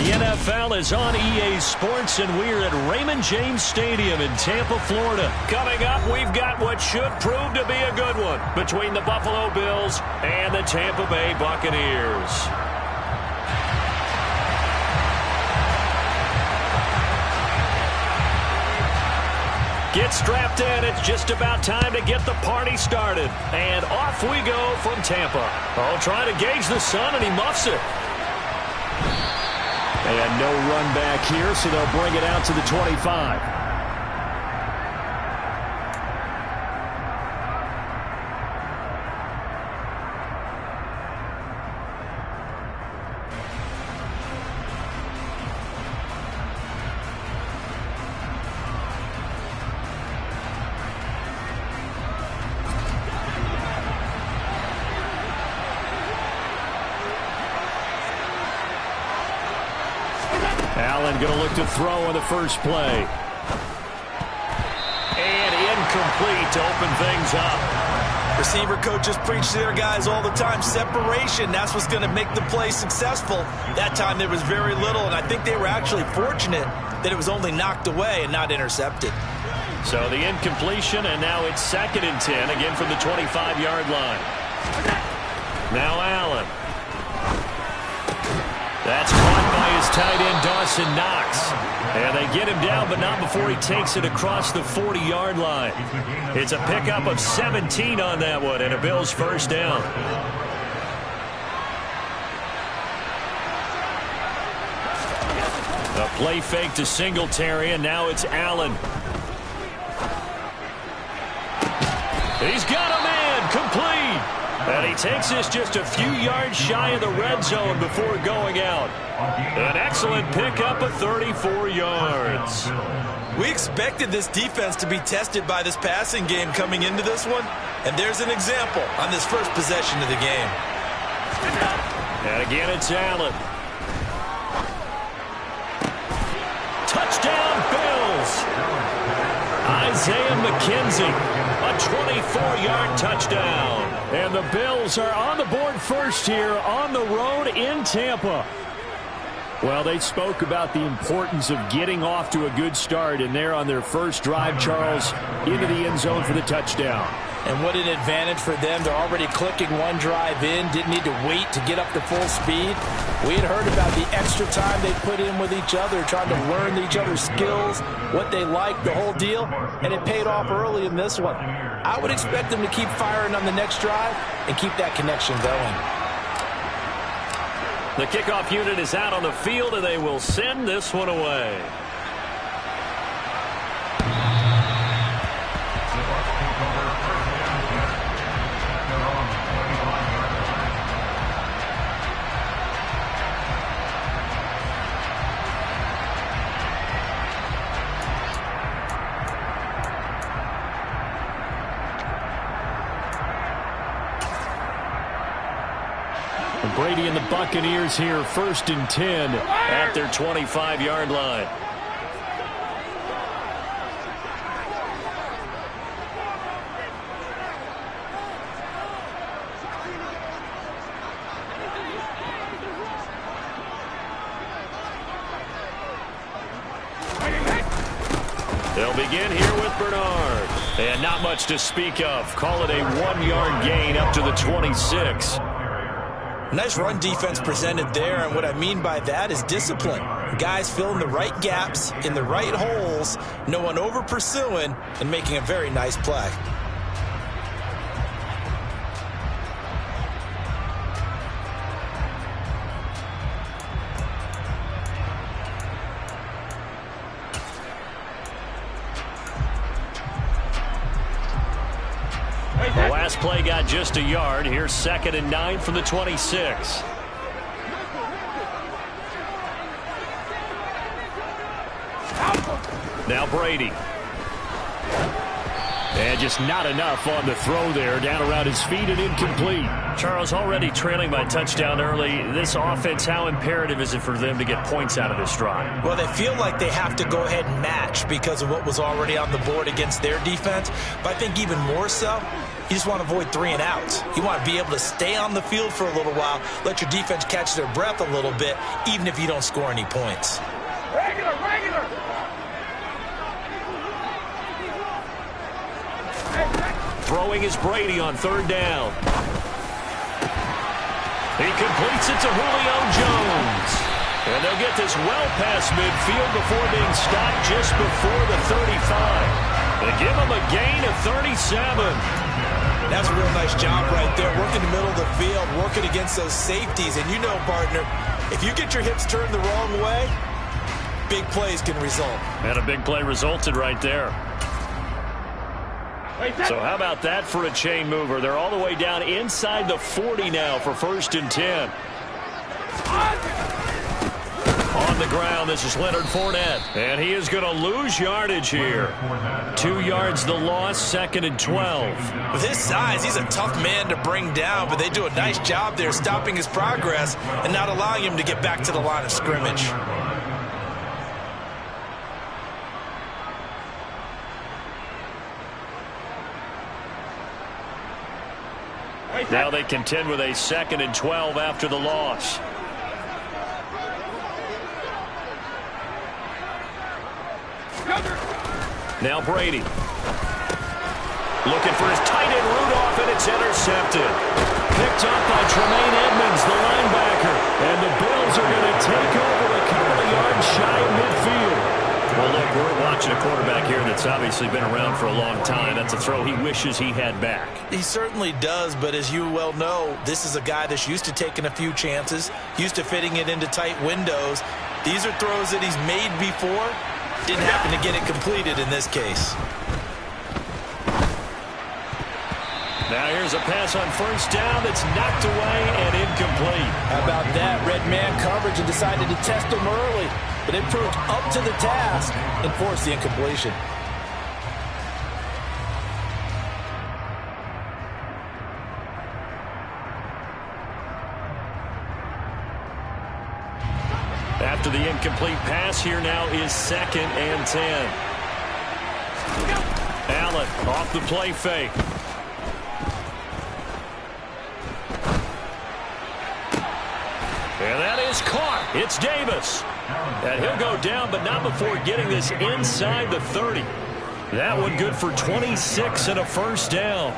The NFL is on EA Sports, and we're at Raymond James Stadium in Tampa, Florida. Coming up, we've got what should prove to be a good one between the Buffalo Bills and the Tampa Bay Buccaneers. Get strapped in. It's just about time to get the party started. And off we go from Tampa. Oh, trying to gauge the sun, and he muffs it. And no run back here, so they'll bring it out to the 25. Allen going to look to throw on the first play. And incomplete to open things up. Receiver coaches preach to their guys all the time. Separation, that's what's going to make the play successful. That time there was very little, and I think they were actually fortunate that it was only knocked away and not intercepted. So the incompletion, and now it's 2nd and 10, again from the 25-yard line. Now Allen. That's caught by his tight end, Dawson Knox. And they get him down, but not before he takes it across the 40-yard line. It's a pickup of 17 on that one, and a Bills first down. A play fake to Singletary, and now it's Allen. He's got a man, complete. And he takes this just a few yards shy of the red zone before going out. An excellent pickup of 34 yards. We expected this defense to be tested by this passing game coming into this one. And there's an example on this first possession of the game. And again, it's Allen. Touchdown, Bills. Isaiah McKenzie. A 24-yard touchdown. And the Bills are on the board first here on the road in Tampa. Well, they spoke about the importance of getting off to a good start, and they're on their first drive, Charles, into the end zone for the touchdown. And what an advantage for them. They're already clicking one drive in, didn't need to wait to get up to full speed. We had heard about the extra time they put in with each other, trying to learn each other's skills, what they like, the whole deal, and it paid off early in this one. I would expect them to keep firing on the next drive and keep that connection going. The kickoff unit is out on the field, and they will send this one away. Brady and the Buccaneers here, 1st and 10 at their 25-yard line. They'll begin here with Bernard. And not much to speak of. Call it a 1-yard gain up to the 26. Nice run defense presented there, and what I mean by that is discipline. Guys filling the right gaps in the right holes, no one over pursuing, and making a very nice play. The last play got just a yard. Here's 2nd and 9 from the 26. Now Brady. And just not enough on the throw there. Down around his feet and incomplete. Charles, already trailing by touchdown early. This offense, how imperative is it for them to get points out of this drive? Well, they feel like they have to go ahead and match because of what was already on the board against their defense. But I think even more so, You just want to avoid 3 and outs. You want to be able to stay on the field for a little while, let your defense catch their breath a little bit, even if you don't score any points. Regular. Throwing is Brady on 3rd down. He completes it to Julio Jones. And they'll get this well past midfield before being stopped just before the 35. They give him a gain of 37. That's a real nice job right there, working the middle of the field, working against those safeties. And you know, partner, if you get your hips turned the wrong way, big plays can result. And a big play resulted right there. So how about that for a chain mover? They're all the way down inside the 40 now for 1st and 10. On the ground, this is Leonard Fournette. And he is going to lose yardage here. 2 yards the loss, 2nd and 12. With his size, he's a tough man to bring down, but they do a nice job there stopping his progress and not allowing him to get back to the line of scrimmage. Now they contend with a 2nd and 12 after the loss. Now Brady. Looking for his tight end Rudolph, and it's intercepted. Picked up by Tremaine Edmonds, the linebacker. And the Bills are going to take over a couple of yards shy of midfield. Well, look, we're watching a quarterback here that's obviously been around for a long time. That's a throw he wishes he had back. He certainly does, but as you well know, this is a guy that's used to taking a few chances, used to fitting it into tight windows. These are throws that he's made before. Didn't happen to get it completed in this case. Now here's a pass on 1st down that's knocked away and incomplete. How about that? Red man coverage and decided to test him early. But it proved up to the task and forced the incompletion. After the incomplete pass, here now is 2nd and 10. Allen off the play fake. And that is caught. It's Davis. And he'll go down, but not before getting this inside the 30. That one good for 26 and a 1st down.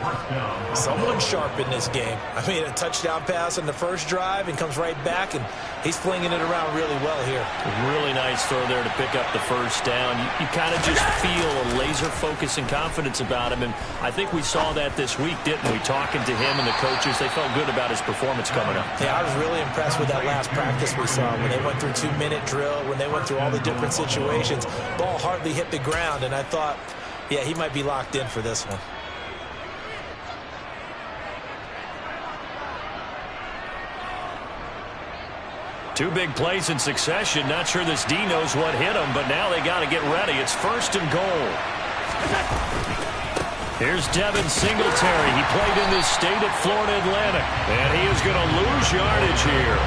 Someone sharp in this game. I mean, a touchdown pass on the first drive and comes right back, and he's flinging it around really well here. Really nice throw there to pick up the 1st down. You kind of just feel a laser focus and confidence about him, and I think we saw that this week, didn't we? Talking to him and the coaches, they felt good about his performance coming up. Yeah, I was really impressed with that last practice we saw when they went through 2-minute drill, when they went through all the different situations. Ball hardly hit the ground, and I thought, yeah, he might be locked in for this one. Two big plays in succession. Not sure this D knows what hit him, but now they got to get ready. It's 1st and goal. Here's Devin Singletary. He played in this state at Florida Atlantic, and he is going to lose yardage here.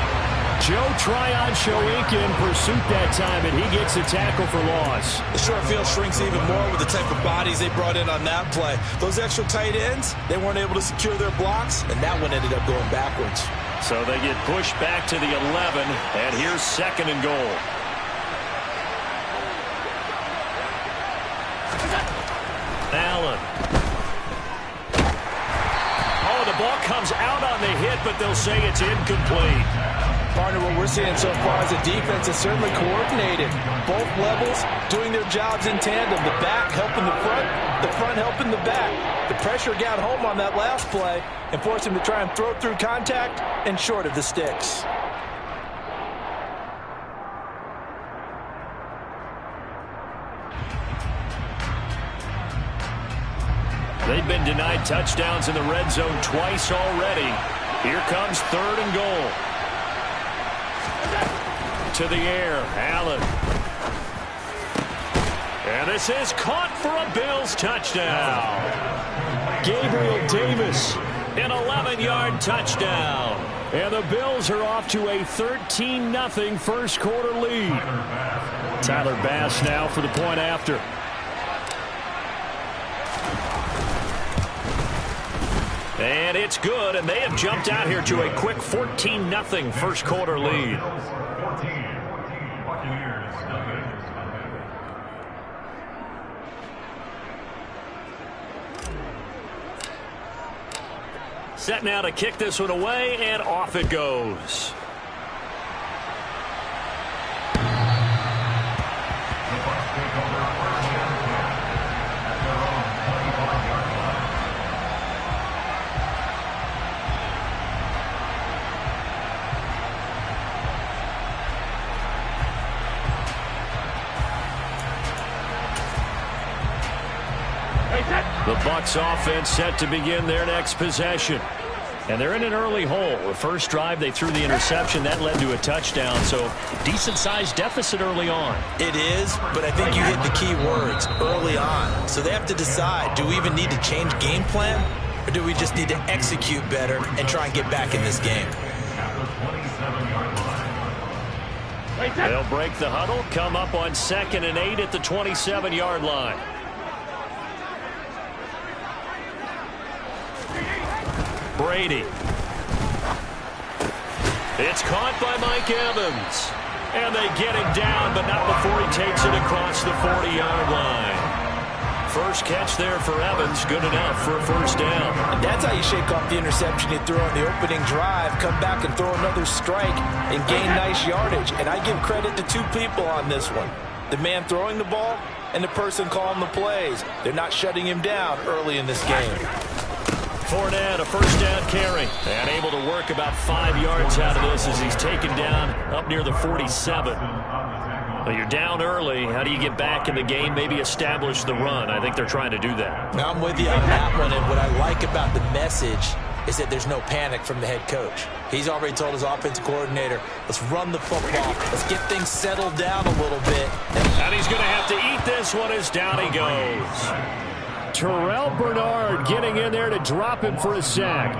Joe Tryon-Shoyinka in pursuit that time, and he gets a tackle for loss. The short field shrinks even more with the type of bodies they brought in on that play. Those extra tight ends, they weren't able to secure their blocks, and that one ended up going backwards. So they get pushed back to the 11, and here's 2nd and goal. Allen. Oh, the ball comes out on the hit, but they'll say it's incomplete. Partner, what we're seeing so far is the defense is certainly coordinated. Both levels doing their jobs in tandem. The back helping the front helping the back. The pressure got home on that last play and forced him to try and throw through contact and short of the sticks. They've been denied touchdowns in the red zone twice already. Here comes 3rd and goal. To the air, Allen. And this is caught for a Bills touchdown. Gabriel Davis, an 11-yard touchdown. And the Bills are off to a 13-0 first quarter lead. Tyler Bass now for the point after. And it's good, and they have jumped out here to a quick 14-0 first quarter lead. Set now to kick this one away, and off it goes. The Bucs offense set to begin their next possession. And they're in an early hole. The first drive, they threw the interception. That led to a touchdown, so decent-sized deficit early on. It is, but I think you hit the key words, early on. So they have to decide, do we even need to change game plan, or do we just need to execute better and try and get back in this game? They'll break the huddle, come up on 2nd and 8 at the 27-yard line. Brady. It's caught by Mike Evans. And they get him down, but not before he takes it across the 40-yard line. First catch there for Evans, good enough for a first down. And that's how you shake off the interception you threw on the opening drive, come back and throw another strike and gain nice yardage. And I give credit to two people on this one. The man throwing the ball and the person calling the plays. They're not shutting him down early in this game. Fournette, a first down carry, and able to work about 5 yards out of this as he's taken down up near the 47. Well, you're down early. How do you get back in the game, maybe establish the run? I think they're trying to do that. Now I'm with you on that one, and what I like about the message is that there's no panic from the head coach. He's already told his offensive coordinator, let's run the football. Let's get things settled down a little bit. And he's going to have to eat this one as down he goes. Terrell Bernard getting in there to drop him for a sack.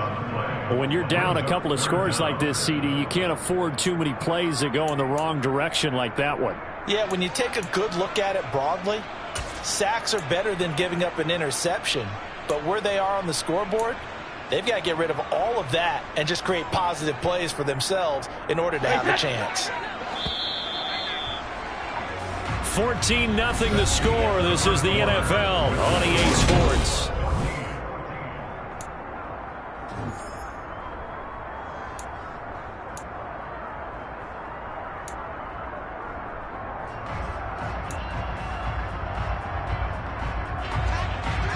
Well, when you're down a couple of scores like this, CD, you can't afford too many plays that go in the wrong direction like that one. Yeah, when you take a good look at it broadly, sacks are better than giving up an interception. But where they are on the scoreboard, they've got to get rid of all of that and just create positive plays for themselves in order to have a chance. 14-0 the score. This is the NFL on EA Sports.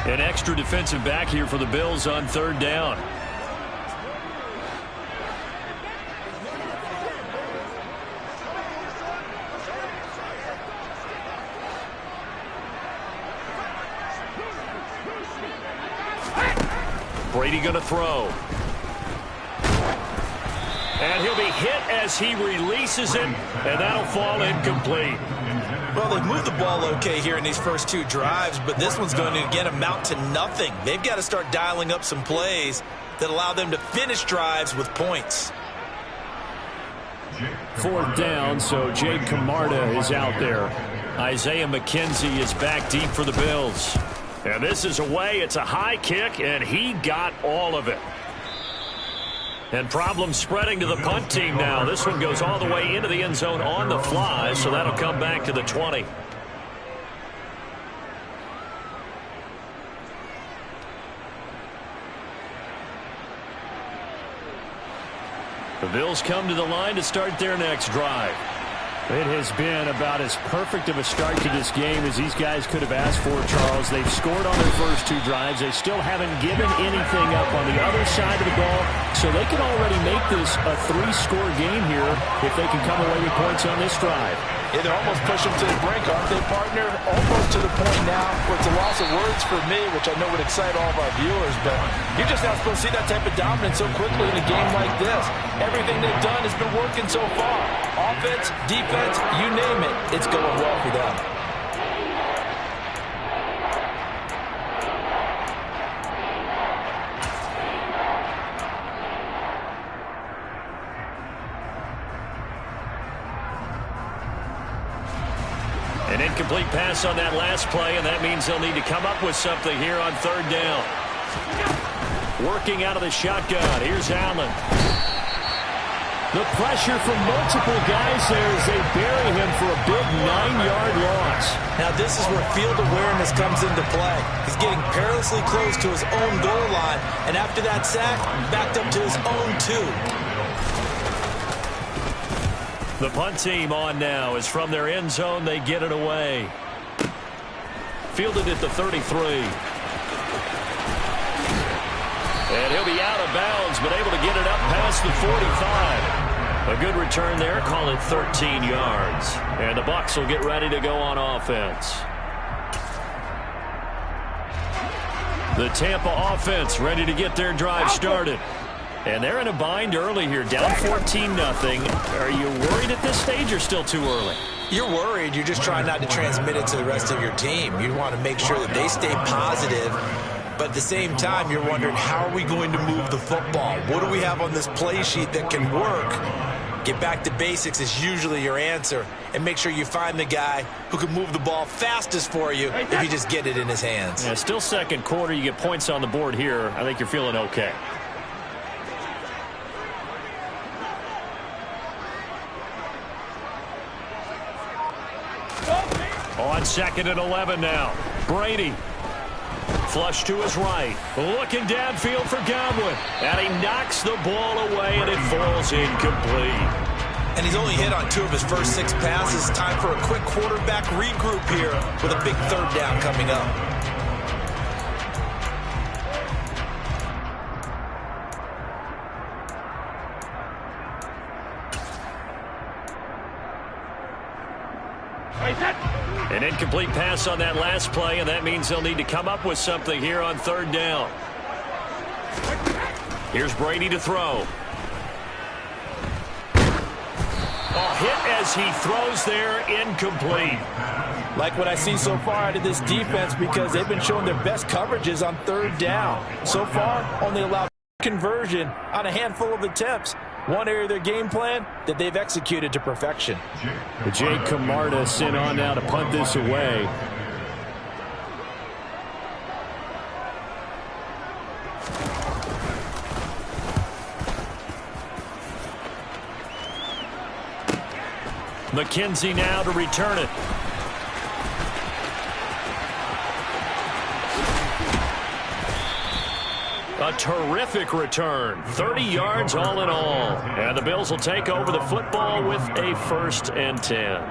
An extra defensive back here for the Bills on 3rd down. Brady going to throw. And he'll be hit as he releases it, and that'll fall incomplete. Well, they've moved the ball okay here in these first 2 drives, but this one's going to, again, amount to nothing. They've got to start dialing up some plays that allow them to finish drives with points. 4th down, so Jake Camarda is out there. Isaiah McKenzie is back deep for the Bills. And this is away. It's a high kick, and he got all of it. And problems spreading to the punt team now. This one goes all the way into the end zone on the fly, so that'll come back to the 20. The Bills come to the line to start their next drive. It has been about as perfect of a start to this game as these guys could have asked for, Charles. They've scored on their first 2 drives. They still haven't given anything up on the other side of the ball, so they can already make this a 3-score game here if they can come away with points on this drive. Yeah, they're almost pushing to the brink, aren't they, partner? Almost to the point now where it's a loss of words for me, which I know would excite all of our viewers, but you're just not supposed to see that type of dominance so quickly in a game like this. Everything they've done has been working so far. Offense, defense, you name it, it's going well for them. An incomplete pass on that last play, and that means they'll need to come up with something here on 3rd down. Working out of the shotgun. Here's Allen. The pressure from multiple guys there as they bury him for a big 9-yard loss. Now this is where field awareness comes into play. He's getting perilously close to his own goal line, and after that sack, backed up to his own 2. The punt team on now is from their end zone. They get it away. Fielded at the 33. And he'll be out of bounds, but able to get it up past the 45. A good return there. Call it 13 yards. And the Bucs will get ready to go on offense. The Tampa offense ready to get their drive started. And they're in a bind early here, down 14-0. Are you worried at this stage or still too early? You're worried. You're just trying not to transmit it to the rest of your team. You want to make sure that they stay positive. But at the same time, you're wondering, how are we going to move the football? What do we have on this play sheet that can work? Get back to basics is usually your answer. And make sure you find the guy who can move the ball fastest for you if you just get it in his hands. Yeah, still second quarter. You get points on the board here. I think you're feeling okay. On 2nd and 11 now. Brady. Flush to his right. Looking downfield for Godwin. And he knocks the ball away, and it falls incomplete. And he's only hit on 2 of his first 6 passes. Time for a quick quarterback regroup here with a big 3rd down coming up. An incomplete pass on that last play, and that means they'll need to come up with something here on 3rd down. Here's Brady to throw. A hit as he throws there, incomplete. Like what I see so far out of this defense, because they've been showing their best coverages on 3rd down. So far, only allowed conversion on a handful of attempts. One area of their game plan that they've executed to perfection. Jake Camarda sent on now to punt this away. McKenzie now to return it. A terrific return. 30 yards all in all. And the Bills will take over the football with a 1st and 10.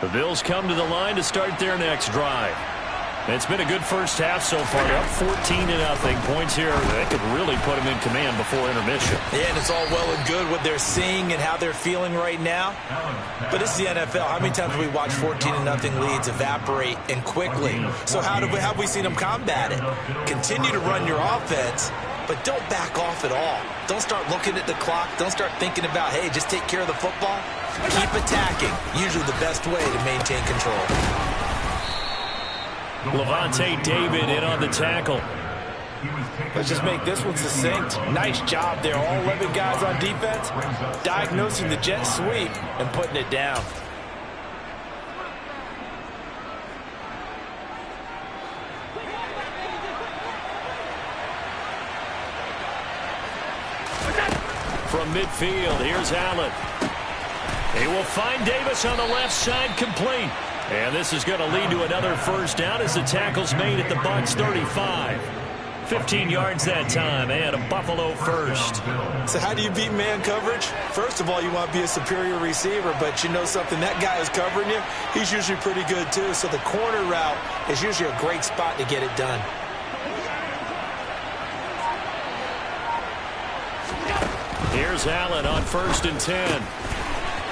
The Bills come to the line to start their next drive. It's been a good first half so far. They're up 14-0. Points here, they could really put them in command before intermission. Yeah, and it's all well and good what they're seeing and how they're feeling right now. But this is the NFL. How many times have we watched 14-0 leads evaporate and quickly? So how have we seen them combat it? Continue to run your offense, but don't back off at all. Don't start looking at the clock. Don't start thinking about, hey, just take care of the football. Keep attacking. Usually the best way to maintain control. Levante David in on the tackle. Let's just make this one succinct. Nice job there. All 11 guys on defense diagnosing the jet sweep and putting it down. From midfield, here's Allen. He will find Davis on the left side, complete. And this is going to lead to another 1st down as the tackle's made at the Bucs 35. 15 yards that time, and a Buffalo 1st. So how do you beat man coverage? First of all, you want to be a superior receiver, but you know something, that guy is covering you. He's usually pretty good too, so the corner route is usually a great spot to get it done. Here's Allen on 1st and 10.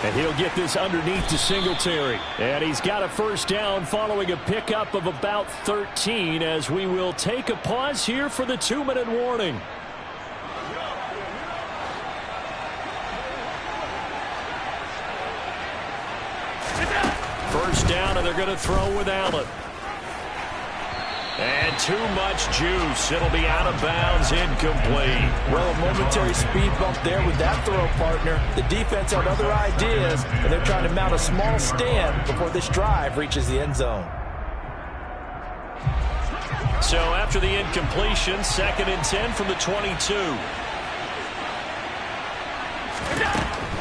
And he'll get this underneath to Singletary. And he's got a 1st down following a pickup of about 13 as we will take a pause here for the 2-minute warning. First down, and they're going to throw with Allen. And too much juice. It'll be out of bounds, incomplete. Well, a momentary speed bump there with that throw, partner. The defense had other ideas, and they're trying to mount a small stand before this drive reaches the end zone. So after the incompletion, 2nd and 10 from the 22.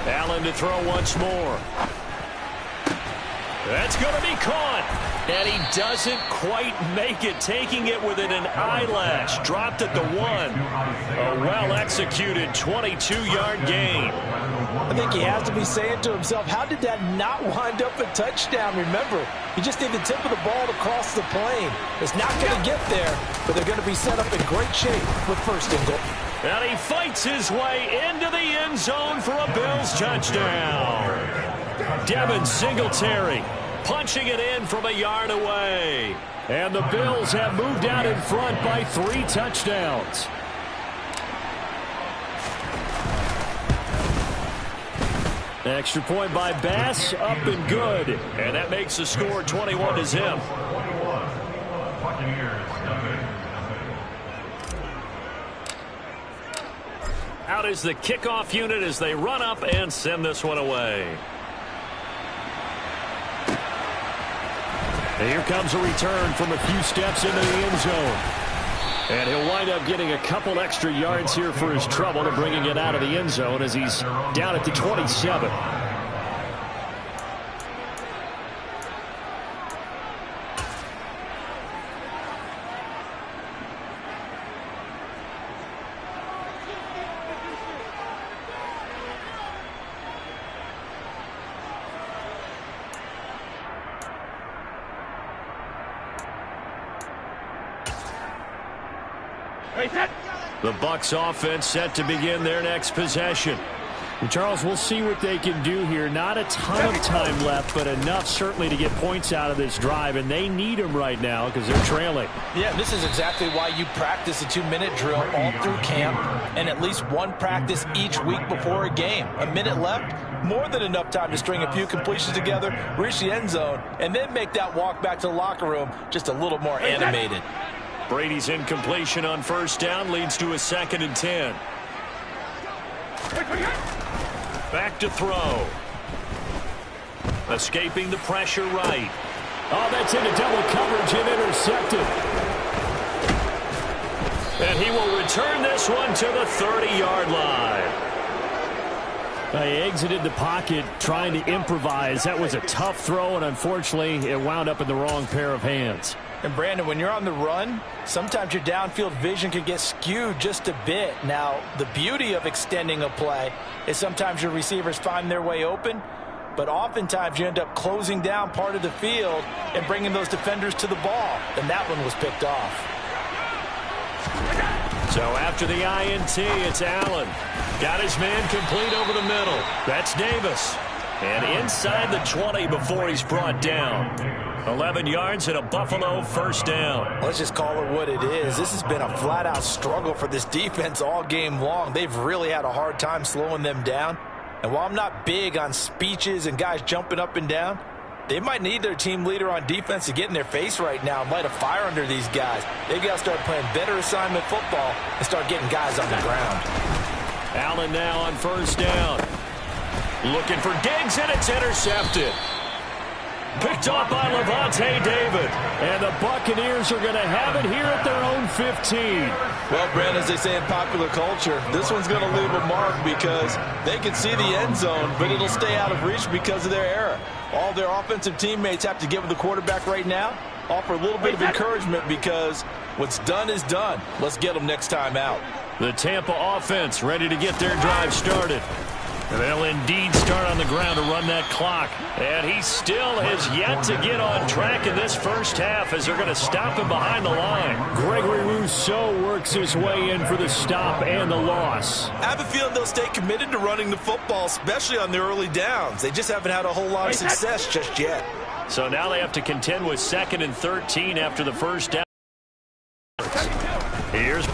Allen to throw once more. That's going to be caught. And he doesn't quite make it, taking it within an eyelash. Dropped at the 1. A well-executed 22-yard gain. I think he has to be saying to himself, how did that not wind up a touchdown? Remember, you just need the tip of the ball to cross the plane. It's not going to get there, but they're going to be set up in great shape with 1st and goal. And he fights his way into the end zone for a Bills touchdown. Devin Singletary punching it in from a yard away. And the Bills have moved out in front by 3 touchdowns. Extra point by Bass, up and good. And that makes the score 21-0. Out is the kickoff unit as they run up and send this one away. And here comes a return from a few steps into the end zone. And he'll wind up getting a couple extra yards here for his trouble and bringing it out of the end zone as he's down at the 27. The Bucs offense set to begin their next possession. And Charles, we'll see what they can do here. Not a ton of time left, but enough certainly to get points out of this drive, and they need them right now because they're trailing. Yeah, this is exactly why you practice a 2-minute drill all through camp and at least one practice each week before a game. A minute left, more than enough time to string a few completions together, reach the end zone, and then make that walk back to the locker room just a little more animated. Brady's incompletion on 1st down leads to a 2nd and 10. Back to throw. Escaping the pressure right. Oh, that's into double coverage and intercepted. And he will return this one to the 30-yard line. He exited the pocket trying to improvise. That was a tough throw, and unfortunately, it wound up in the wrong pair of hands. And Brandon, when you're on the run, sometimes your downfield vision can get skewed just a bit. Now, the beauty of extending a play is sometimes your receivers find their way open, but oftentimes you end up closing down part of the field and bringing those defenders to the ball. And that one was picked off. So after the INT, it's Allen. Got his man complete over the middle. That's Davis. And inside the 20 before he's brought down. 11 yards and a Buffalo 1st down. Let's just call it what it is. This has been a flat-out struggle for this defense all game long. They've really had a hard time slowing them down. And while I'm not big on speeches and guys jumping up and down, they might need their team leader on defense to get in their face right now and light a fire under these guys. They've got to start playing better assignment football and start getting guys on the ground. Allen now on 1st down. Looking for Diggs, and it's intercepted. Picked off by Levante David. And the Buccaneers are going to have it here at their own 15. Well, Brent, as they say in popular culture, this one's going to leave a mark because they can see the end zone, but it'll stay out of reach because of their error. All their offensive teammates have to give the quarterback right now, offer a little bit of encouragement because what's done is done. Let's get them next time out. The Tampa offense ready to get their drive started. They'll indeed start on the ground to run that clock. And he still has yet to get on track in this first half as they're going to stop him behind the line. Gregory Rousseau works his way in for the stop and the loss. I have a feeling they'll stay committed to running the football, especially on their early downs. They just haven't had a whole lot of success just yet. So now they have to contend with 2nd and 13 after the first down. Here's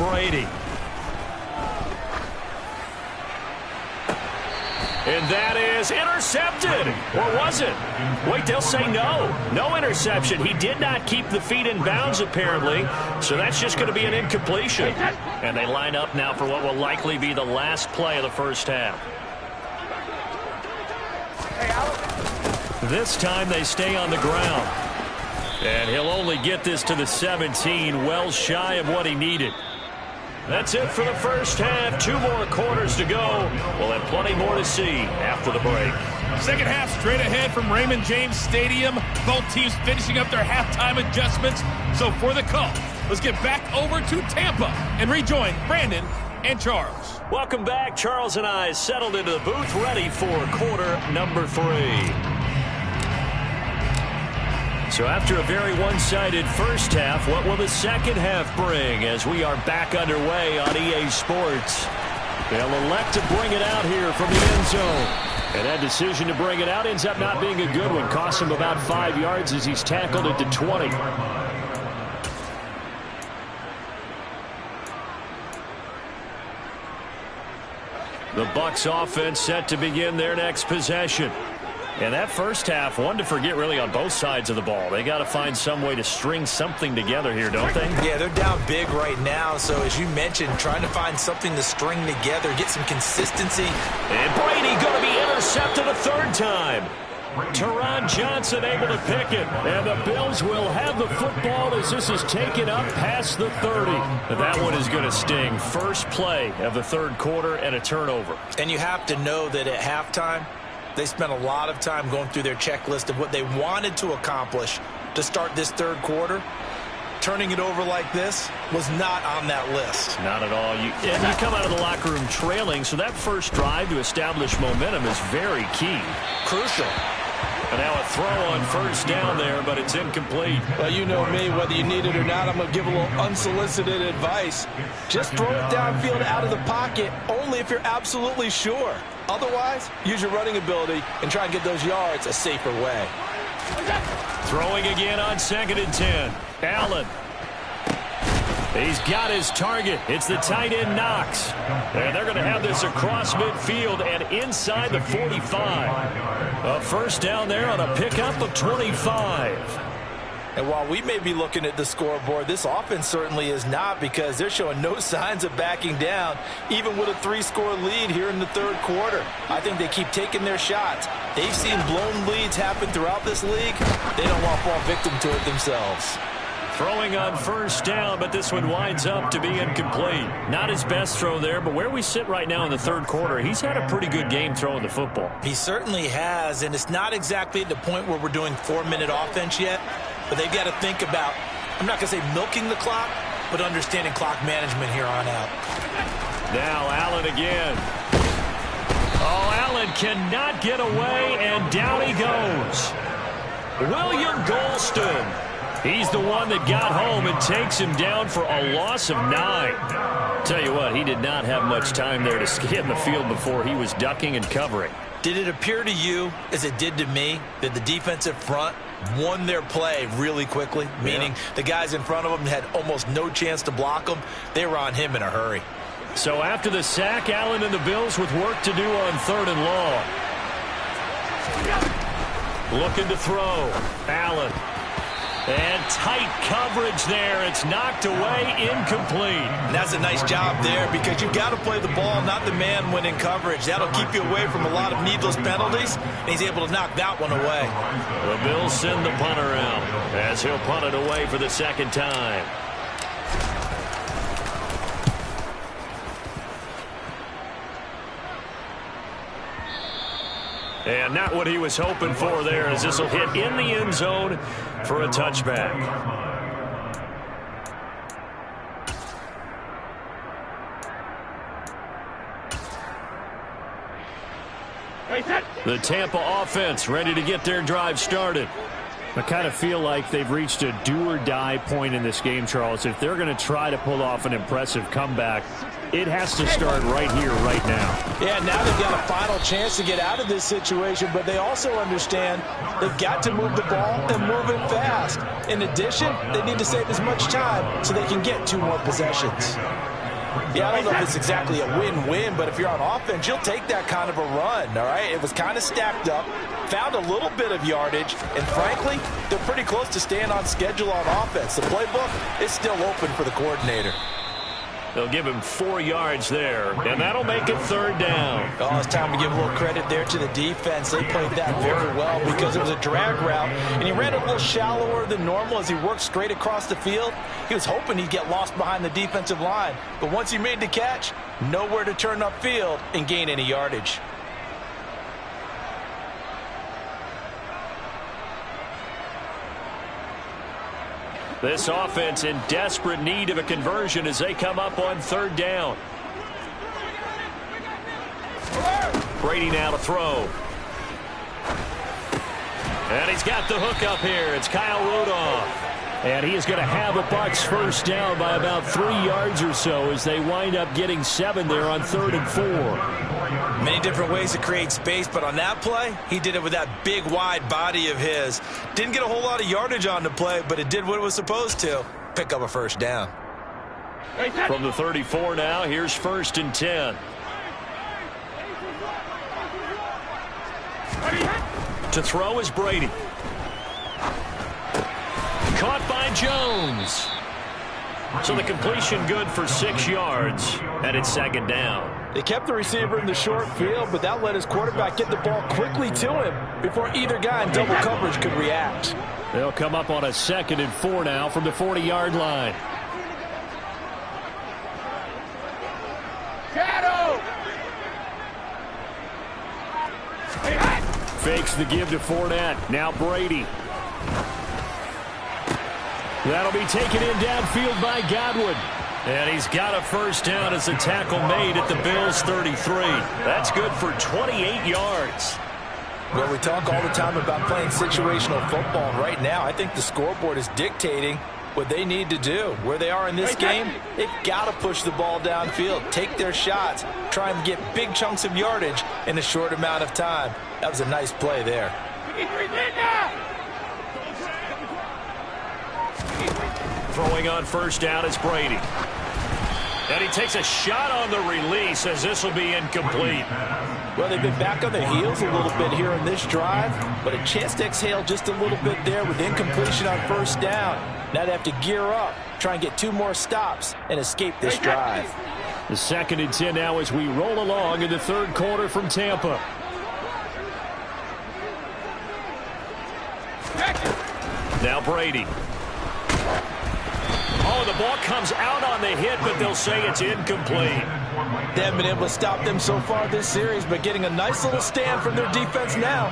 And that is intercepted. Or was it? Wait, they'll say no. No interception. He did not keep the feet in bounds, apparently. So that's just going to be an incompletion. And they line up now for what will likely be the last play of the first half. This time they stay on the ground. And he'll only get this to the 17, well shy of what he needed. That's it for the first half. 2 more quarters to go. We'll have plenty more to see after the break. Second half straight ahead from Raymond James Stadium. Both teams finishing up their halftime adjustments. So for the call, let's get back over to Tampa and rejoin Brandon and Charles. Welcome back. Charles and I settled into the booth, ready for quarter number 3. So after a very one-sided first half, what will the second half bring as we are back underway on EA Sports? They'll elect to bring it out here from the end zone. And that decision to bring it out ends up not being a good one. Costs him about 5 yards as he's tackled at the 20. The Bucs offense set to begin their next possession. And that first half, one to forget really on both sides of the ball. They got to find some way to string something together here, don't they? Yeah, they're down big right now. So as you mentioned, trying to find something to string together, get some consistency. And Brady going to be intercepted a third time. Teron Johnson able to pick it. And the Bills will have the football as this is taken up past the 30. And that one is going to sting. First play of the third quarter and a turnover. And you have to know that at halftime, they spent a lot of time going through their checklist of what they wanted to accomplish to start this third quarter. Turning it over like this was not on that list. Not at all. You come out of the locker room trailing, so that first drive to establish momentum is very key. Crucial. And now a throw on first down there, but it's incomplete. Well, you know me, whether you need it or not, I'm going to give a little unsolicited advice. Just throw it downfield out of the pocket, only if you're absolutely sure. Otherwise, use your running ability and try and get those yards a safer way. Throwing again on 2nd and 10. Allen. He's got his target. It's the tight end Knox. And they're going to have this across midfield and inside the 45. A first down there on a pickup of 25. And while we may be looking at the scoreboard, this offense certainly is not, because they're showing no signs of backing down, even with a 3-score lead here in the third quarter. I think they keep taking their shots. They've seen blown leads happen throughout this league. They don't want to fall victim to it themselves. Throwing on first down, but this one winds up to be incomplete. Not his best throw there, but where we sit right now in the third quarter, he's had a pretty good game throwing the football. He certainly has, and it's not exactly at the point where we're doing 4-minute offense yet, but they've got to think about, I'm not going to say milking the clock, but understanding clock management here on out. Now Allen again. Oh, Allen cannot get away, and down he goes. William Golston. He's the one that got home and takes him down for a loss of 9. Tell you what, he did not have much time there to scan the field before he was ducking and covering. Did it appear to you, as it did to me, that the defensive front won their play really quickly? Meaning the guys in front of them had almost no chance to block them. They were on him in a hurry. So after the sack, Allen and the Bills with work to do on 3rd and long. Looking to throw. Allen. And tight coverage there. It's knocked away, incomplete. And that's a nice job there, because you've got to play the ball, not the man when in coverage. That'll keep you away from a lot of needless penalties, and he's able to knock that one away. The Bills send the punter out as he'll punt it away for the second time. And not what he was hoping for there, as this will hit in the end zone for a touchback. The Tampa offense ready to get their drive started. I kind of feel like they've reached a do-or-die point in this game, Charles. If they're going to try to pull off an impressive comeback, it has to start right here, right now. Yeah, now they've got a final chance to get out of this situation, but they also understand they've got to move the ball and move it fast. In addition, they need to save as much time so they can get 2 more possessions. Yeah, I don't know if it's exactly a win-win, but if you're on offense, you'll take that kind of a run, all right? It was kind of stacked up, found a little bit of yardage, and frankly, they're pretty close to staying on schedule on offense. The playbook is still open for the coordinator. They'll give him 4 yards there, and that'll make it third down. Oh, it's time to give a little credit there to the defense. They played that very well because it was a drag route, and he ran a little shallower than normal as he worked straight across the field. He was hoping he'd get lost behind the defensive line, but once he made the catch, nowhere to turn upfield and gain any yardage. This offense in desperate need of a conversion as they come up on third down. Brady now to throw. And he's got the hook up here. It's Kyle Rudolph. And he is going to have a Bucs first down by about 3 yards or so as they wind up getting 7 there on 3rd and 4. Many different ways to create space, but on that play, he did it with that big, wide body of his. Didn't get a whole lot of yardage on the play, but it did what it was supposed to. Pick up a first down. From the 34 now, here's 1st and 10. To throw is Brady. Caught by Jones. So the completion good for 6 yards, and it's 2nd down. They kept the receiver in the short field, but that let his quarterback get the ball quickly to him before either guy in double coverage could react. They'll come up on a 2nd and 4 now from the 40-yard line. Fakes the give to Fournette. Now Brady. That'll be taken in downfield by Godwin. And he's got a first down as the tackle made at the Bills' 33. That's good for 28 yards. Well, we talk all the time about playing situational football. And right now, I think the scoreboard is dictating what they need to do. Where they are in this game, they've got to push the ball downfield, take their shots, try and get big chunks of yardage in a short amount of time. That was a nice play there. Throwing on first down is Brady. And he takes a shot on the release as this will be incomplete. Well, they've been back on their heels a little bit here in this drive, but a chance to exhale just a little bit there with incompletion on first down. Now they have to gear up, try and get 2 more stops and escape this drive. The 2nd and 10 now as we roll along in the 3rd quarter from Tampa. Now Brady. Oh, the ball comes out on the hit, but they'll say it's incomplete. They haven't been able to stop them so far this series, but getting a nice little stand from their defense now.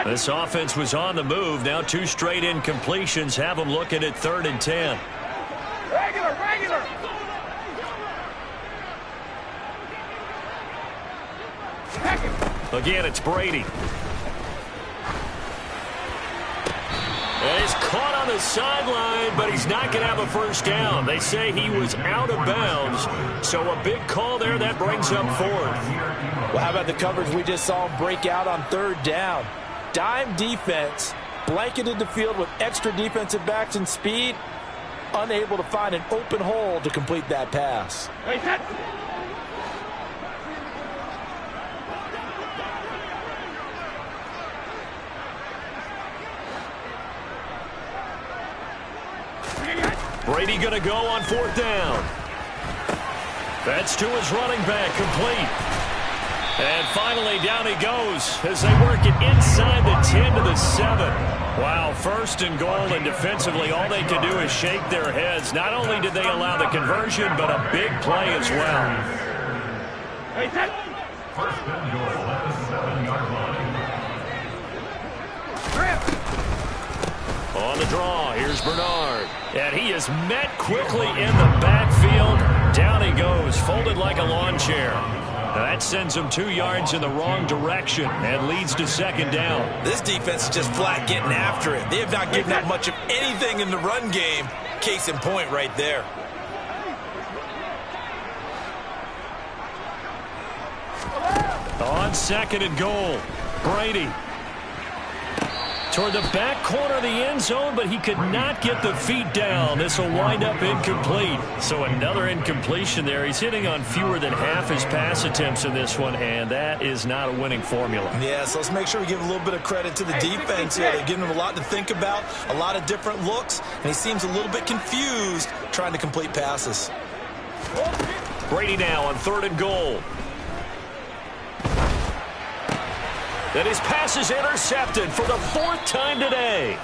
This offense was on the move. Now 2 straight incompletions have them looking at 3rd and 10. Regular. Again, it's Brady. And he's caught on the sideline, but he's not going to have a first down. They say he was out of bounds, so a big call there. That brings up 4th. Well, how about the coverage we just saw him break out on 3rd down? Dime defense, blanketed the field with extra defensive backs and speed, unable to find an open hole to complete that pass. Brady going to go on 4th down. That's to his running back, complete. And finally, down he goes as they work it inside the 10 to the 7. Wow, 1st and goal, and defensively, all they can do is shake their heads. Not only did they allow the conversion, but a big play as well. On the draw, here's Bernard. And he is met quickly in the backfield. Down he goes, folded like a lawn chair. That sends him 2 yards in the wrong direction and leads to 2nd down. This defense is just flat getting after it. They have not given up much of anything in the run game. Case in point right there. On on 2nd and goal. Brady toward the back corner of the end zone, but he could not get the feet down. This will wind up incomplete. So another incompletion there. He's hitting on fewer than half his pass attempts in this one, and that is not a winning formula. Yeah, so let's make sure we give a little bit of credit to the defense here. They're giving him a lot to think about, a lot of different looks, and he seems a little bit confused trying to complete passes. Brady now on 3rd and goal. And his pass is intercepted for the 4th time today.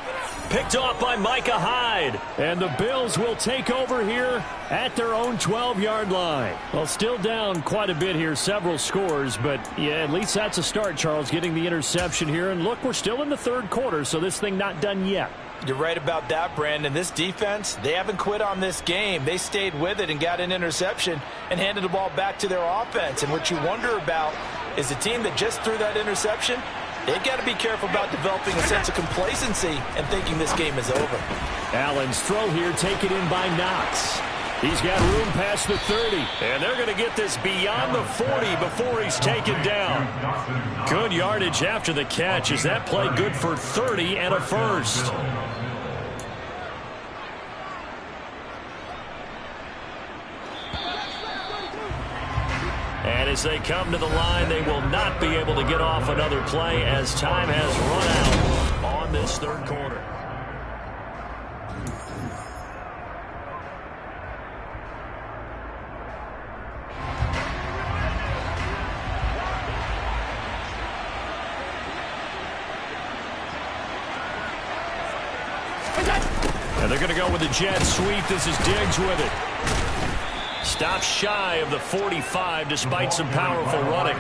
Picked off by Micah Hyde. And the Bills will take over here at their own 12-yard line. Well, still down quite a bit here, several scores. But, yeah, at least that's a start, Charles, getting the interception here. And, look, we're still in the 3rd quarter, so this thing not done yet. You're right about that, Brandon. This defense, they haven't quit on this game. They stayed with it and got an interception and handed the ball back to their offense. And what you wonder about is the team that just threw that interception, they've got to be careful about developing a sense of complacency and thinking this game is over. Allen's throw here taken in by Knox. He's got room past the 30, and they're going to get this beyond the 40 before he's taken down. Good yardage after the catch. Is that play good for 30 and a first? And as they come to the line, they will not be able to get off another play as time has run out on this 3rd quarter. And they're going to go with the jet sweep. This is Diggs with it. Stops shy of the 45 despite some powerful running.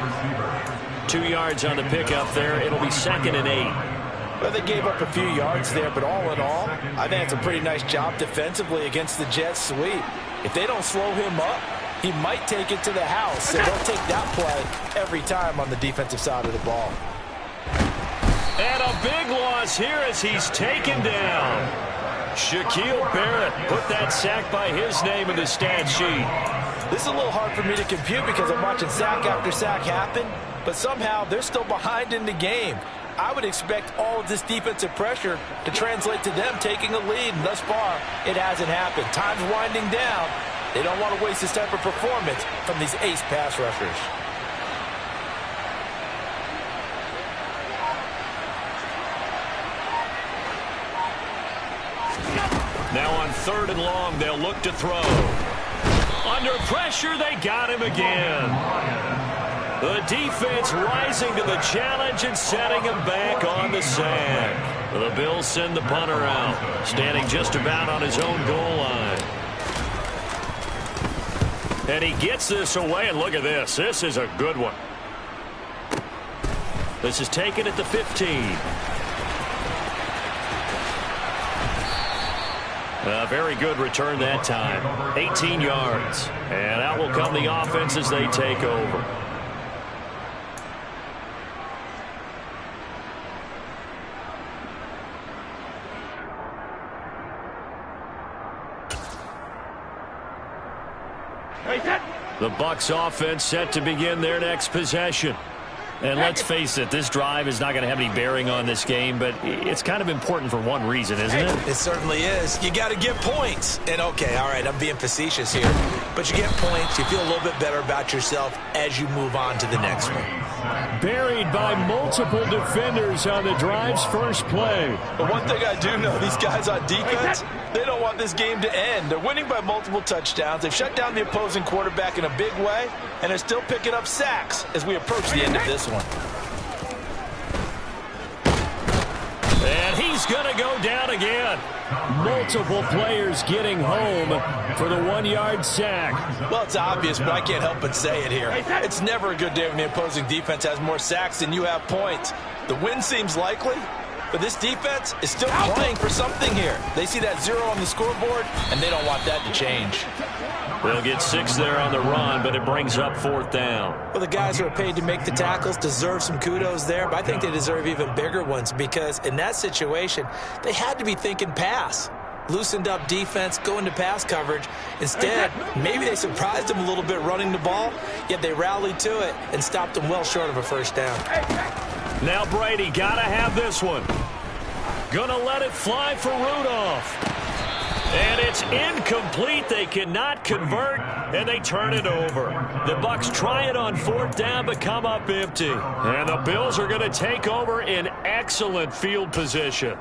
2 yards on the pickup there. It'll be 2nd and 8. Well, they gave up a few yards there, but all in all, I think it's a pretty nice job defensively against the jet sweep. If they don't slow him up, he might take it to the house. So they'll take that play every time on the defensive side of the ball. And a big loss here as he's taken down. Shaquille Barrett put that sack by his name in the stat sheet. This is a little hard for me to compute because I'm watching sack after sack happen, but somehow they're still behind in the game. I would expect all of this defensive pressure to translate to them taking a lead, and thus far, it hasn't happened. Time's winding down. They don't want to waste this type of performance from these ace pass rushers. Now on 3rd and long, they'll look to throw. Under pressure, they got him again. The defense rising to the challenge and setting him back on the sack. The Bills send the punter out, standing just about on his own goal line. And he gets this away, and look at this. This is a good one. This is taken at the 15. A very good return that time. 18 yards. And out will come the offense as they take over. The Bucs offense set to begin their next possession. And let's face it, this drive is not going to have any bearing on this game, but it's kind of important for one reason, isn't it? It certainly is. You got to get points. And, okay, all right, I'm being facetious here. But you get points, you feel a little bit better about yourself as you move on to the next one. Buried by multiple defenders on the drive's first play. But one thing I do know, these guys on defense, they don't want this game to end. They're winning by multiple touchdowns. They've shut down the opposing quarterback in a big way, and they're still picking up sacks as we approach the end of this one. And he's going to go down again. Multiple players getting home for the 1-yard sack. Well, it's obvious, but I can't help but say it here. It's never a good day when the opposing defense has more sacks than you have points. The win seems likely, but this defense is still playing for something here. They see that 0 on the scoreboard, and they don't want that to change. They'll get 6 there on the run, but it brings up 4th down. Well, the guys who are paid to make the tackles deserve some kudos there, but I think they deserve even bigger ones because in that situation, they had to be thinking pass. loosened up defense, go into pass coverage. Instead, maybe they surprised him a little bit running the ball, yet they rallied to it and stopped him well short of a first down. Now Brady got to have this one. Gonna let it fly for Rudolph. And it's incomplete. They cannot convert, and they turn it over. The Bucs try it on 4th down, but come up empty. And the Bills are going to take over in excellent field position.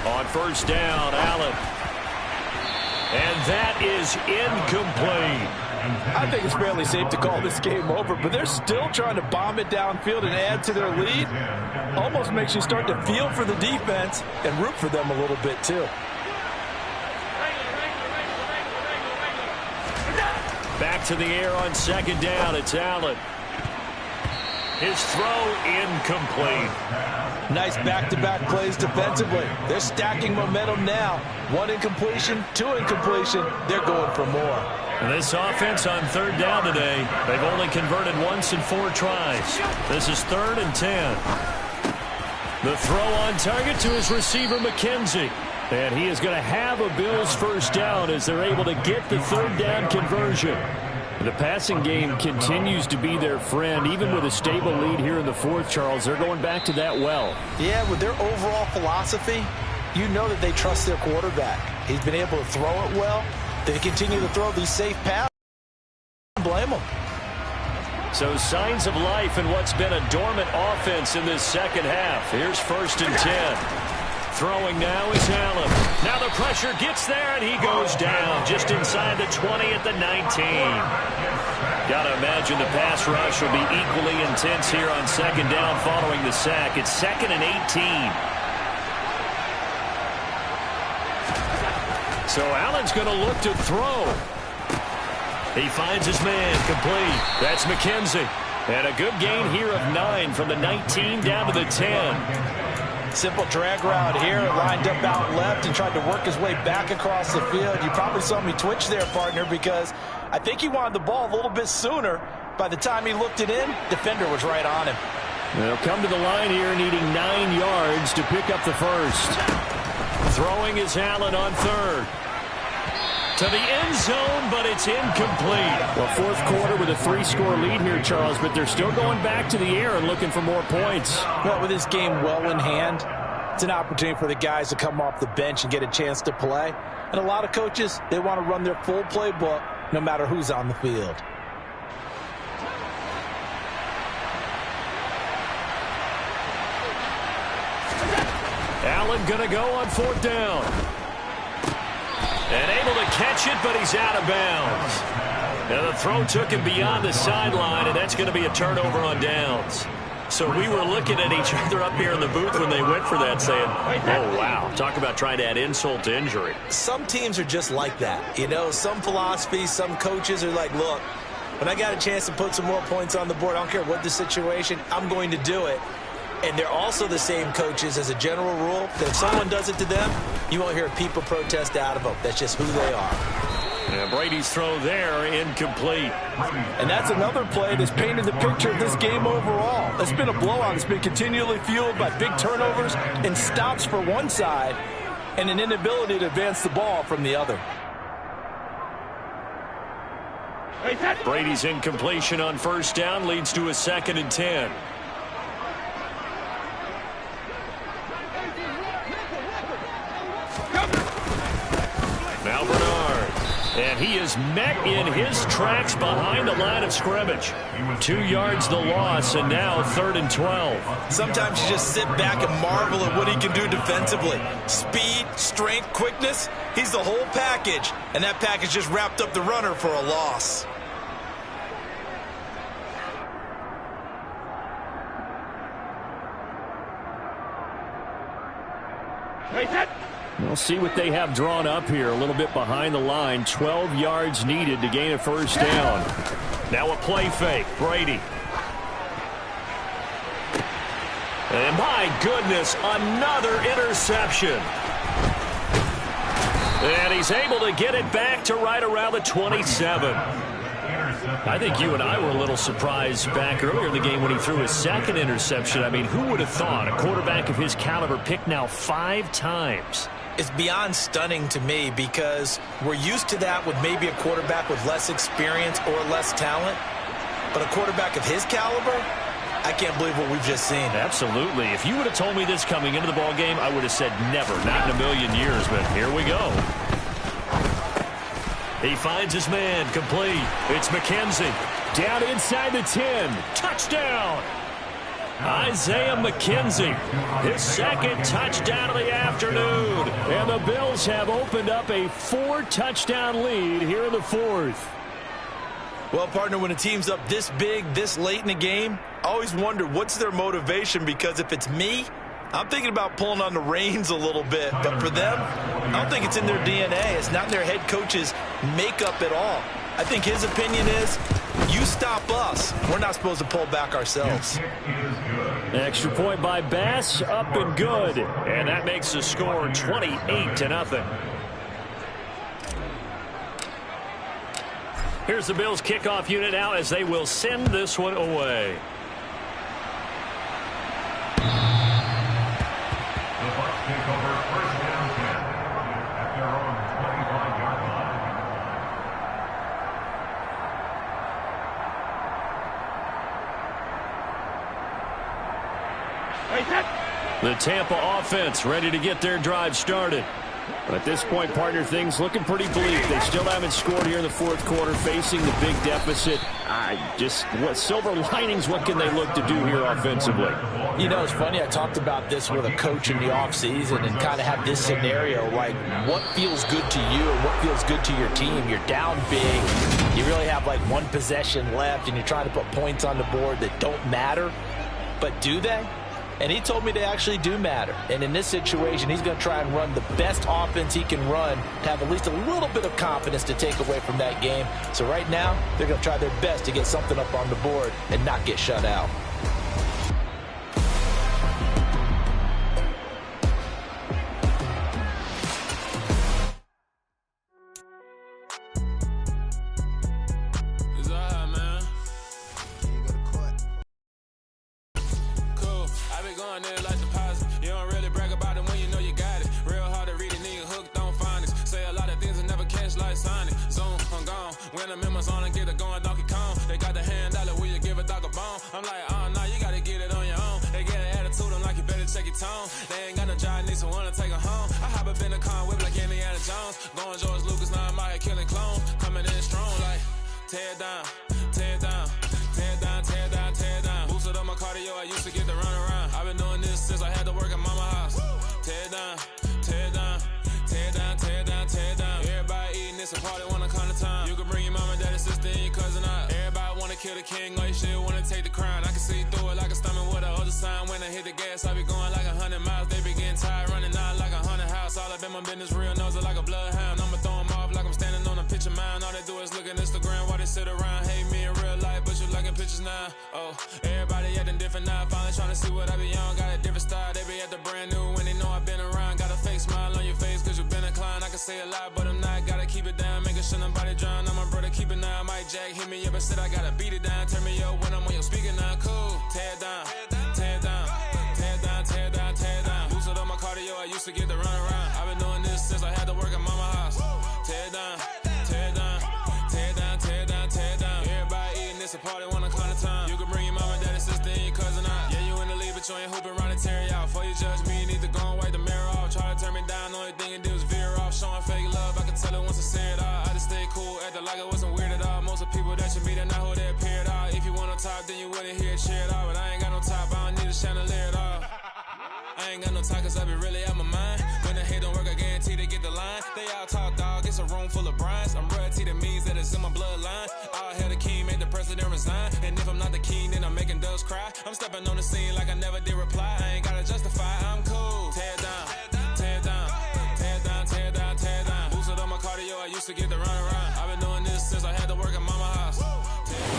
On 1st down, Allen. And that is incomplete. I think it's fairly safe to call this game over, but they're still trying to bomb it downfield and add to their lead. Almost makes you start to feel for the defense and root for them a little bit, too. Back to the air on 2nd down. It's Allen. His throw incomplete. Nice back-to-back plays defensively. They're stacking momentum now. 1 incompletion, 2 incompletion. They're going for more. And this offense on 3rd down today, they've only converted once in 4 tries. This is 3rd and 10. The throw on target to his receiver, McKenzie. And he is going to have a Bills first down as they're able to get the 3rd down conversion. The passing game continues to be their friend, even with a stable lead here in the 4th, Charles. They're going back to that well. Yeah, with their overall philosophy, you know that they trust their quarterback. He's been able to throw it well. They continue to throw these safe passes. Blame them. So signs of life in what's been a dormant offense in this 2nd half. Here's 1st and 10. Throwing now is Allen. Now the pressure gets there, and he goes down just inside the 20 at the 19. Got to imagine the pass rush will be equally intense here on 2nd down following the sack. It's 2nd and 18. So Allen's going to look to throw. He finds his man complete. That's McKenzie. And a good gain here of 9 from the 19 down to the 10. Simple drag route here, lined up out left and tried to work his way back across the field. You probably saw me twitch there, partner, because I think he wanted the ball a little bit sooner. By the time he looked it in, defender was right on him. They'll come to the line here needing 9 yards to pick up the first. Throwing is Allen on 3rd. To the end zone, but it's incomplete. Well, 4th quarter with a 3-score lead here, Charles, but they're still going back to the air and looking for more points. Well, with this game well in hand, it's an opportunity for the guys to come off the bench and get a chance to play. And a lot of coaches, they want to run their full playbook no matter who's on the field. Allen going to go on 4th down. And able to catch it, but he's out of bounds. Now the throw took him beyond the sideline, and that's going to be a turnover on downs. So we were looking at each other up here in the booth when they went for that, saying, oh, wow, talk about trying to add insult to injury. Some teams are just like that. You know, some philosophies, some coaches are like, look, when I got a chance to put some more points on the board, I don't care what the situation, I'm going to do it. And they're also the same coaches as a general rule that if someone does it to them, you won't hear people protest out of them. That's just who they are. And Brady's throw there, incomplete. And that's another play that's painted the picture of this game overall. It's been a blowout. It's been continually fueled by big turnovers and stops for one side and an inability to advance the ball from the other. Brady's incompletion on 1st down leads to a 2nd and 10. Now Bernard. And he is met in his tracks behind the line of scrimmage. 2 yards the loss, and now 3rd and 12. Sometimes you just sit back and marvel at what he can do defensively. Speed, strength, quickness, he's the whole package. And that package just wrapped up the runner for a loss. We'll see what they have drawn up here. A little bit behind the line. 12 yards needed to gain a 1st down. Now a play fake. Brady. And my goodness, another interception. And he's able to get it back to right around the 27. I think you and I were a little surprised back earlier in the game when he threw his second interception. I mean, who would have thought a quarterback of his caliber picked now 5 times? It's beyond stunning to me because we're used to that with maybe a quarterback with less experience or less talent. But a quarterback of his caliber, I can't believe what we've just seen. Absolutely. If you would have told me this coming into the ballgame, I would have said never, not in a million years, but here we go. He finds his man, complete. It's McKenzie. Down inside the 10. Touchdown. Isaiah McKenzie, his second touchdown of the afternoon. And the Bills have opened up a 4-touchdown lead here in the 4th. Well, partner, when a team's up this big, this late in the game, I always wonder what's their motivation, because if it's me, I'm thinking about pulling on the reins a little bit. But for them, I don't think it's in their DNA. It's not in their head coach's makeup at all. I think his opinion is, you stop us, we're not supposed to pull back ourselves. Extra point by Bass, up and good. And that makes the score 28-0. Here's the Bills kickoff unit out as they will send this one away. The Bucs take over first down 10 at their own 25-yard line. The Tampa offense ready to get their drive started. But at this point, partner, things looking pretty bleak. They still haven't scored here in the 4th quarter, facing the big deficit. What silver linings, what can they look to do here offensively? You know, it's funny, I talked about this with a coach in the offseason and kind of had this scenario, like what feels good to you and what feels good to your team. You're down big. You really have like one possession left, and you're trying to put points on the board that don't matter. But do they? And he told me they actually do matter. And in this situation, he's going to try and run the best offense he can run to have at least a little bit of confidence to take away from that game. So right now, they're going to try their best to get something up on the board and not get shut out.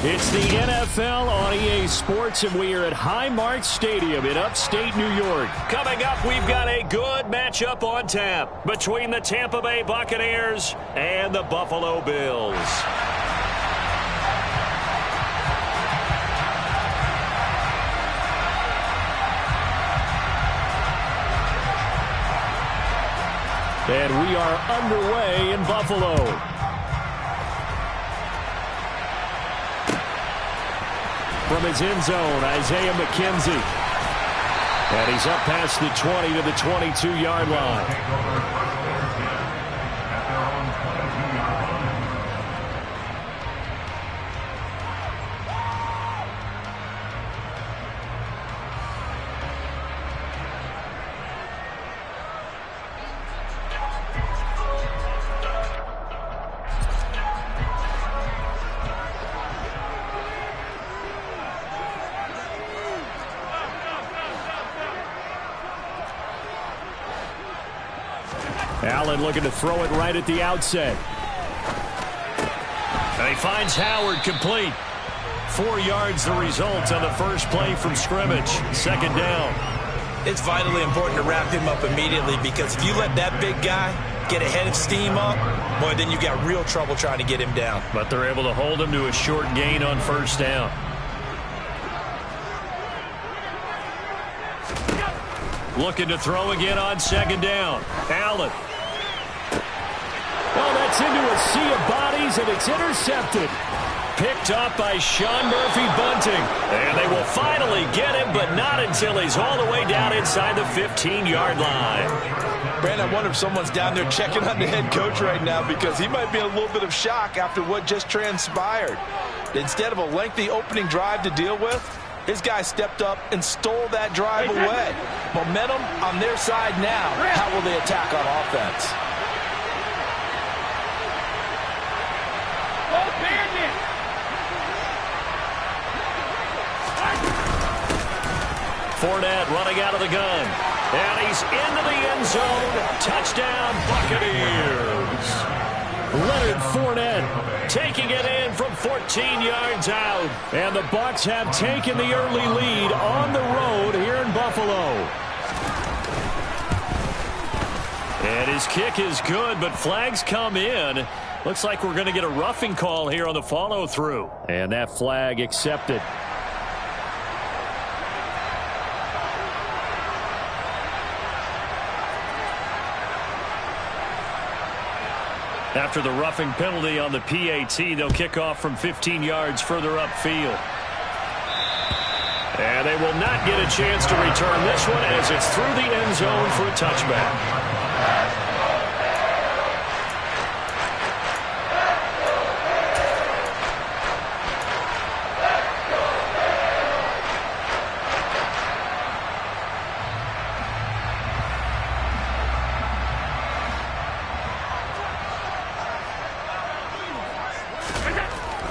It's the NFL on EA Sports, and we are at Highmark Stadium in upstate New York. Coming up, we've got a good matchup on tap between the Tampa Bay Buccaneers and the Buffalo Bills. And we are underway in Buffalo. From his end zone, Isaiah McKenzie. And he's up past the 20 to the 22-yard line. Allen looking to throw it right at the outset. And he finds Howard complete. 4 yards the result on the first play from scrimmage. Second down. It's vitally important to wrap him up immediately, because if you let that big guy get a head of steam up, boy, then you got real trouble trying to get him down. But they're able to hold him to a short gain on first down. Looking to throw again on second down. Allen. Oh, that's into a sea of bodies, and it's intercepted. Picked up by Sean Murphy-Bunting. And they will finally get him, but not until he's all the way down inside the 15-yard line. Brandon, I wonder if someone's down there checking on the head coach right now, because he might be in a little bit of shock after what just transpired. Instead of a lengthy opening drive to deal with, his guy stepped up and stole that drive away. Momentum on their side now. How will they attack on offense? Fournette running out of the gun. And he's into the end zone. Touchdown, Buccaneers. Leonard Fournette taking it in from 14 yards out. And the Bucs have taken the early lead on the road here in Buffalo. And his kick is good, but flags come in. Looks like we're going to get a roughing call here on the follow-through. And that flag accepted. After the roughing penalty on the PAT, they'll kick off from 15 yards further upfield. And they will not get a chance to return this one, as it's through the end zone for a touchback.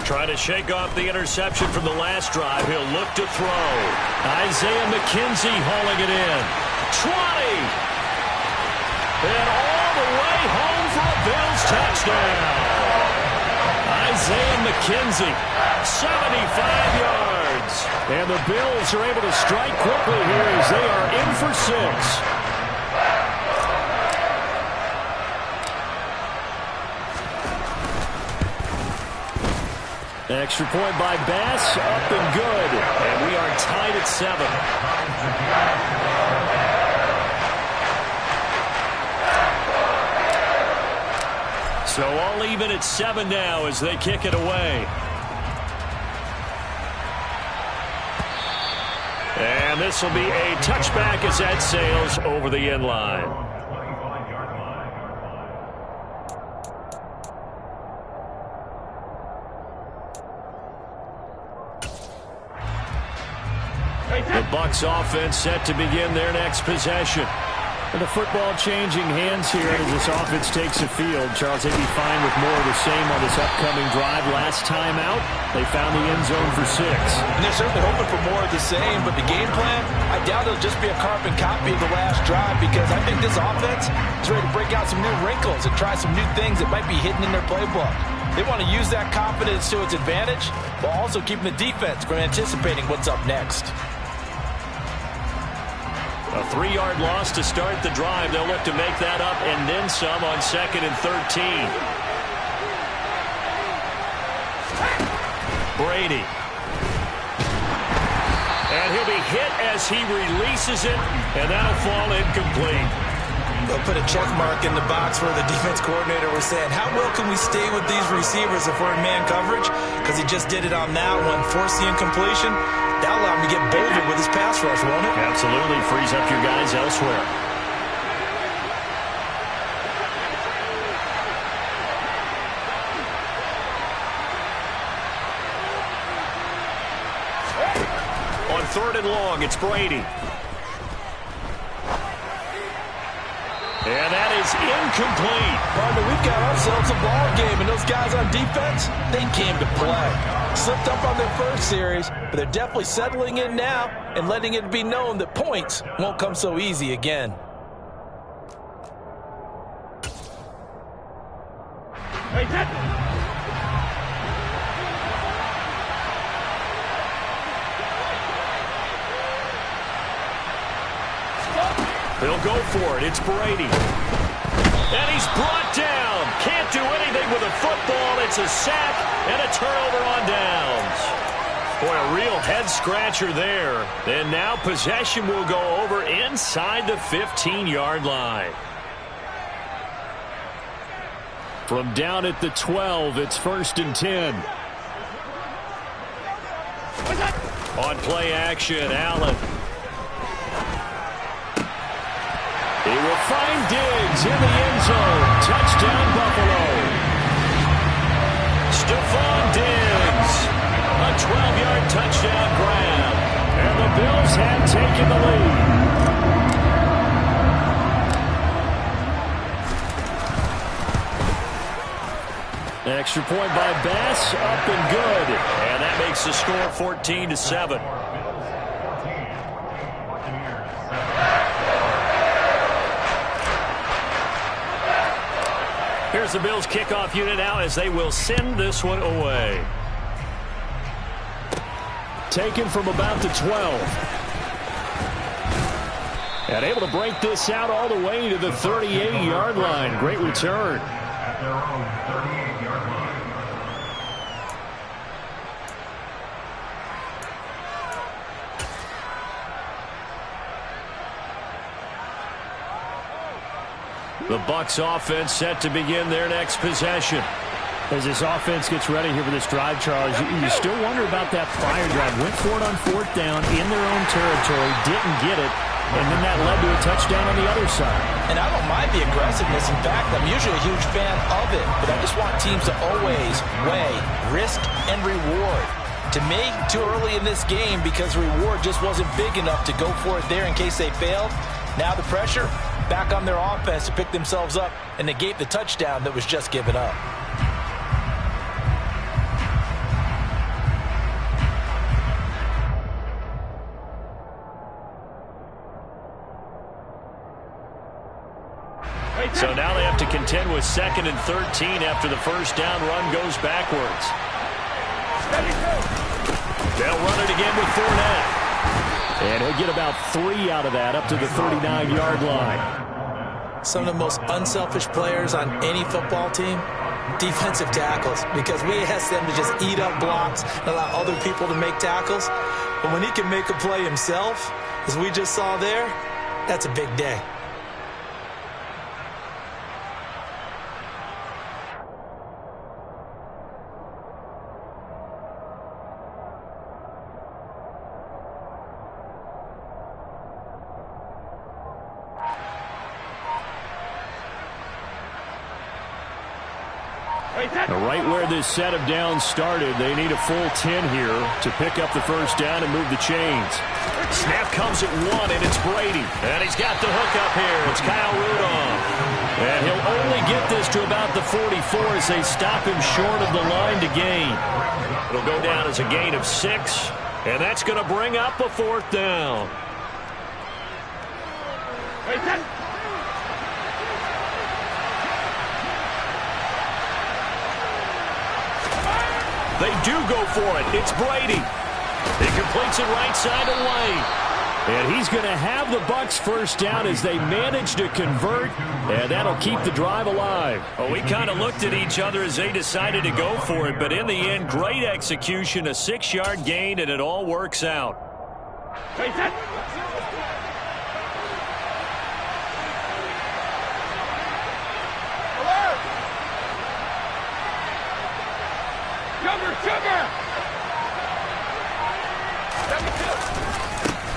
Trying to shake off the interception from the last drive. He'll look to throw. Isaiah McKenzie hauling it in. 20! And all the way home for a Bills touchdown. Isaiah McKenzie, 75 yards. And the Bills are able to strike quickly here as they are in for 6. Extra point by Bass, up and good. And we are tied at 7. So all even at 7 now as they kick it away. And this will be a touchback as that sails over the end line. The Bucs offense set to begin their next possession. And the football changing hands here as this offense takes the field. Charles, they'd be fine with more of the same on this upcoming drive. Last time out, they found the end zone for 6. And they're certainly hoping for more of the same, but the game plan, I doubt it'll just be a carbon copy of the last drive, because I think this offense is ready to break out some new wrinkles and try some new things that might be hidden in their playbook. They want to use that confidence to its advantage while also keeping the defense from anticipating what's up next. A 3-yard loss to start the drive. They'll look to make that up and then some on 2nd and 13. Brady. And he'll be hit as he releases it, and that'll fall incomplete. They'll put a check mark in the box where the defense coordinator was saying, how well can we stay with these receivers if we're in man coverage? Because he just did it on that one, forced the incompletion. That'll allow him to get bolder with his pass rush, won't it? Absolutely. Frees up your guys elsewhere. On 3rd and long, it's Brady. And that is incomplete. Partner, we've got ourselves a ball game, and those guys on defense, they came to play. Slipped up on their first series, but they're definitely settling in now and letting it be known that points won't come so easy again. He'll go for it. It's Brady. And he's brought down. Can't do anything with a football. It's a sack and a turnover on downs. Boy, a real head-scratcher there. And now possession will go over inside the 15-yard line. From down at the 12, it's 1st and 10. On play action, Allen. He will find Diggs in the end zone. Touchdown, Buffalo. Stephon Diggs. A 12-yard touchdown grab. And the Bills have taken the lead. Extra point by Bass, up and good. And that makes the score 14-7. Here's the Bills kickoff unit now as they will send this one away. Taken from about the 12. And able to break this out all the way to the 38-yard line. Great return. At their own 38-yard line. The Bucs offense set to begin their next possession. As this offense gets ready here for this drive, Charles, you still wonder about that prior drive. Went for it on 4th down in their own territory, didn't get it, and then that led to a touchdown on the other side. And I don't mind the aggressiveness. In fact, I'm usually a huge fan of it, but I just want teams to always weigh risk and reward. To me, too early in this game because reward just wasn't big enough to go for it there in case they failed. Now the pressure back on their offense to pick themselves up and negate the touchdown that was just given up. So now they have to contend with 2nd and 13 after the first down run goes backwards. They'll run it again with Fournette. And he'll get about 3 out of that up to the 39-yard line. Some of the most unselfish players on any football team, defensive tackles, because we ask them to just eat up blocks and allow other people to make tackles. But when he can make a play himself, as we just saw there, that's a big day. Right where this set of downs started, they need a full 10 here to pick up the first down and move the chains. Snap comes at 1, and it's Brady. And he's got the hook up here. It's Kyle Rudolph. And he'll only get this to about the 44 as they stop him short of the line to gain. It'll go down as a gain of 6, and that's going to bring up a 4th down. They do go for it. It's Brady. He completes it right side away. And he's going to have the Bucs first down as they manage to convert, and that'll keep the drive alive. Well, we kind of looked at each other as they decided to go for it, but in the end, great execution, a 6-yard gain, and it all works out.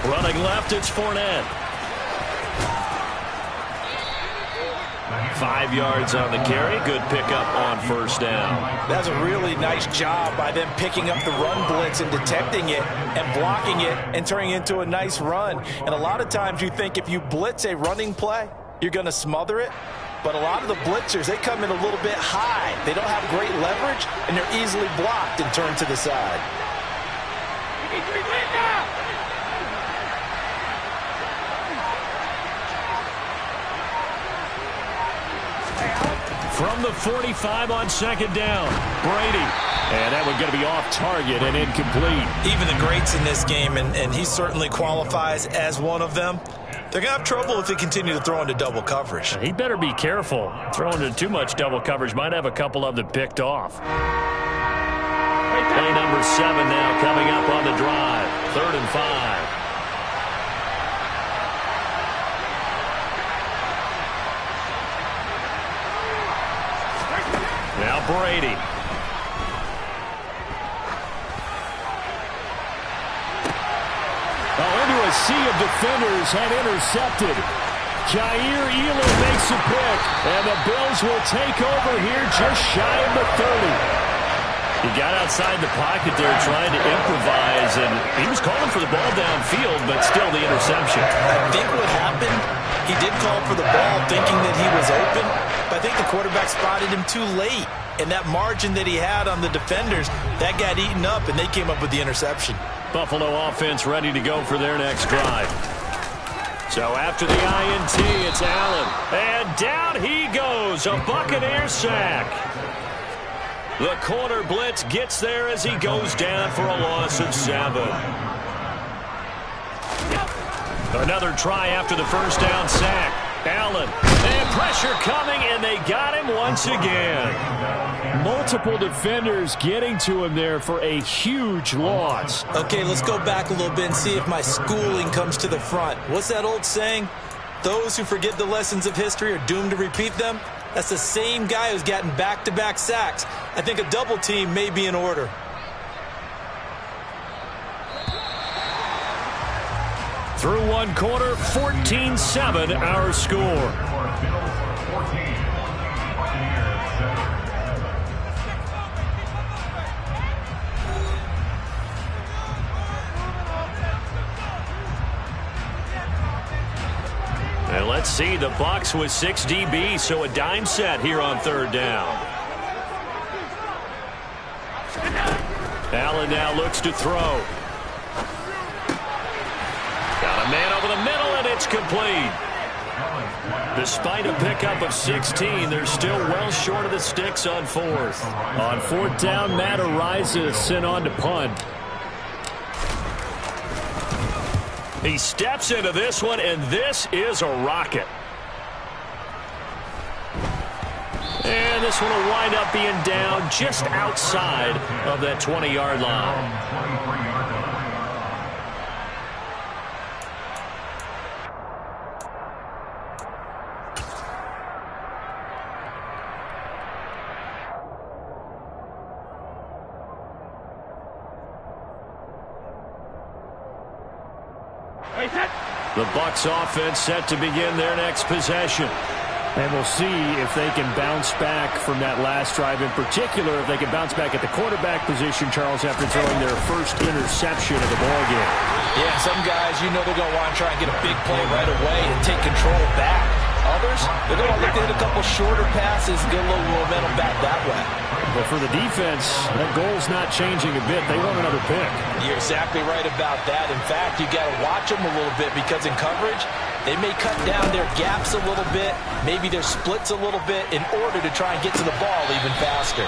Running left, it's Fournette. 5 yards on the carry. Good pickup on first down. That's a really nice job by them picking up the run blitz and detecting it and blocking it and turning it into a nice run. And a lot of times you think if you blitz a running play, you're going to smother it. But a lot of the blitzers, they come in a little bit high. They don't have great leverage, and they're easily blocked and turned to the side. From the 45 on second down, Brady. And that one going to be off target and incomplete. Even the greats in this game, and he certainly qualifies as one of them, they're going to have trouble if they continue to throw into double coverage. He better be careful. Throwing into too much double coverage might have a couple of them picked off. Play number 7 now coming up on the drive. 3rd and 5. Now Brady. Into a sea of defenders and intercepted. Jair Elam makes a pick, and the Bills will take over here just shy of the 30. He got outside the pocket there trying to improvise, and he was calling for the ball downfield, but still the interception. I think what happened, he did call for the ball thinking that he was open, but I think the quarterback spotted him too late. And that margin that he had on the defenders, that got eaten up, and they came up with the interception. Buffalo offense ready to go for their next drive. So after the INT, it's Allen. And down he goes, a Buccaneer sack. The corner blitz gets there as he goes down for a loss of 7. Another try after the first down sack. Allen, and pressure coming, and they got him once again. Multiple defenders getting to him there for a huge loss. Okay, let's go back a little bit and see if my schooling comes to the front. What's that old saying? Those who forget the lessons of history are doomed to repeat them. That's the same guy who's gotten back-to-back sacks. I think a double team may be in order. Through one quarter, 14-7 our score. And let's see, the Bucs with 6 DB, so a dime set here on 3rd down. Allen now looks to throw. Got a man over the middle, and it's complete. Despite a pickup of 16, they're still well short of the sticks on 4th. On 4th down, Matt Ariza sent on to punt. He steps into this one, and this is a rocket. And this one will wind up being down just outside of that 20-yard line. The Bucs offense set to begin their next possession. And we'll see if they can bounce back from that last drive. In particular, if they can bounce back at the quarterback position, Charles, after throwing their first interception of the ballgame. Yeah, some guys, you know they're going to want to try and get a big play right away and take control back. Others, they're going to look to hit a couple shorter passes, get a little momentum back that way. But for the defense, that goal's not changing a bit. They want another pick. You're exactly right about that. In fact, you got to watch them a little bit because in coverage, they may cut down their gaps a little bit, maybe their splits a little bit in order to try and get to the ball even faster.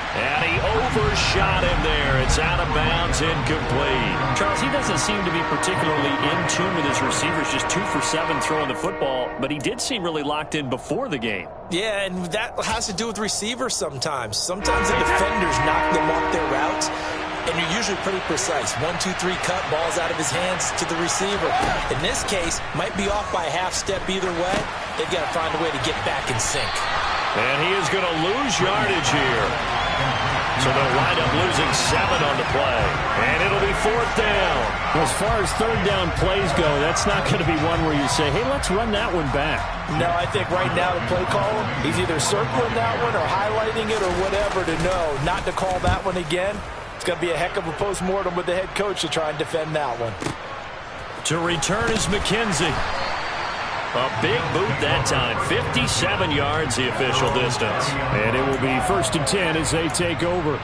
And he overshot him there. It's out of bounds, incomplete. Charles, he doesn't seem to be particularly in tune with his receivers, just 2 for 7 throwing the football, but he did seem really locked in before the game. Yeah, and that has to do with receivers sometimes. Sometimes the defenders knock them off their routes, and you're usually pretty precise. 1, 2, 3 cut, balls out of his hands to the receiver. In this case, might be off by a half step either way. They've got to find a way to get back in sync. And he is going to lose yardage here. So they'll wind up losing 7 on the play. And it'll be 4th down. As far as 3rd down plays go, that's not going to be one where you say, hey, let's run that one back. No, I think right now the play caller, he's either circling that one or highlighting it or whatever to know not to call that one again. It's going to be a heck of a postmortem with the head coach to try and defend that one. To return is McKenzie. A big boot that time. 57 yards the official distance. And it will be 1st and 10 as they take over.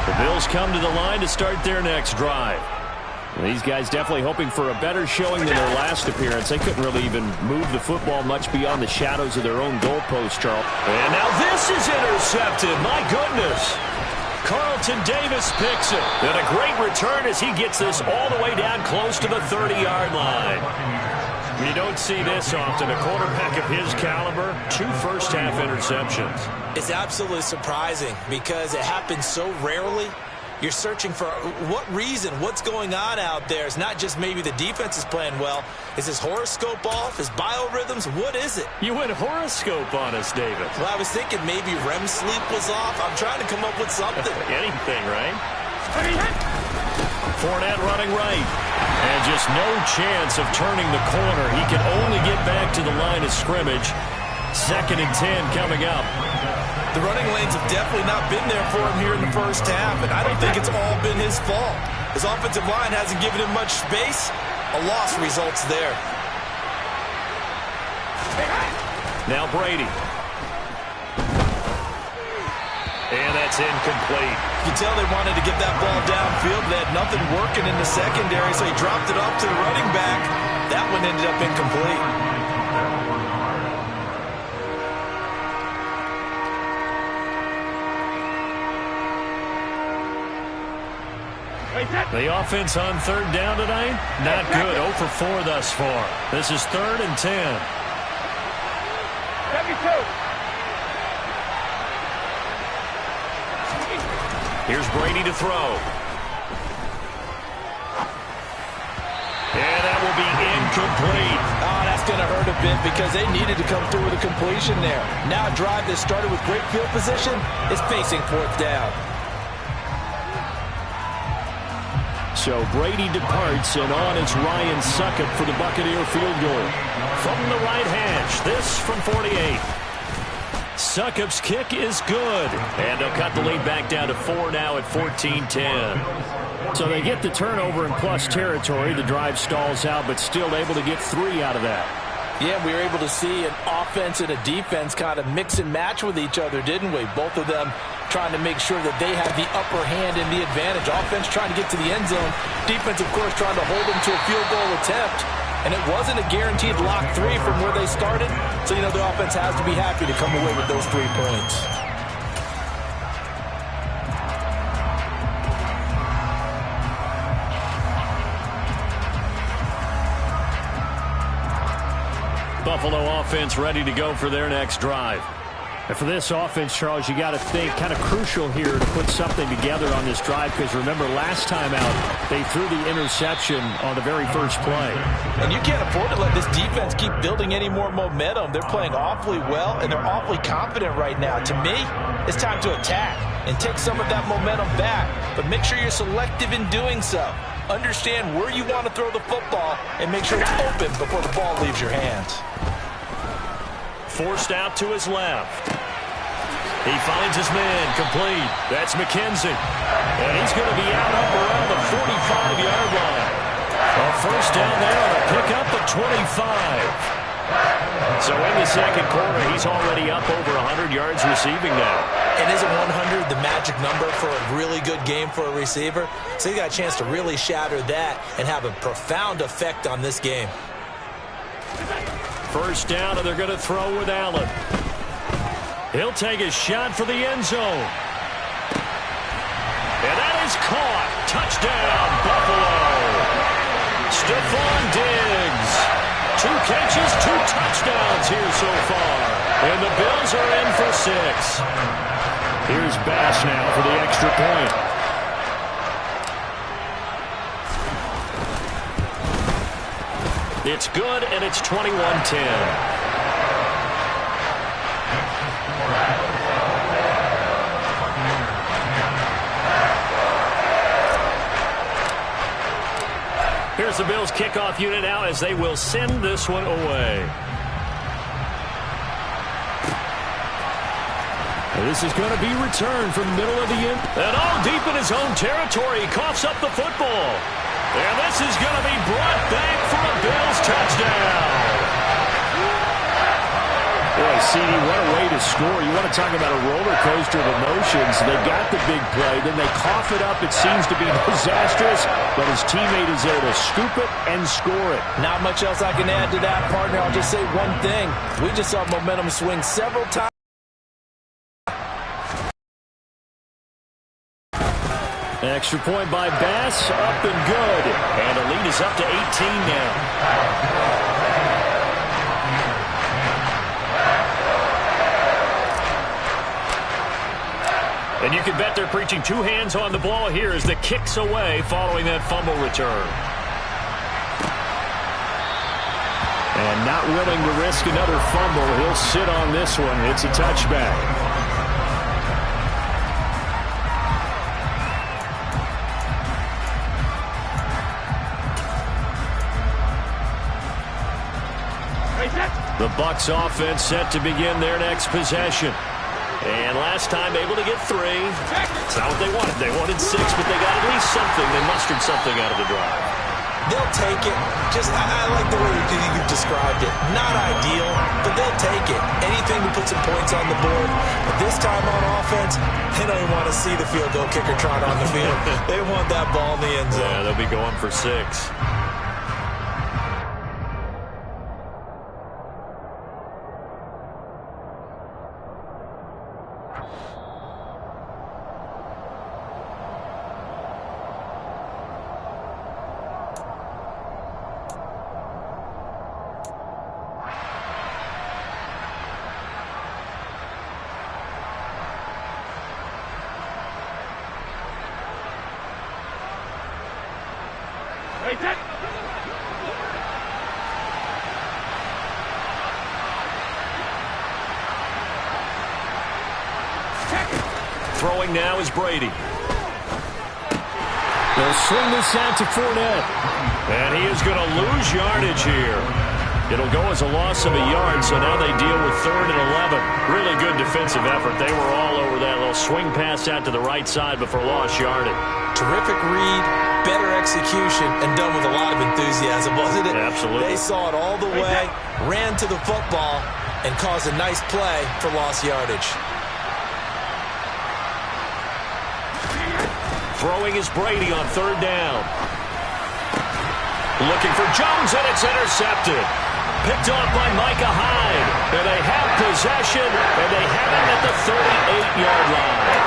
The Bills come to the line to start their next drive. These guys definitely hoping for a better showing than their last appearance. They couldn't really even move the football much beyond the shadows of their own goalpost, Charles. And now this is intercepted. My goodness. Carlton Davis picks it. And a great return as he gets this all the way down close to the 30-yard line. You don't see this often. A quarterback of his caliber, 2 first-half interceptions. It's absolutely surprising because it happens so rarely. You're searching for what reason, what's going on out there. It's not just maybe the defense is playing well. Is his horoscope off? His biorhythms? What is it? You went horoscope on us, David. Well, I was thinking maybe REM sleep was off. I'm trying to come up with something. Anything, right? Fournette running right. And just no chance of turning the corner. He can only get back to the line of scrimmage. 2nd and 10 coming up. The running lanes have definitely not been there for him here in the first half, and I don't think it's all been his fault. His offensive line hasn't given him much space. A loss results there. Now Brady. And that's incomplete. You can tell they wanted to get that ball downfield. They had nothing working in the secondary, so he dropped it off to the running back. That one ended up incomplete. The offense on 3rd down tonight, not good. 0 for 4 thus far. This is 3rd and 10. Here's Brady to throw. And that will be incomplete. Oh, that's going to hurt a bit because they needed to come through with a completion there. Now a drive that started with great field position is facing 4th down. So Brady departs, and on it's Ryan Succop for the Buccaneer field goal. From the right hash, this from 48. Succop's kick is good. And they'll cut the lead back down to 4 now at 14-10. So they get the turnover in plus territory. The drive stalls out, but still able to get 3 out of that. Yeah, we were able to see an offense and a defense kind of mix and match with each other, didn't we? Both of them trying to make sure that they have the upper hand and the advantage. Offense trying to get to the end zone. Defense, of course, trying to hold them to a field goal attempt. And it wasn't a guaranteed lock 3 from where they started. So, you know, the offense has to be happy to come away with those 3 points. Buffalo offense ready to go for their next drive. And for this offense, Charles, you got to think kind of crucial here to put something together on this drive because remember last time out they threw the interception on the very first play. And you can't afford to let this defense keep building any more momentum. They're playing awfully well and they're awfully confident right now. To me, it's time to attack and take some of that momentum back, but make sure you're selective in doing so. Understand where you want to throw the football and make sure it's open before the ball leaves your hands. Forced out to his left. He finds his man complete. That's McKenzie. And he's going to be out up around the 45-yard line. A first down there on a pickup at 25. So in the second quarter, he's already up over 100 yards receiving now. And isn't 100 the magic number for a really good game for a receiver? So he got a chance to really shatter that and have a profound effect on this game. First down, and they're going to throw with Allen. He'll take a shot for the end zone. And that is caught. Touchdown, Buffalo. Stephon Diggs. 2 catches, 2 touchdowns here so far. And the Bills are in for 6. Here's Bass now for the extra point. It's good, and it's 21-10. Here's the Bills kickoff unit now as they will send this one away. This is going to be returned from the middle of the end. And all deep in his own territory. He coughs up the football. And this is going to be brought back for a Bills touchdown. Boy, CD, what a way to score. You want to talk about a roller coaster of emotions. They got the big play, then they cough it up. It seems to be disastrous, but his teammate is there to scoop it and score it. Not much else I can add to that, partner. I'll just say one thing. We just saw momentum swing several times. Extra point by Bass, up and good. And the lead is up to 18 now. And you can bet they're preaching 2 hands on the ball here as the kick's away following that fumble return. And not willing to risk another fumble, he'll sit on this one. It's a touchback. The Bucs offense set to begin their next possession. And last time able to get 3. It's not what they wanted. They wanted 6, but they got at least something. They mustered something out of the drive. They'll take it. I like the way you've described it. Not ideal, but they'll take it. Anything to put some points on the board. But this time on offense, they don't even want to see the field goal kicker trot on the field. They want that ball in the end zone. Yeah, they'll be going for 6. Throwing now is Brady. They'll swing this out to Fournette. And he is going to lose yardage here. It'll go as a loss of a yard, so now they deal with 3rd and 11. Really good defensive effort. They were all over that little swing pass out to the right side, but for lost yardage. Terrific read, better execution, and done with a lot of enthusiasm, wasn't it? Absolutely. They saw it all the way, ran to the football, and caused a nice play for lost yardage. Throwing is Brady on 3rd down. Looking for Jones, and it's intercepted. Picked off by Micah Hyde. And they have possession, and they have him at the 38-yard line.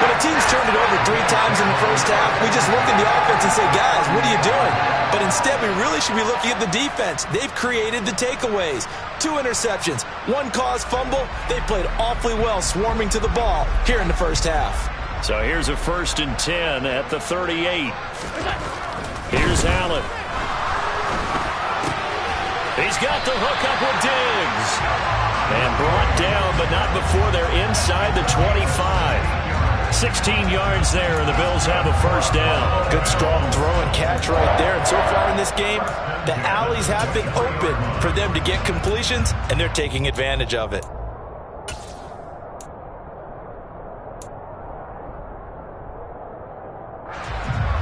When a team's turned it over 3 times in the first half, we just look at the offense and say, guys, what are you doing? But instead, we really should be looking at the defense. They've created the takeaways. 2 interceptions, 1 caused fumble. They played awfully well swarming to the ball here in the first half. So here's a 1st and 10 at the 38. Here's Allen. He's got the hook up with Diggs. And brought down, but not before they're inside the 25. 16 yards there, and the Bills have a 1st down. Good strong throw and catch right there. And so far in this game, the alleys have been open for them to get completions, and they're taking advantage of it.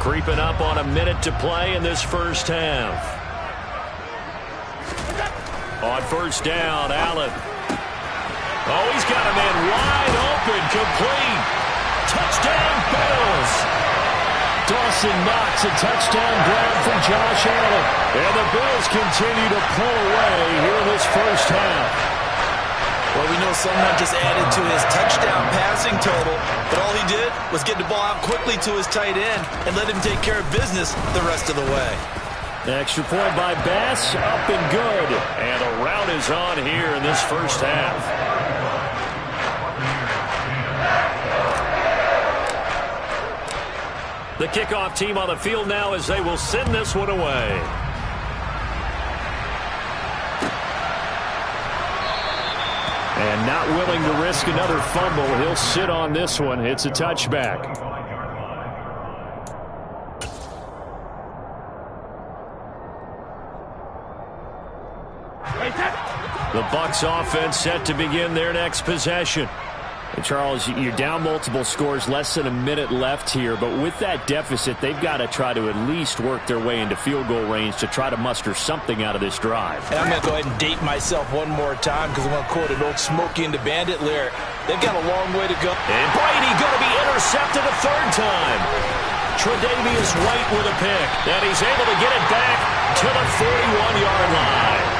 Creeping up on a minute to play in this first half. On first down, Allen. Oh, he's got a man wide open, complete. Touchdown, Bills. Dawson Knox, a touchdown grab from Josh Allen. And the Bills continue to pull away here in this first half. Well, we know someone just added to his touchdown passing total, but all he did was get the ball out quickly to his tight end and let him take care of business the rest of the way. Extra point by Bass, up and good. And a rout is on here in this first half. The kickoff team on the field now as they will send this one away. And not willing to risk another fumble. He'll sit on this one. It's a touchback. The Bucs offense set to begin their next possession. And Charles, you're down multiple scores, less than a minute left here. But with that deficit, they've got to try to at least work their way into field goal range to try to muster something out of this drive. And I'm going to go ahead and date myself one more time because I'm going to quote an old Smokey and the Bandit lyric. They've got a long way to go. And Brady going to be intercepted a third time. Tre'Davious White with a pick. And he's able to get it back to the 41-yard line.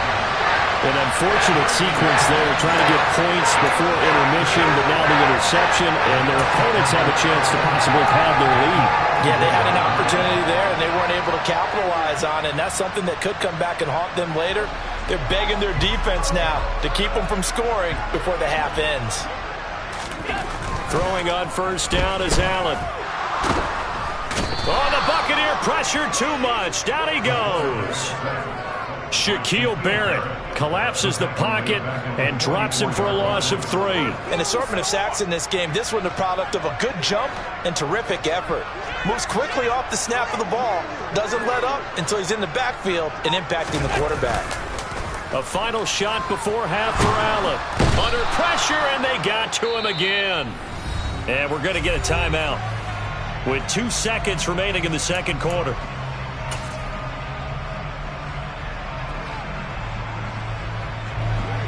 An unfortunate sequence there, trying to get points before intermission, but now the interception, and their opponents have a chance to possibly have their lead. Yeah, they had an opportunity there, and they weren't able to capitalize on it, and that's something that could come back and haunt them later. They're begging their defense now to keep them from scoring before the half ends. Throwing on first down is Allen. Oh, the Buccaneer pressure too much. Down he goes. Shaquille Barrett collapses the pocket and drops him for a loss of 3. An assortment of sacks in this game. This one the product of a good jump and terrific effort. Moves quickly off the snap of the ball. Doesn't let up until he's in the backfield and impacting the quarterback. A final shot before half for Allen. Under pressure, and they got to him again. And we're going to get a timeout with 2 seconds remaining in the second quarter.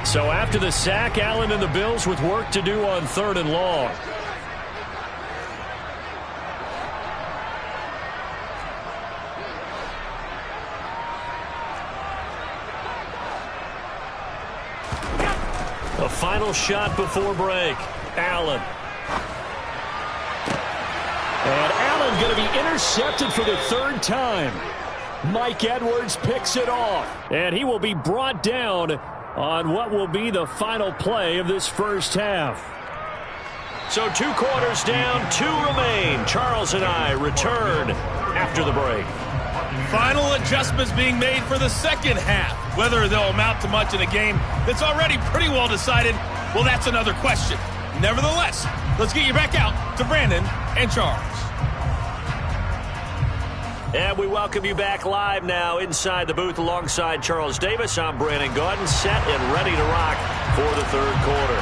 So after the sack, Allen and the Bills with work to do on 3rd and long. A final shot before break. Allen. And Allen going to be intercepted for the 3rd time. Mike Edwards picks it off. And he will be brought down on what will be the final play of this first half. So 2 quarters down, 2 remain. Charles and I return after the break. Final adjustments being made for the second half. Whether they'll amount to much in a game that's already pretty well decided, well, that's another question. Nevertheless, let's get you back out to Brandon and Charles. And we welcome you back live now inside the booth alongside Charles Davis. I'm Brandon Gaudin, set and ready to rock for the 3rd quarter.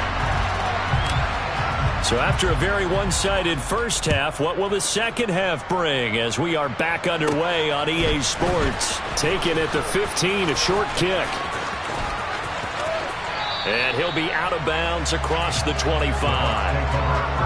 So after a very one-sided first half, what will the second half bring as we are back underway on EA Sports? Taken at the 15, a short kick. And he'll be out of bounds across the 25.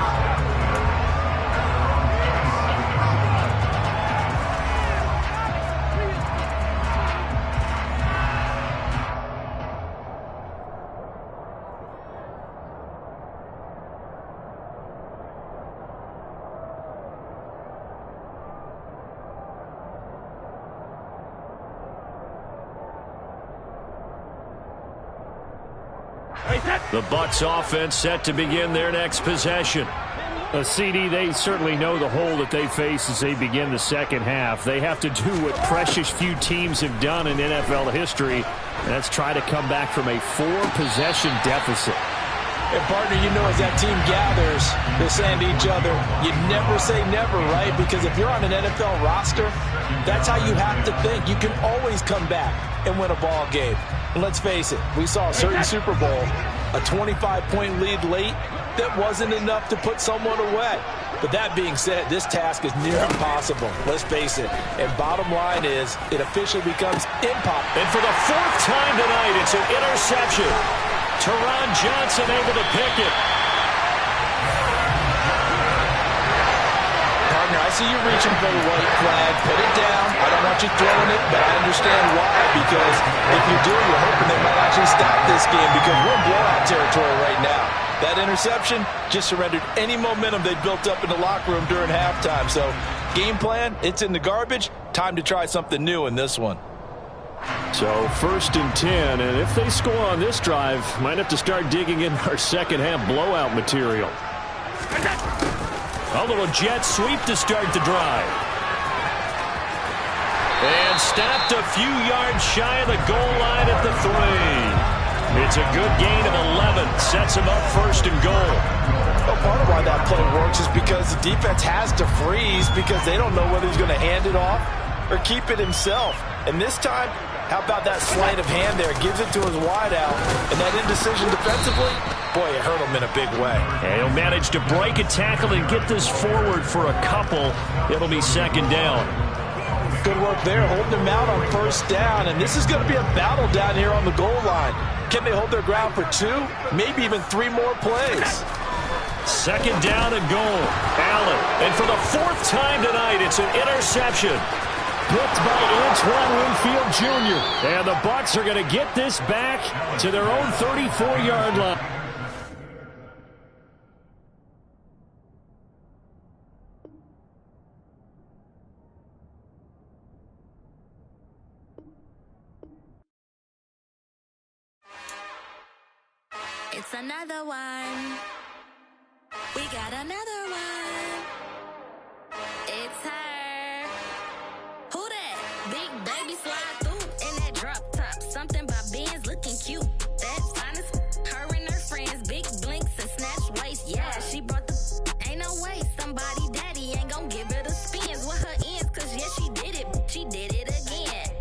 The Bucs offense set to begin their next possession. CD, they certainly know the hole that they face as they begin the second half. They have to do what precious few teams have done in NFL history, and that's try to come back from a 4-possession deficit. And partner, you know, as that team gathers, they're saying to each other, you never say never, right? Because if you're on an NFL roster, that's how you have to think. You can always come back and win a ball game. And let's face it, we saw a certain Super Bowl, a 25-point lead late, that wasn't enough to put someone away. But that being said, this task is near impossible. Let's face it. And bottom line is, it officially becomes impossible. And for the fourth time tonight, it's an interception. Teron Johnson able to pick it. Partner, I see you reaching for the white flag. Put it down. I don't want you throwing it, but I understand why. Because if you do, you're hoping they might actually stop this game because we're in blowout territory right now. That interception just surrendered any momentum they built up in the locker room during halftime. So, game plan, it's in the garbage. Time to try something new in this one. So, 1st and 10, and if they score on this drive, might have to start digging in our second-half blowout material. A little jet sweep to start the drive. And stopped a few yards shy of the goal line at the 3. It's a good gain of 11. Sets him up 1st and goal. Well, part of why that play works is because the defense has to freeze because they don't know whether he's going to hand it off or keep it himself. And this time, how about that sleight of hand there? Gives it to his wideout. And that indecision defensively, boy, it hurt him in a big way. And he'll manage to break a tackle and get this forward for a couple. It'll be 2nd down. Good work there, holding him out on 1st down. And this is going to be a battle down here on the goal line. Can they hold their ground for 2, maybe even 3 more plays? 2nd down and goal. Allen. And for the 4th time tonight, it's an interception. Picked by Antoine Winfield Jr. And the Bucs are going to get this back to their own 34-yard line. It's another one. We got another one. It's her. Who that? Big baby slide through in that drop top. Something by Benz looking cute. That's honest. Her and her friends, big blinks and snatch waist. Yeah, she brought the. Ain't no way somebody daddy ain't gonna give her the spins with her ends. Cause yeah, she did it. She did it again.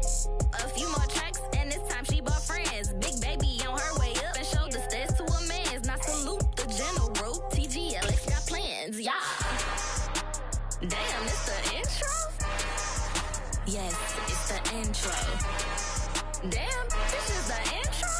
A few more tracks and this time she bought friends. Big baby on her way up and showed the stairs to a man's. Now salute the general. TGLX got plans, yeah. Damn, it's the intro? Yes, it's the intro. Damn, this is the intro?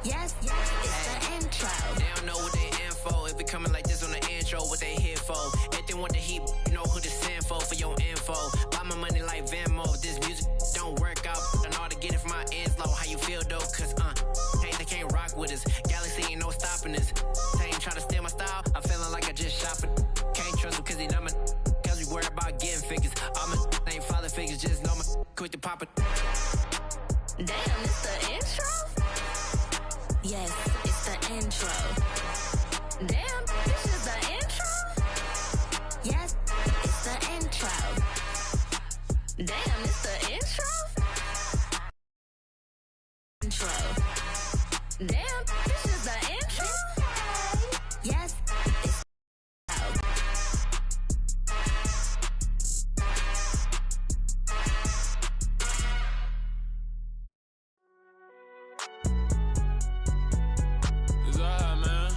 Yes, it's the intro. They don't know what they in for. If it coming like this on the intro, what they here for? If they want the heat, you know who to send for your info. Buy my money like Venmo. This music don't work out. I know how to get it from my ends low. How you feel though? Cause hey, they can't rock with us. Galaxy ain't no stopping this. They ain't try to steal my style. I'm feeling like I just shop it. Can't trust him cause he numb it. Cause we worried about getting figures. All my ain't father figures, just know my quick to pop it. Damn, it's the intro? Yes, it's the intro. Damn, this is the intro? Yes, it's the intro. Damn, it's the intro? Intro. Damn, this is the intro? Yes, it's It's alright, man.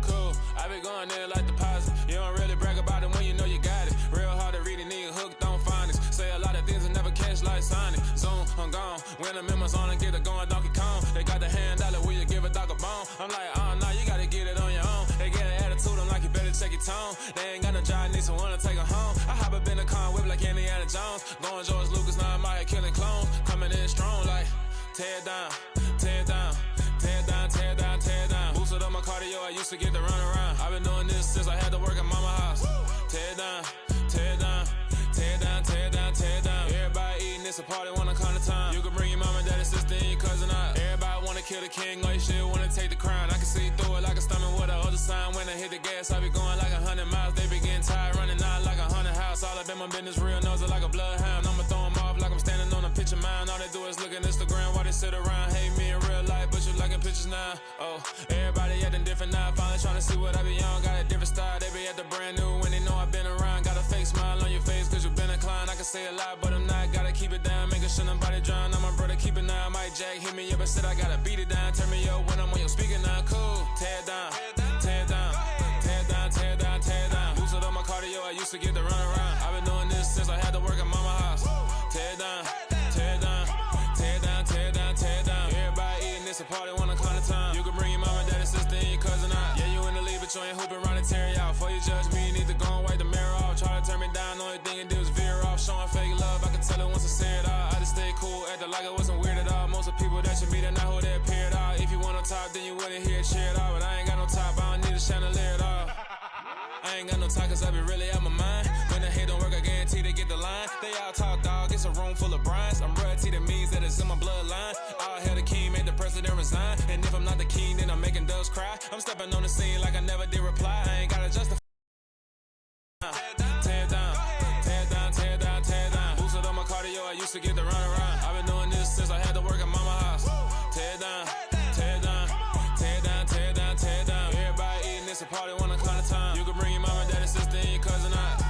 Cool. I be going there like deposit. You don't really brag about it when you know you got it. Real hard to read a nigga hooked on phonics. Say a lot of things and never catch like Sonic. Zoom, I'm gone. When the members on and get it going Donkey Kong. They got the hand dollar, will you give a dog a bone? I'm like, oh no, you gotta get it on your own. They get an attitude, I'm like, you better check your tone. They ain't got no job, need someone to take her home. I hop up in the car, whip like Indiana Jones. Going George Lucas, now I'm out here killing clones. Coming in strong like, tear down, tear down, tear down, tear down, tear down. Boosted up my cardio, I used to get to run around. I've been doing this since I had to work at mama house. Tear down, tear down, tear down, tear down, tear down. Everybody eating, it's a party, wanna come to time. You can bring your mama, daddy, sister, and your cousin out. Everybody wanna kill the king, or you shit wanna take the crown. I can see through it like a stomach with a other sign. When I hit the gas, I be going like 100 miles. They be getting tired, running out like 100 house. All up in my business, real nose it like a bloodhound. I'ma throw 'em off like I'm standing on a picture mound. All they do is look at Instagram while they sit around. Hate me in real life, but you liking pictures now. Oh, everybody acting different now. Finally trying to see what I be on. Got a different style, they be at the brand new when they know I've been around. Got a fake smile on your face cause you been inclined. I can say a lot, but I'm not. Gotta keep it down, making sure nobody drown. I'm my brother, keep it down. Mike Jack hit me up and said I gotta beat it down. Turn me up when I'm on your speaker now. Cool, tear it down, tear it down, tear it down, tear it down, tear it down. Lose it on my cardio, I used to get the run around. I've been doing this since I had to work at mama house. Tear it down, tear it down, tear it down, tear it down, tear it down. Everybody eating this a party, one o'clock of time. You can bring your mama, daddy, sister, and your cousin out. Yeah, you in the league, but you ain't hooping around and tear you out. Before you judge me, you need to go and wipe the mirror off. Try to turn me down, only thing it did was veer off. Showing fake love, I can tell it once I say it all. I just stay cool, acting like it wasn't weird at all. Most of the people that you meet are not who they appear at all. If you want on top, then you wouldn't hear it cheer at all. But I ain't got no top, I don't need a chandelier at all. I ain't got no talk, cause I be really out my mind. When the hate don't work, I guarantee they get the line. They all talk, dog, it's a room full of brinds. I'm royalty, that means that it's in my bloodline. All hell the king, made the president resign. And if I'm not the king, then I'm making doves cry. I'm stepping on the scene like I never did reply. I ain't gotta justify. Tear it down, tear it down, tear it down, tear it down. Boosted on my cardio, I used to get the run around. I've been doing this since I had to work at mama house. Tear it down, tear it down, tear it down, tear it down, tear it down. Everybody eating this a party, one o'clock of time. You can bring your mama, daddy, sister, and your cousin out.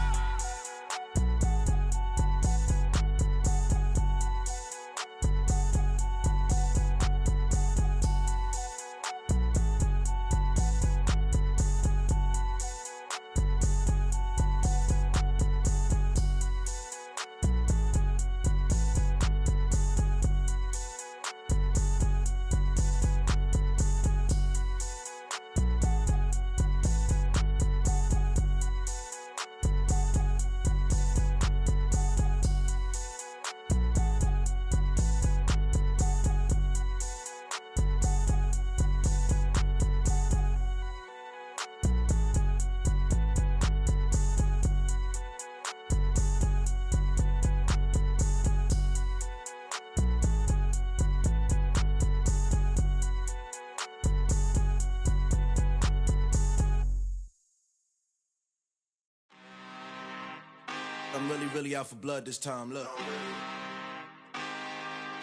I'm really out for blood this time, look.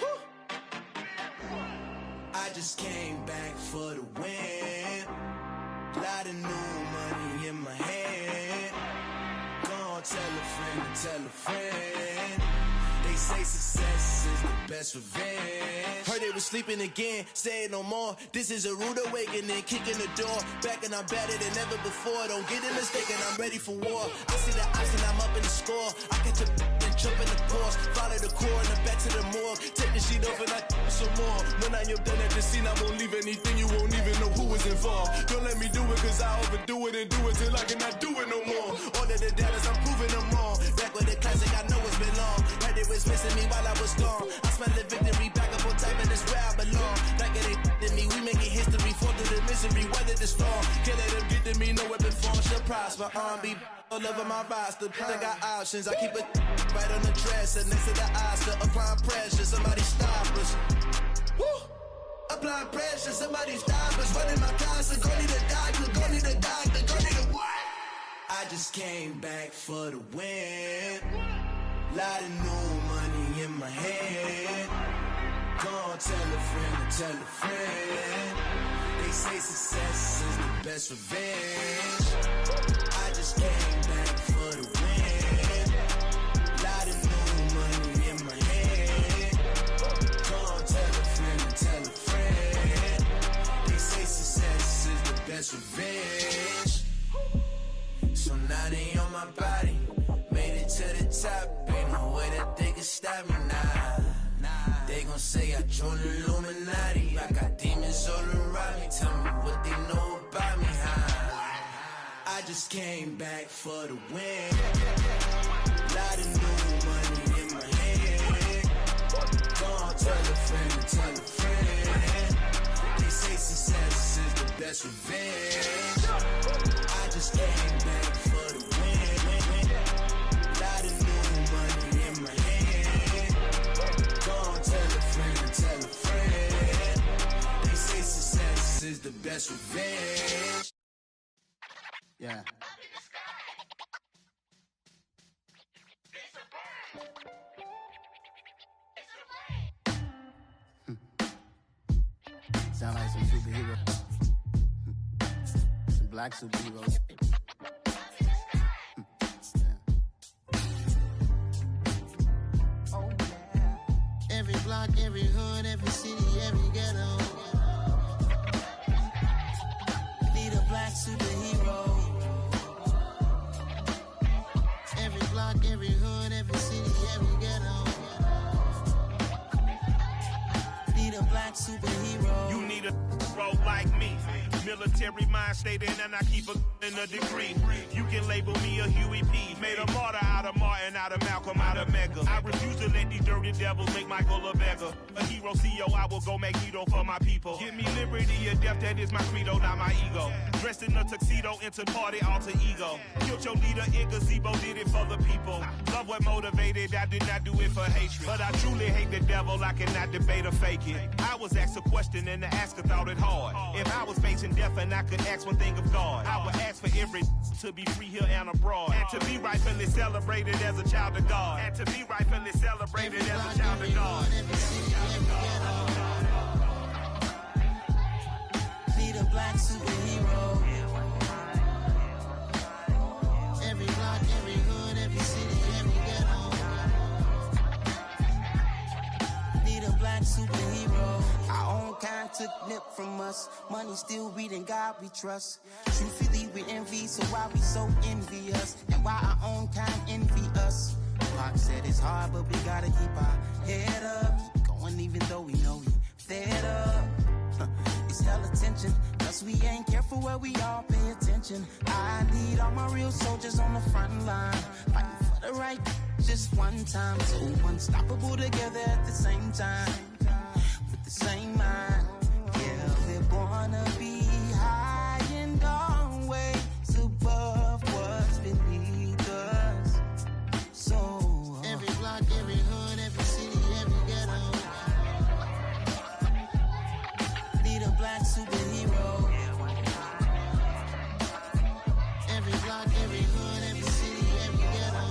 Woo. I just came back for the win. Lot of new money in my hand. Gonna tell a friend to tell a friend. They say success is the best revenge. Heard they was sleeping again, say it no more. This is a rude awakening, kicking the door. Back and I'm better than ever before. Don't get it mistaken, I'm ready for war. I see the option, I'm up in the score. I catch a and jump in the course. Follow the core and the back to the morgue. Take the sheet off and I some more. When I am done at the scene, I won't leave anything. You won't even know who was involved. Don't let me do it cause I overdo it and do it till I cannot do it no more. All of the doubters, I'm proving them wrong. Back with the classic, I know it's been long. Heard it was missing me while I was gone. I smell the victory, back up on time and it's where I belong. Like it ain't to me, we making history. Fall through the misery, weather the storm. Can't let them get to me, no weapon form shall prosper. R&B all over my roster. I got options, I keep it right on the dresser. Next to the Oscar, applying pressure, somebody stop us. Woo! Applying pressure, somebody stop us. Running my closet, go need a doctor, go need a doctor, go need a what? I just came back for the win. Lot of new money in my hand. Gonna tell a friend to tell a friend. They say success is the best revenge. I just came back for the win. Lot of new money in my hand. Gonna tell a friend to tell a friend. They say success is the best revenge. So now they on my body. Made it to the top, ain't no way that they can stop me now. They gon' say I joined the Illuminati. I got demons all around me. Tell me what they know about me, huh? I just came back for the win. Lot of new money in my hand. Gonna tell a friend to tell a friend. They say success is the best revenge. I just came back for the win. Lot of new money in my hand. Gonna tell a friend to tell a friend. They say success is the best revenge. Yeah. Sound like some superheroes. Some black superheroes. block, every hood, every city, every ghetto. Need a black superhero. Every block, every hood, every city, every ghetto. Need a black superhero. You need a bro like me. Military mind stated, and I keep a degree. You can label me a Huey P. Made a martyr out of Martin, out of Malcolm, out of Mega. I refuse to let these dirty devils make Michael a beggar. A hero CEO, I will go Magneto for my people. Give me liberty or death, that is my credo, not my ego. Dressed in a tuxedo, into party alter ego. Killed your leader in gazebo, did it for the people. Love what motivated, I did not do it for hatred. But I truly hate the devil, I cannot debate or fake it. I was asked a question and the asker thought it hard. If I was facing death and I could ask one thing of God, I would ask for every to be free here and abroad, and to be rightfully celebrated as a child of God, and to be rightfully celebrated as a child of God. Need a black superhero. Every block, every hood, every city, every ghetto. Need a black superhero. Our own kind took nip from us. Money still reading God we trust. Truthfully we envy, so why we so envious? And why our own kind envy us? Pac said it's hard, but we gotta keep our head up. Keep going even though we know we fed up. It's hella tension, cause we ain't careful where we all pay attention. I need all my real soldiers on the front line, fighting for the right just one time. So unstoppable together at the same time, with the same mind. Yeah, we're born to be high and always above what's beneath us. So every block, every hood, every city, every ghetto. Need a black superhero. Every block, every hood, every city, every ghetto.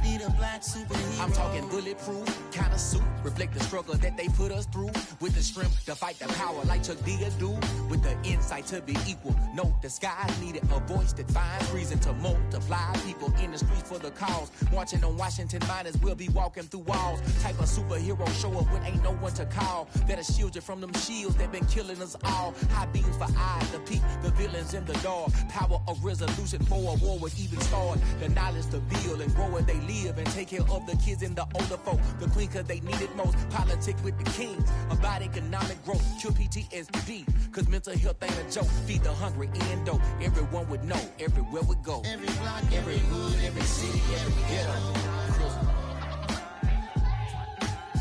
Need a black superhero. I'm talking bulletproof kind of suit, reflect the struggle that they put us through, with the strength to fight the power like Chuck D do, with the insight to be equal. No disguise needed, a voice that finds reason to multiply. People in the streets for the cause, marching on Washington miners, we'll be walking through walls. Type of superhero show up when ain't no one to call, that'll shield you from them shields that been killing us all. High beams for eyes to peek the villains in the dark. Power of resolution for a war would even start. The knowledge to build and grow where they live, and take care of the kids and the older folk. The queen cause they need it most. Politics with the kings about economic growth. Cure PTSD cause mental health ain't a joke. Feed the hungry and dope. Everyone would know everywhere we go. Every block, every hood, every city, every ghetto.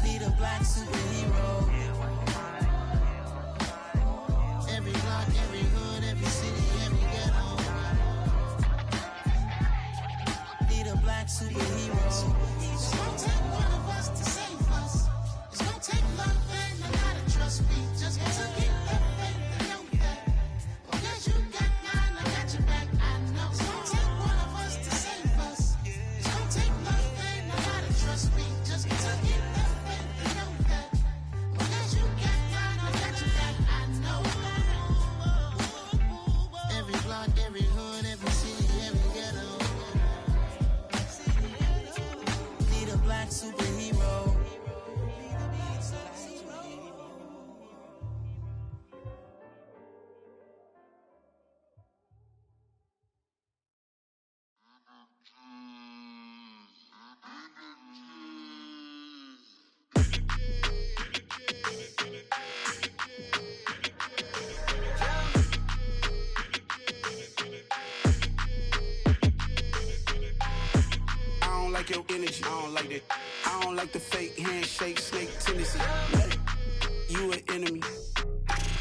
Need a black superhero. Every block, every hood, every city, every ghetto. Need a black superhero. It's gonna take one of us to save us. It's gonna take love and a lot of trust. We just got to keep that faith and know that. Because you got mine, I got your back, I know. It's gonna take one of us to save us. It's gonna take love and a lot of trust. We just got to keep that faith and know that. Because you got mine, I got your back, I know. Every block, every hood, every city, every ghetto. Need a black superhero. I don't like your energy. I don't like that. I don't like the fake handshake, snake tendency. You an enemy.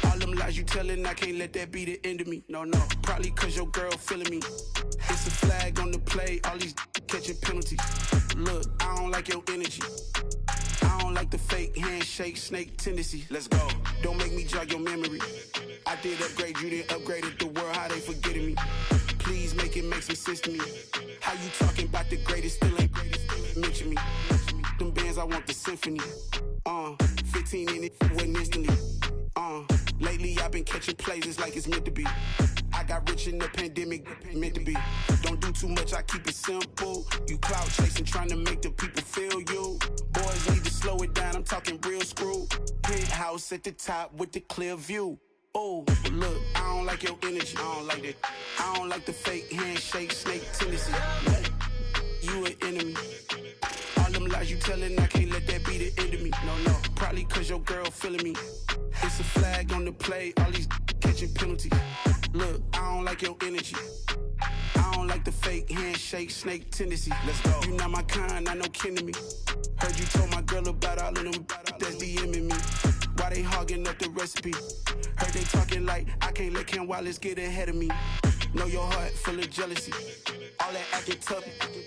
All them lies you telling, I can't let that be the end of me. No, probably cause your girl feeling me. It's a flag on the play, all these catching penalties. Look, I don't like your energy. I don't like the fake handshake, snake tendency. Let's go. Don't make me jog your memory. I did upgrade, you didn't upgrade it. The world, how they forgetting me. Please make it make some sense to me. How you talking about the greatest, still ain't greatest? Mention me. Them bands, I want the symphony. 15 in it, wasn't instantly. Lately I've been catching plays, it's like it's meant to be. I got rich in the pandemic, meant to be. Don't do too much, I keep it simple. You clout chasing, trying to make the people feel you. Boys need to slow it down, I'm talking real screw. Penthouse at the top with the clear view. Oh, but look, I don't like your energy, I don't like that. I don't like the fake handshake, snake tendency. You an enemy. All them lies you telling, I can't let that be the end of me. No, probably cause your girl feeling me. It's a flag on the play, all these catching penalties. Look, I don't like your energy. I don't like the fake handshake, snake tendency. Let's go. You not my kind, I know kin to me. Heard you told my girl about all of them that's DMing me. Why they hogging up the recipe? Heard they talking like I can't let Ken Wallace get ahead of me. Know your heart full of jealousy. All that acting tough,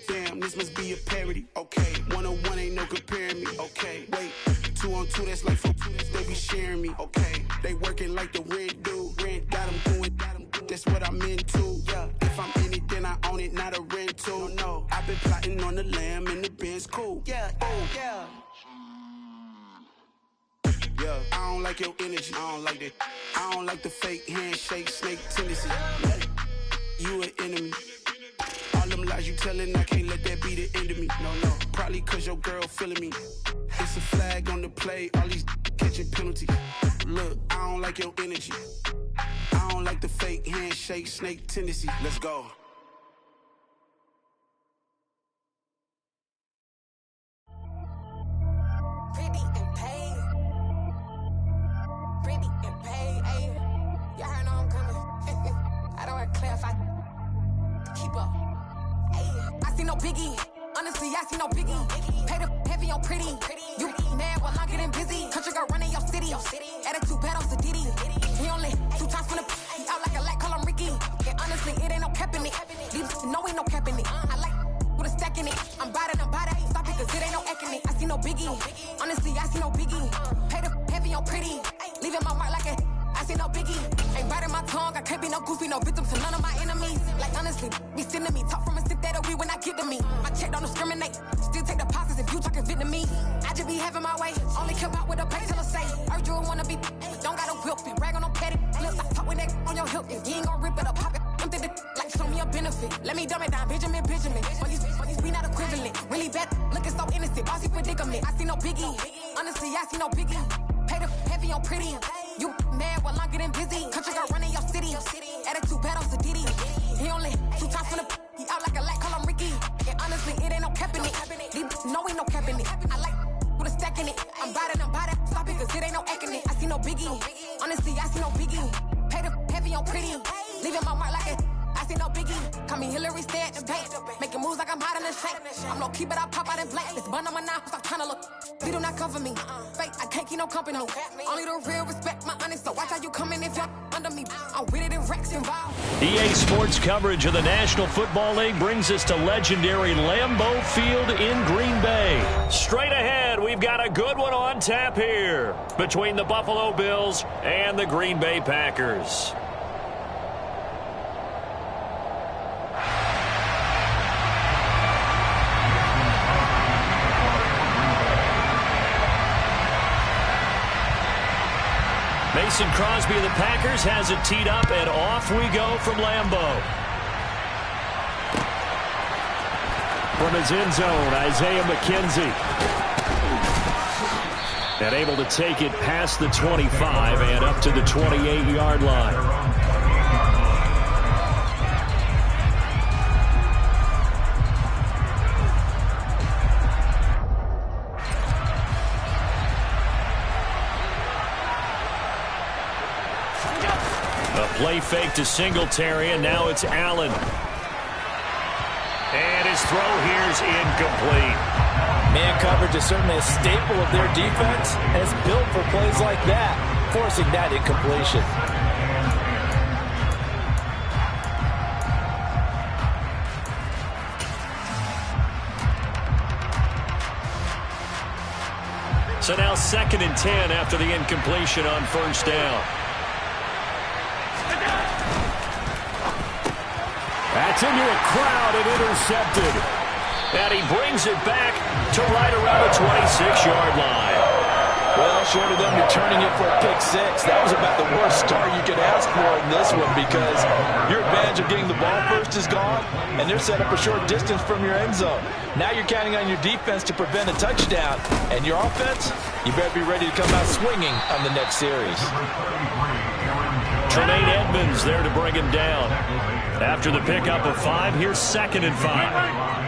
damn, this must be a parody. Okay, 1-on-1 ain't no comparing me. Okay, wait, 2-on-2, that's like 4, they be sharing me. Okay, they working like the rent do. Rent got them going, that's what I'm into. Yeah, if I'm in it, then I own it, not a rental. No, I've been plotting on the lamb and the Benz cool. Yeah, oh, yeah. Yeah, I don't like your energy, I don't like that. I don't like the fake handshake, snake tendency. You an enemy. All them lies you telling, I can't let that be the end of me. No, probably cause your girl feeling me. It's a flag on the play, all these catching penalties. Look, I don't like your energy. I don't like the fake handshake, snake tendency. Let's go. Pretty and paid. Pretty and paid, ayy. Y'all heard know I'm coming. I don't want to clarify. Keep up. Ayy. I see no biggie. Honestly, I see no biggie. Pay the heavy on pretty. You mad while I'm getting busy. Country girl running your city. Attitude bad on Diddy. He only 2 times from the he out like a light, call him Ricky. And honestly, it ain't no cap in it. These no ain't no cap in it. I like with a stack in it. I'm about it. Stop it, cause it ain't no acting it. I see no biggie. Honestly, I see no biggie. Pay the heavy on pretty. Leaving my mark like a I see no biggie. Ain't biting my tongue. I can't be no goofy, no victim to none of my enemies. Like honestly, be sending me talk from a sip that a weed when I get to me. My check don't discriminate. Still take deposits if you talking Vietnamese. I just be having my way. Only come out with a pay till I say. Heard you wanna be, don't gotta whip it. Rag on no petty. Flips, I talk with that on your hip. If you ain't gon' rip it or pop it, empty the like show me a benefit. Let me dumb it down, Benjamin. Money's we not equivalent. Really bad, looking so innocent. Bossy predicament. I see no biggie. Honestly, I see no biggie. Pay the heavy on pretty. You mad while I'm getting busy. Country girl running your city. Attitude bad on Diddy. He only 2 times from the he out like a light, call him Ricky. And honestly, it ain't no cap in it. No, ain't no cap in it. I like with a stack in it. I'm about it. Stop it, cause it ain't no acting it. I see no biggie. Honestly, I see no biggie. Pay the heavy on pretty. Leaving my mark like a I see no biggie. Call me Hillary, stay at the bank. Making moves like I'm hot in the shank. I'm low key, but I pop out in blank. This bun on my knife, stop trying to look. They do not cover me. Fake, I can't keep no company. Only the real respect my honest. So watch how you coming if you're under me. I'm with it in Rex involved. EA Sports coverage of the National Football League brings us to legendary Lambeau Field in Green Bay. Straight ahead, we've got a good one on tap here between the Buffalo Bills and the Green Bay Packers. Mason Crosby of the Packers has it teed up, and off we go from Lambeau. From his end zone, Isaiah McKenzie. And able to take it past the 25 and up to the 28-yard line. Play fake to Singletary, and now it's Allen. And his throw here's incomplete. Man coverage is certainly a staple of their defense, and it's built for plays like that, forcing that incompletion. So now 2nd and 10 after the incompletion on first down. That's into a crowd and intercepted. And he brings it back to right around the 26-yard line. Well, short of them returning it for a pick six, that was about the worst start you could ask for in this one because your advantage of getting the ball first is gone, and they're set up a short distance from your end zone. Now you're counting on your defense to prevent a touchdown, and your offense, you better be ready to come out swinging on the next series. Tremaine Edmonds there to bring him down. After the pickup of 5, here's 2nd and 5.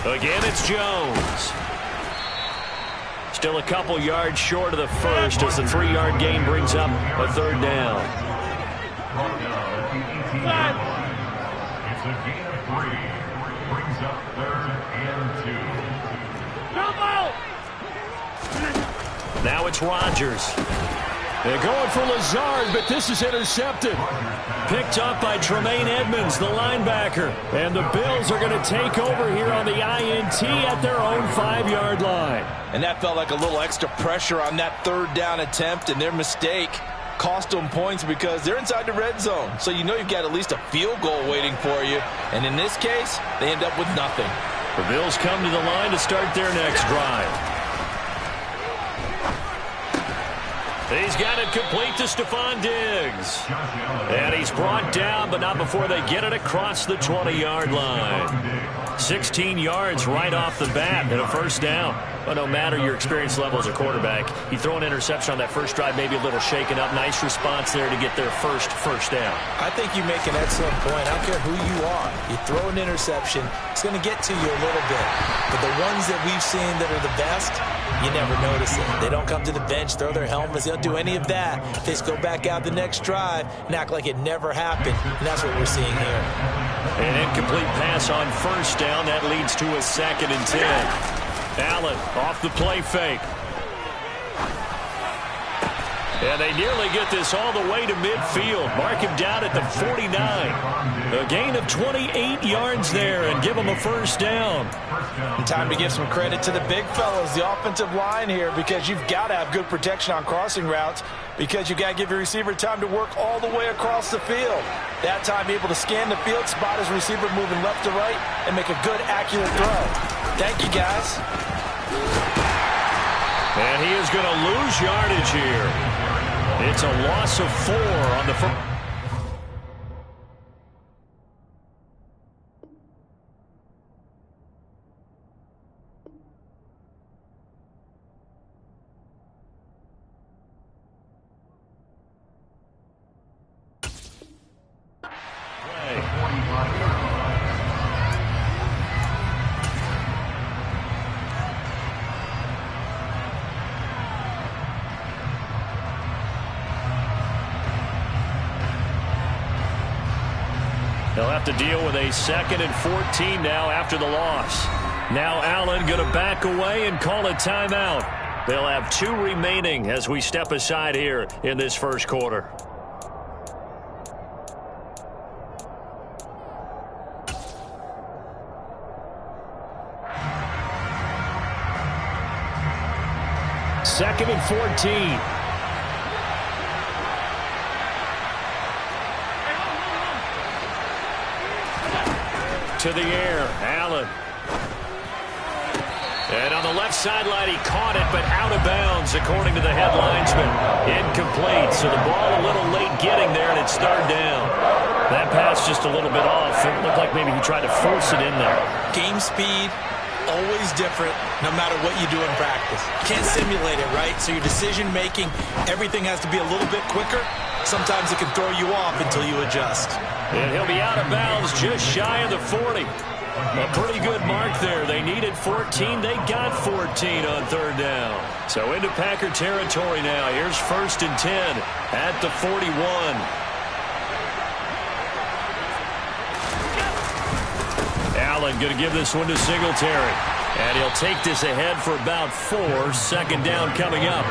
Again, it's Jones. Still a couple yards short of the first as the 3-yard gain brings up a 3rd down. It's a gain of 3. Brings up 3rd and 2. Now it's Rodgers. They're going for Lazard, but this is intercepted. Picked up by Tremaine Edmonds, the linebacker. And the Bills are going to take over here on the INT at their own 5-yard line. And that felt like a little extra pressure on that 3rd down attempt, and their mistake cost them points because they're inside the red zone. So you know you've got at least a field goal waiting for you. And in this case, they end up with nothing. The Bills come to the line to start their next drive. He's got it complete to Stephon Diggs. And he's brought down, but not before they get it across the 20-yard line. 16 yards right off the bat and a 1st down. But no matter your experience level as a quarterback, you throw an interception on that first drive, maybe a little shaken up. Nice response there to get their first down. I think you make an excellent point. I don't care who you are. You throw an interception, it's going to get to you a little bit. But the ones that we've seen that are the best, you never notice it. They don't come to the bench, throw their helmets. They don't do any of that. They just go back out the next drive and act like it never happened. And that's what we're seeing here. An incomplete pass on 1st down. That leads to a 2nd and 10. Allen off the play fake. And they nearly get this all the way to midfield. Mark him down at the 49. A gain of 28 yards there and give him a 1st down. And time to give some credit to the big fellas, the offensive line here, because you've got to have good protection on crossing routes because you've got to give your receiver time to work all the way across the field. That time, be able to scan the field, spot his receiver moving left to right, and make a good, accurate throw. Thank you, guys. And he is going to lose yardage here. It's a loss of 4 on the first. They'll have to deal with a 2nd and 14 now after the loss. Now Allen going to back away and call a timeout. They'll have 2 remaining as we step aside here in this first quarter. Second and 14. To the air, Allen. And on the left sideline, he caught it, but out of bounds, according to the head linesman. Incomplete, so the ball a little late getting there, and it's 3rd down. That pass just a little bit off. It looked like maybe he tried to force it in there. Game speed, always different, no matter what you do in practice. Can't simulate it, right? So your decision-making, everything has to be a little bit quicker. Sometimes it can throw you off until you adjust. And he'll be out of bounds just shy of the 40. A pretty good mark there. They needed 14. They got 14 on 3rd down. So into Packer territory now. Here's 1st and 10 at the 41. Allen going to give this one to Singletary. And he'll take this ahead for about 4. 2nd down coming up.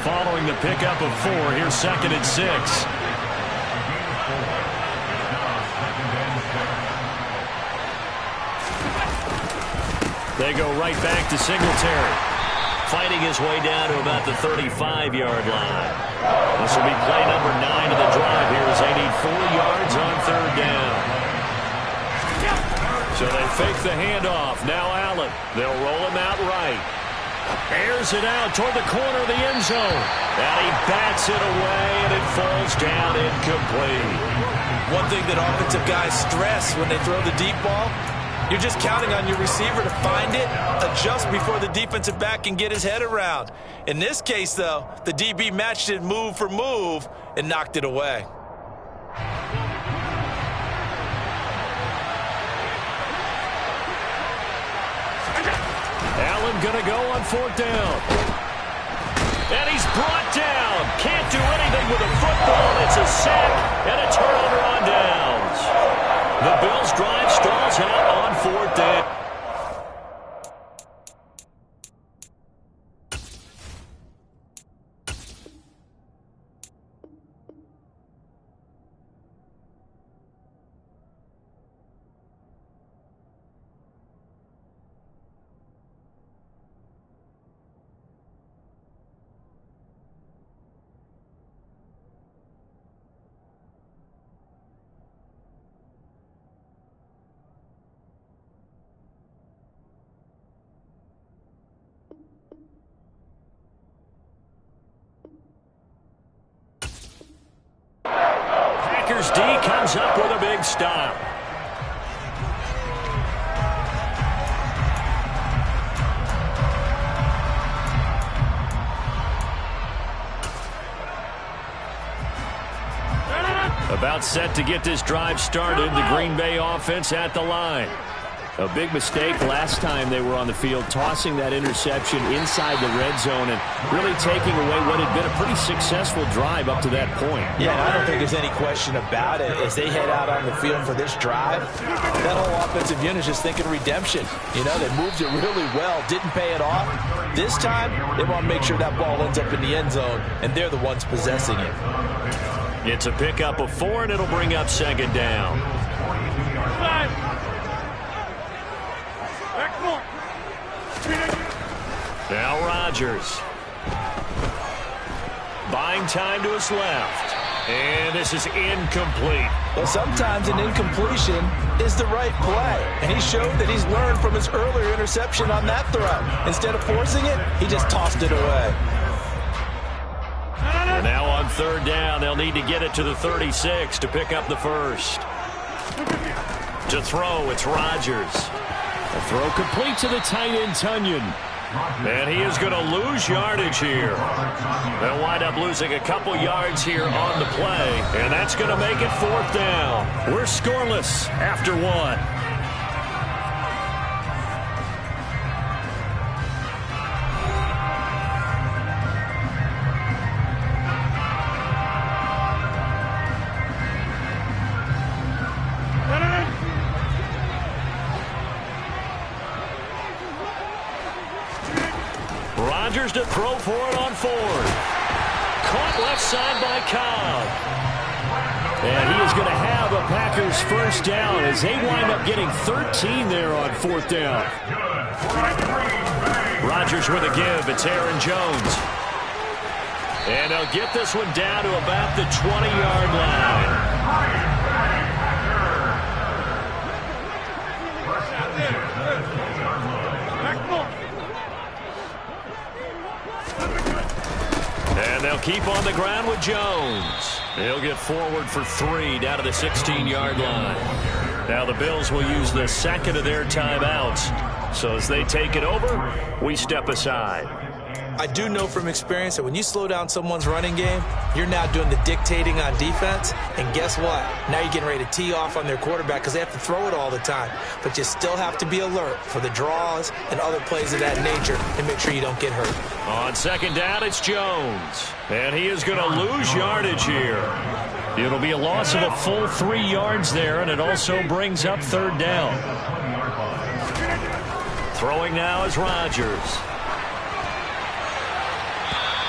Following the pickup of 4, here's 2nd and 6. They go right back to Singletary. Fighting his way down to about the 35-yard line. This will be play number 9 of the drive here as they need 4 yards on 3rd down. So they fake the handoff. Now Allen. They'll roll him out right. Airs it out toward the corner of the end zone. And he bats it away, and it falls down incomplete. One thing that offensive guys stress when they throw the deep ball, you're just counting on your receiver to find it, adjust before the defensive back can get his head around. In this case, though, the DB matched it move for move and knocked it away. Allen going to go on 4th down. And he's brought down. Can't do anything with a football. It's a sack and a turnover on downs. The Bills drive stalls out on 4th down. Packers D comes up with a big stop. About set to get this drive started. The Green Bay offense at the line. A big mistake last time they were on the field, tossing that interception inside the red zone and really taking away what had been a pretty successful drive up to that point. Yeah, and I don't think there's any question about it. As they head out on the field for this drive, that whole offensive unit is just thinking redemption. You know, they moved it really well, didn't pay it off. This time, they want to make sure that ball ends up in the end zone, and they're the ones possessing it. It's a pickup of 4, and it'll bring up 2nd down. Now Rodgers. Buying time to his left. And this is incomplete. Well, sometimes an incompletion is the right play. And he showed that he's learned from his earlier interception on that throw. Instead of forcing it, he just tossed it away. And now on 3rd down, they'll need to get it to the 36 to pick up the first. To throw, it's Rodgers. A throw complete to the tight end, Tunyon. And he is going to lose yardage here. They'll wind up losing a couple yards here on the play, and that's going to make it 4th down. We're scoreless after 1. Rodgers to throw for it on 4th. Caught left side by Cobb. And he is going to have a Packers first down as they wind up getting 13 there on 4th down. Rodgers with a give. It's Aaron Jones. And they'll get this one down to about the 20-yard line. And they'll keep on the ground with Jones. He'll get forward for 3 down to the 16-yard line. Now the Bills will use the second of their timeouts. So as they take it over, we step aside. I do know from experience that when you slow down someone's running game, you're now doing the dictating on defense. And guess what? Now you're getting ready to tee off on their quarterback because they have to throw it all the time. But you still have to be alert for the draws and other plays of that nature and make sure you don't get hurt. On 2nd down, it's Jones. And he is going to lose yardage here. It'll be a loss of a full 3 yards there, and it also brings up 3rd down. Throwing now is Rodgers.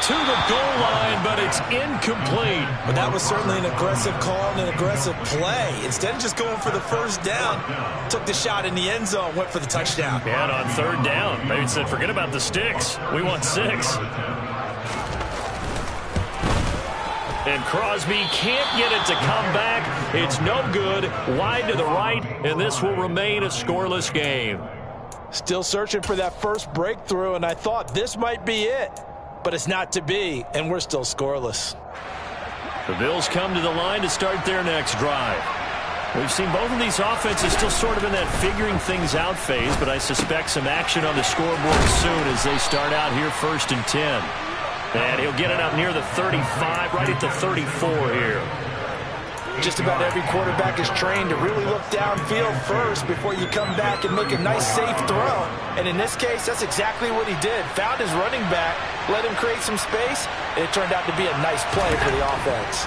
To the goal line, but it's incomplete. But that was certainly an aggressive call and an aggressive play. Instead of just going for the first down, took the shot in the end zone, went for the touchdown. Yeah, and on 3rd down, maybe said, forget about the sticks. We want 6. And Crosby can't get it to come back. It's no good, wide to the right, and this will remain a scoreless game. Still searching for that first breakthrough, and I thought this might be it. But it's not to be, and we're still scoreless. The Bills come to the line to start their next drive. We've seen both of these offenses still sort of in that figuring things out phase, but I suspect some action on the scoreboard soon as they start out here 1st and 10. And he'll get it up near the 35, right at the 34 here. Just about every quarterback is trained to really look downfield first before you come back and make a nice, safe throw. And in this case, that's exactly what he did. Found his running back, let him create some space, and it turned out to be a nice play for the offense.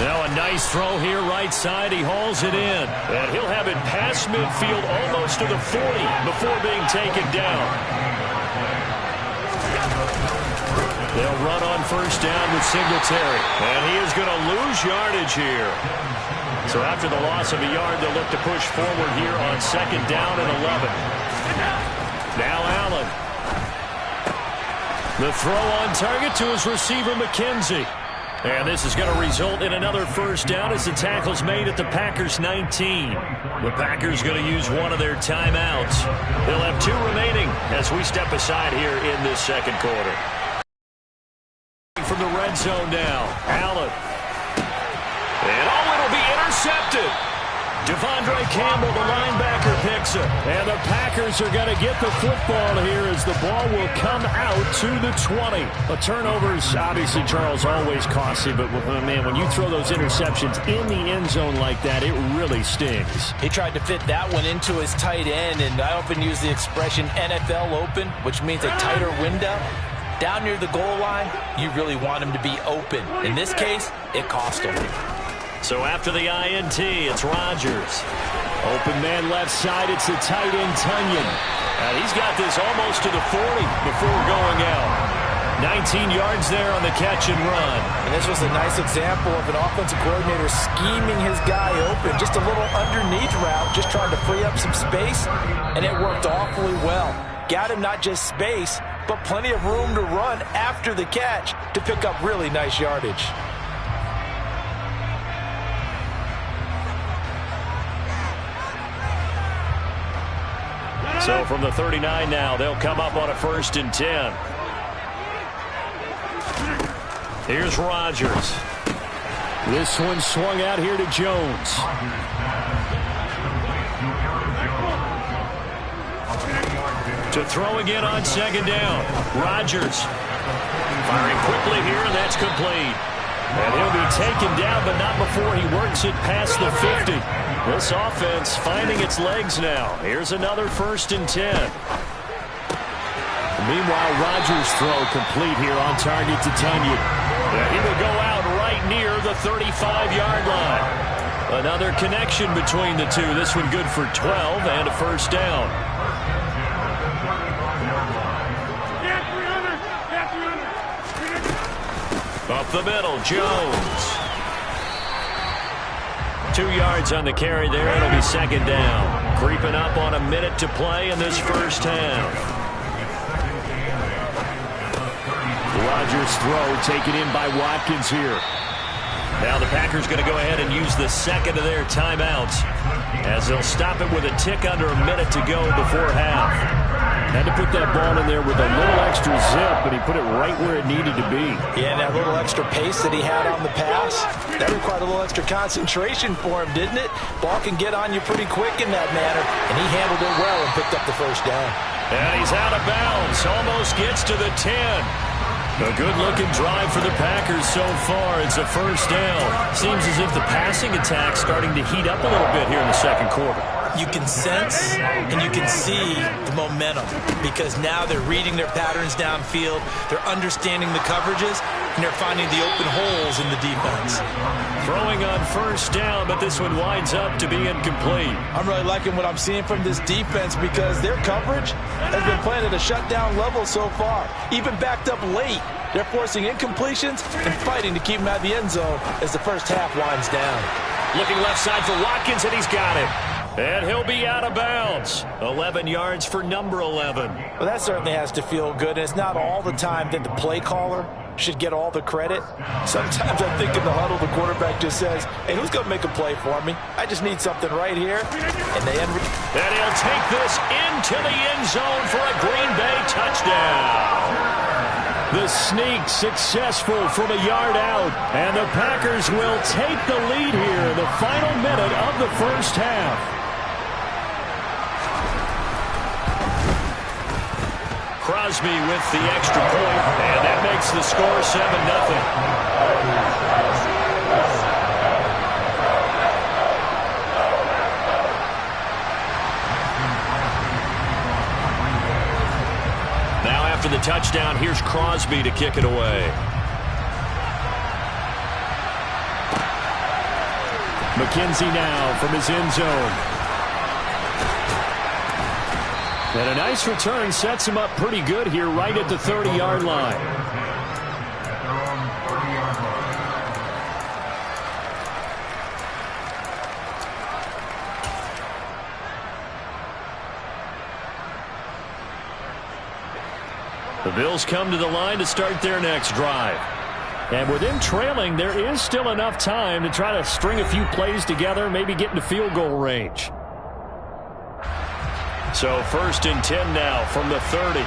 Now a nice throw here right side. He hauls it in. And he'll have it past midfield almost to the 40 before being taken down. They'll run on 1st down with Singletary. And he is going to lose yardage here. So after the loss of a yard, they'll look to push forward here on 2nd down and 11. Now Allen. The throw on target to his receiver, McKenzie. And this is going to result in another 1st down as the tackle's made at the Packers' 19. The Packers going to use one of their timeouts. They'll have 2 remaining as we step aside here in this 2nd quarter. From the red zone now, Allen. And it'll be intercepted. Devondre Campbell, the linebacker, picks it. And the Packers are going to get the football here as the ball will come out to the 20. A turnover's obviously, Charles, always costly, but, man, when you throw those interceptions in the end zone like that, it really stings. He tried to fit that one into his tight end, and I often use the expression NFL open, which means a tighter window. Down near the goal line, you really want him to be open. In this case, it cost him. So after the INT, it's Rodgers. Open man left side, it's the tight end Tunyon. And he's got this almost to the 40 before going out. 19 yards there on the catch and run. And this was a nice example of an offensive coordinator scheming his guy open. Just a little underneath route, just trying to free up some space, and it worked awfully well. Got him not just space, but plenty of room to run after the catch to pick up really nice yardage. So from the 39 now, they'll come up on a 1st and 10. Here's Rodgers. This one swung out here to Jones. To throw again on 2nd down. Rodgers firing quickly here, and that's complete. And he'll be taken down, but not before he works it past the 50. This offense finding its legs now. Here's another 1st and 10. Meanwhile, Rodgers' throw complete here on target to Tunyon. And he will go out right near the 35-yard line. Another connection between the two. This one good for 12 and a 1st down. Up the middle, Jones. 2 yards on the carry there. It'll be 2nd down. Creeping up on a minute to play in this 1st half. Rodgers' throw taken in by Watkins here. Now the Packers going to go ahead and use the 2nd of their timeouts as they'll stop it with a tick under a minute to go before half. Had to put that ball in there with a little extra zip, but he put it right where it needed to be. Yeah, and that little extra pace that he had on the pass, that required a little extra concentration for him, didn't it? Ball can get on you pretty quick in that manner, and he handled it well and picked up the 1st down. And he's out of bounds, almost gets to the 10. A good-looking drive for the Packers so far. It's a 1st down. Seems as if the passing attack's starting to heat up a little bit here in the 2nd quarter. You can sense and you can see the momentum because now they're reading their patterns downfield, they're understanding the coverages, and they're finding the open holes in the defense. Throwing on 1st down, but this one winds up to be incomplete. I'm really liking what I'm seeing from this defense because their coverage has been playing at a shutdown level so far. Even backed up late, they're forcing incompletions and fighting to keep them out of the end zone as the 1st half winds down. Looking left side for Watkins, and he's got it. And he'll be out of bounds. 11 yards for number 11. Well, that certainly has to feel good. And it's not all the time that the play caller should get all the credit. Sometimes I think in the huddle, the quarterback just says, hey, who's going to make a play for me? I just need something right here. And he'll take this into the end zone for a Green Bay touchdown. The sneak successful from a yard out, and the Packers will take the lead here in the final minute of the first half. Crosby with the extra point, and that makes the score 7-0. For the touchdown, here's Crosby to kick it away. McKenzie now from his end zone. And a nice return sets him up pretty good here right at the 30-yard line. The Bills come to the line to start their next drive. And with them trailing, there is still enough time to try to string a few plays together, maybe get into field goal range. So 1st and 10 now from the 30.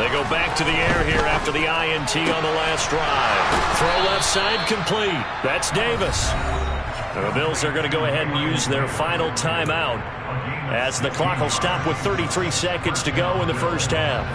They go back to the air here after the INT on the last drive. Throw left side complete. That's Davis. The Bills are going to go ahead and use their final timeout as the clock will stop with 33 seconds to go in the first half.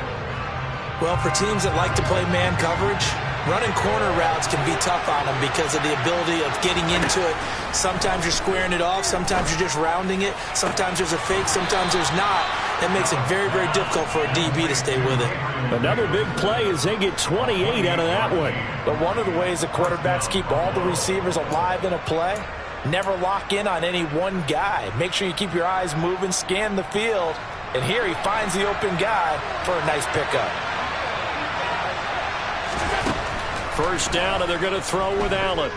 Well, for teams that like to play man coverage, running corner routes can be tough on them because of the ability of getting into it. Sometimes you're squaring it off. Sometimes you're just rounding it. Sometimes there's a fake. Sometimes there's not. That makes it very, very difficult for a DB to stay with it. Another big play as they get 28 out of that one. But one of the ways the quarterbacks keep all the receivers alive in a play, never lock in on any one guy. Make sure you keep your eyes moving, scan the field. And here he finds the open guy for a nice pickup. First down, and they're going to throw with Allen.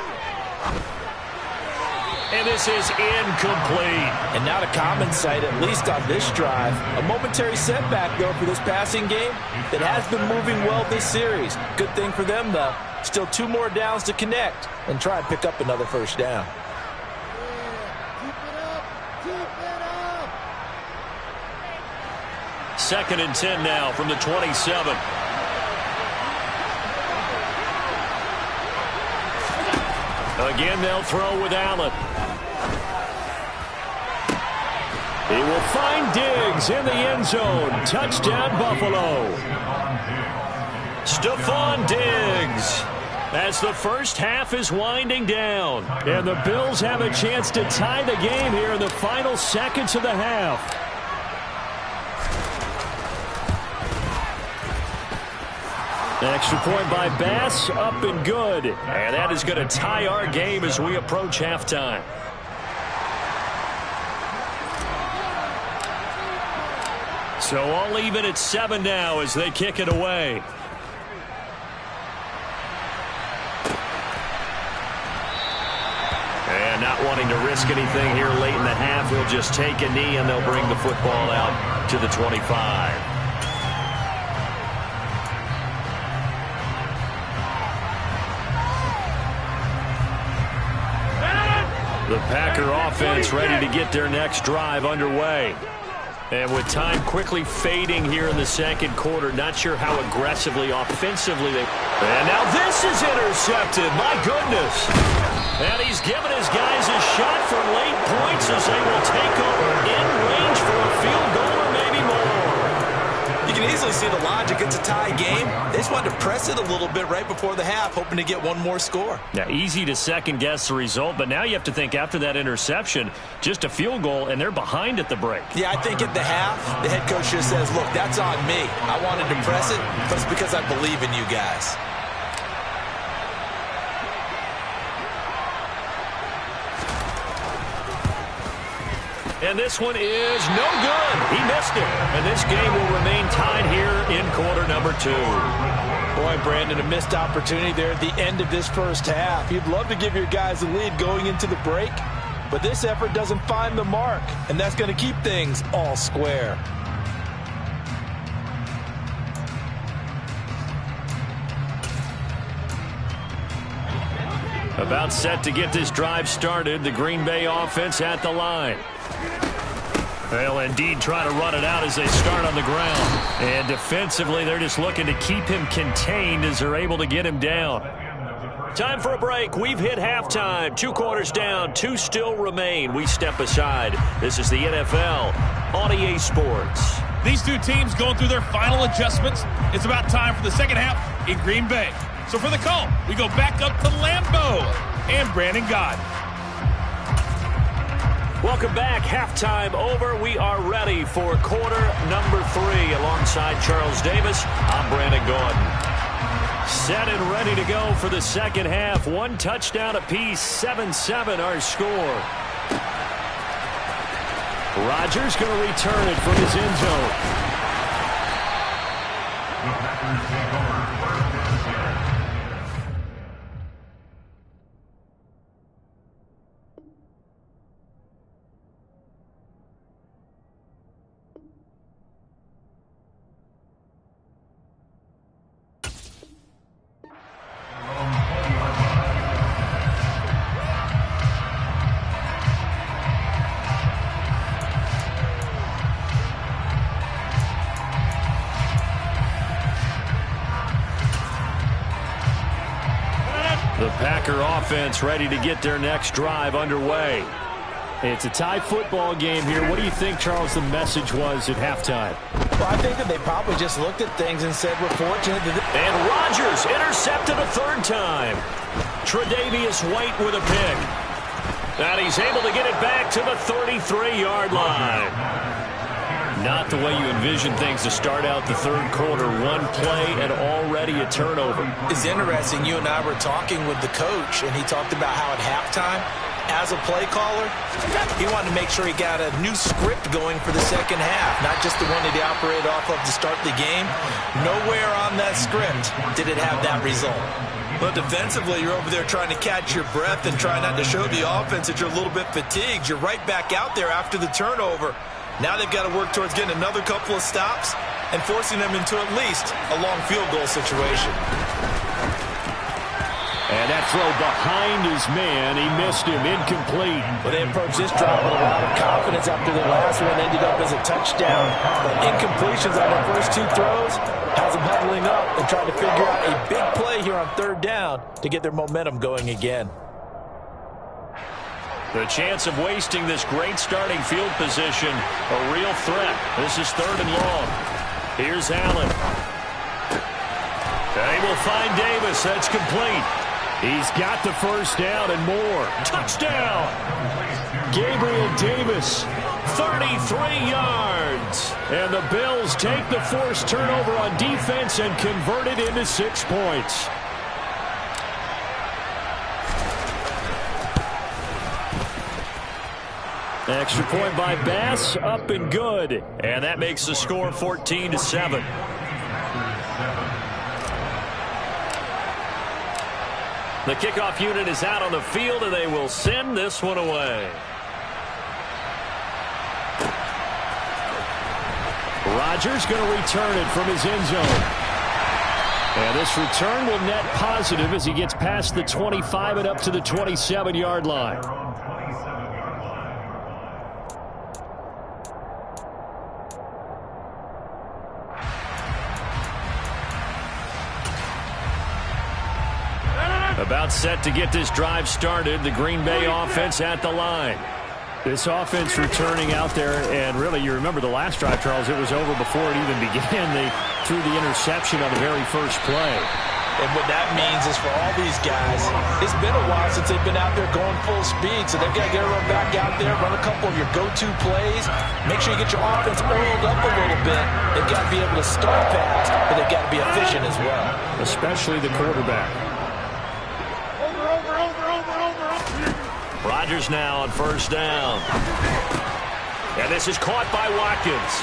And this is incomplete. And not a common sight, at least on this drive. A momentary setback, though, for this passing game that has been moving well this series. Good thing for them, though. Still 2 more downs to connect and try and pick up another first down. Second and 10 now from the 27. Again, they'll throw with Allen. He will find Diggs in the end zone. Touchdown, Buffalo. Stephon Diggs. As the first half is winding down. And the Bills have a chance to tie the game here in the final seconds of the half. Extra point by Bass, up and good. And that is going to tie our game as we approach halftime. So all even at 7 now as they kick it away. And not wanting to risk anything here late in the half, he'll just take a knee and they'll bring the football out to the 25. The Packer offense ready to get their next drive underway. And with time quickly fading here in the second quarter, not sure how aggressively, offensively they... And now this is intercepted. My goodness. And he's given his guys a shot for late points as they will take over in range for a field goal or maybe more. You can easily see the logic. It's a tie game. They just wanted to press it a little bit right before the half, hoping to get one more score. Now, easy to second-guess the result, but now you have to think after that interception, just a field goal, and they're behind at the break. Yeah, I think at the half, the head coach just says, look, that's on me. I wanted to press it, but it's because I believe in you guys. And this one is no good. He missed it. And this game will remain tied here in quarter number 2. Boy, Brandon, a missed opportunity there at the end of this first half. You'd love to give your guys a lead going into the break, but this effort doesn't find the mark, and that's going to keep things all square. About set to get this drive started. The Green Bay offense at the line. They'll indeed try to run it out as they start on the ground. And defensively, they're just looking to keep him contained as they're able to get him down. Time for a break. We've hit halftime. 2 quarters down. 2 still remain. We step aside. This is the NFL on EA Sports. These two teams going through their final adjustments. It's about time for the second half in Green Bay. So for the call, we go back up to Lambeau and Brandon Gaudin. Welcome back. Halftime over. We are ready for quarter number 3. Alongside Charles Davis, I'm Brandon Gaudin. Set and ready to go for the second half. 1 touchdown apiece. 7-7 our score. Rodgers going to return it from his end zone. The Packers take over 1st and 10. The Packer offense ready to get their next drive underway. It's a tie football game here. What do you think, Charles, the message was at halftime? Well, I think that they probably just looked at things and said, we're fortunate. And Rodgers intercepted a 3rd time. Tre'Davious White with a pick. And he's able to get it back to the 33-yard line. Not the way you envision things to start out the 3rd quarter. 1 play and already a turnover. It's interesting. You and I were talking with the coach, and he talked about how at halftime, as a play caller, he wanted to make sure he got a new script going for the second half, not just the one that he operated off of to start the game. Nowhere on that script did it have that result. But defensively, you're over there trying to catch your breath and try not to show the offense that you're a little bit fatigued. You're right back out there after the turnover. Now they've got to work towards getting another couple of stops and forcing them into at least a long field goal situation. And that throw behind his man, he missed him, incomplete. Well, they approached this drive with a lot of confidence after the last one ended up as a touchdown. Incompletions on their first 2 throws has them huddling up and trying to figure out a big play here on 3rd down to get their momentum going again. The chance of wasting this great starting field position, a real threat. This is 3rd and long. Here's Allen. They will find Davis. That's complete. He's got the 1st down and more. Touchdown! Gabriel Davis, 33 yards. And the Bills take the forced turnover on defense and convert it into 6 points. Extra point by Bass, up and good. And that makes the score 14-7. The kickoff unit is out on the field, and they will send this one away. Rodgers going to return it from his end zone. And this return will net positive as he gets past the 25 and up to the 27-yard line. About set to get this drive started. The Green Bay offense at the line. This offense returning out there, and really, you remember the last drive, Charles, it was over before it even began. They threw the interception on the very first play. And what that means is for all these guys, it's been a while since they've been out there going full speed, so they've got to get everyone back out there, run a couple of your go-to plays, make sure you get your offense oiled up a little bit. They've got to be able to start fast, but they've got to be efficient as well. Especially the quarterback. Rodgers now on 1st down. And this is caught by Watkins.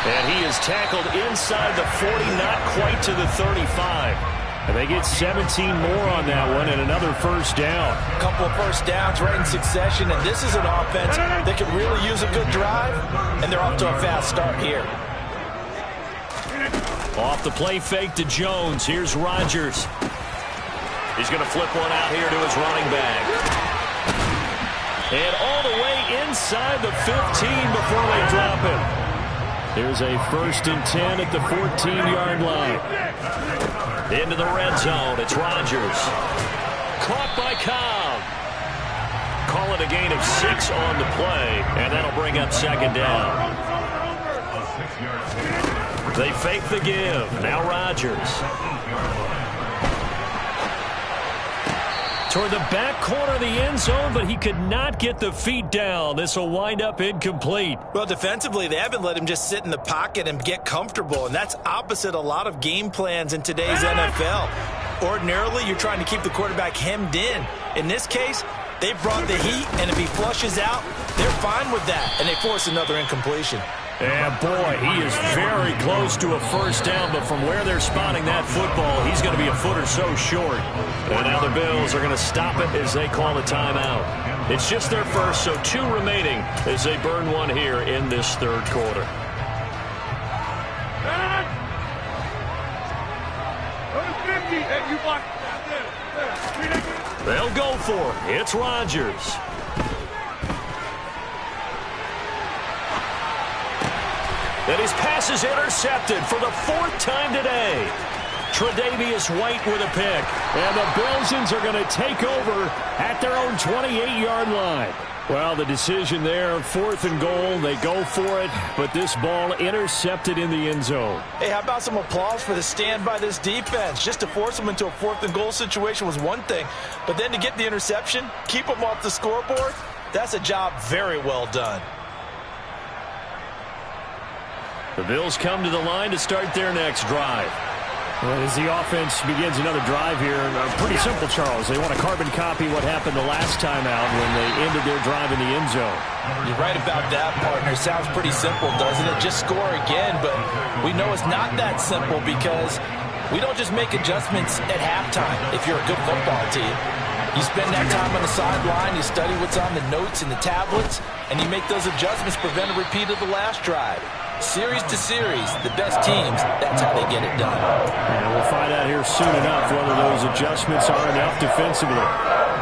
And he is tackled inside the 40, not quite to the 35. And they get 17 more on that one and another 1st down. A couple of 1st downs right in succession, and this is an offense that can really use a good drive, and they're off to a fast start here. Off the play fake to Jones. Here's Rodgers. He's going to flip one out here to his running back. And all the way inside the 15 before they drop him. Here's a 1st and 10 at the 14-yard line. Into the red zone. It's Rodgers. Caught by Cobb. Call it a gain of 6 on the play, and that'll bring up 2nd down. They fake the give. Now Rodgers. Toward the back corner of the end zone, but he could not get the feet down. This will wind up incomplete. Well, defensively, they haven't let him just sit in the pocket and get comfortable, and that's opposite a lot of game plans in today's NFL. Ordinarily, you're trying to keep the quarterback hemmed in. In this case, they brought the heat, and if he flushes out, they're fine with that, and they force another incompletion. Yeah, boy, he is very close to a 1st down, but from where they're spotting that football, he's going to be a foot or so short. And now the Bills are going to stop it as they call a timeout. It's just their first, so 2 remaining as they burn one here in this 3rd quarter. They'll go for it. It's Rodgers. And his pass is intercepted for the 4th time today. Tre'Davious White with a pick. And the Bills are going to take over at their own 28-yard line. Well, the decision there, 4th and goal. They go for it, but this ball intercepted in the end zone. Hey, how about some applause for the stand by this defense? Just to force them into a 4th and goal situation was one thing, but then to get the interception, keep them off the scoreboard, that's a job very well done. The Bills come to the line to start their next drive. Well, as the offense begins another drive here, pretty simple, Charles. They want to carbon copy what happened the last time out when they ended their drive in the end zone. You're right about that, partner. Sounds pretty simple, doesn't it? Just score again, but we know it's not that simple because we don't just make adjustments at halftime if you're a good football team. You spend that time on the sideline, you study what's on the notes and the tablets, and you make those adjustments, prevent a repeat of the last drive. Series to series, the best teams, that's how they get it done. And we'll find out here soon enough whether those adjustments are enough defensively.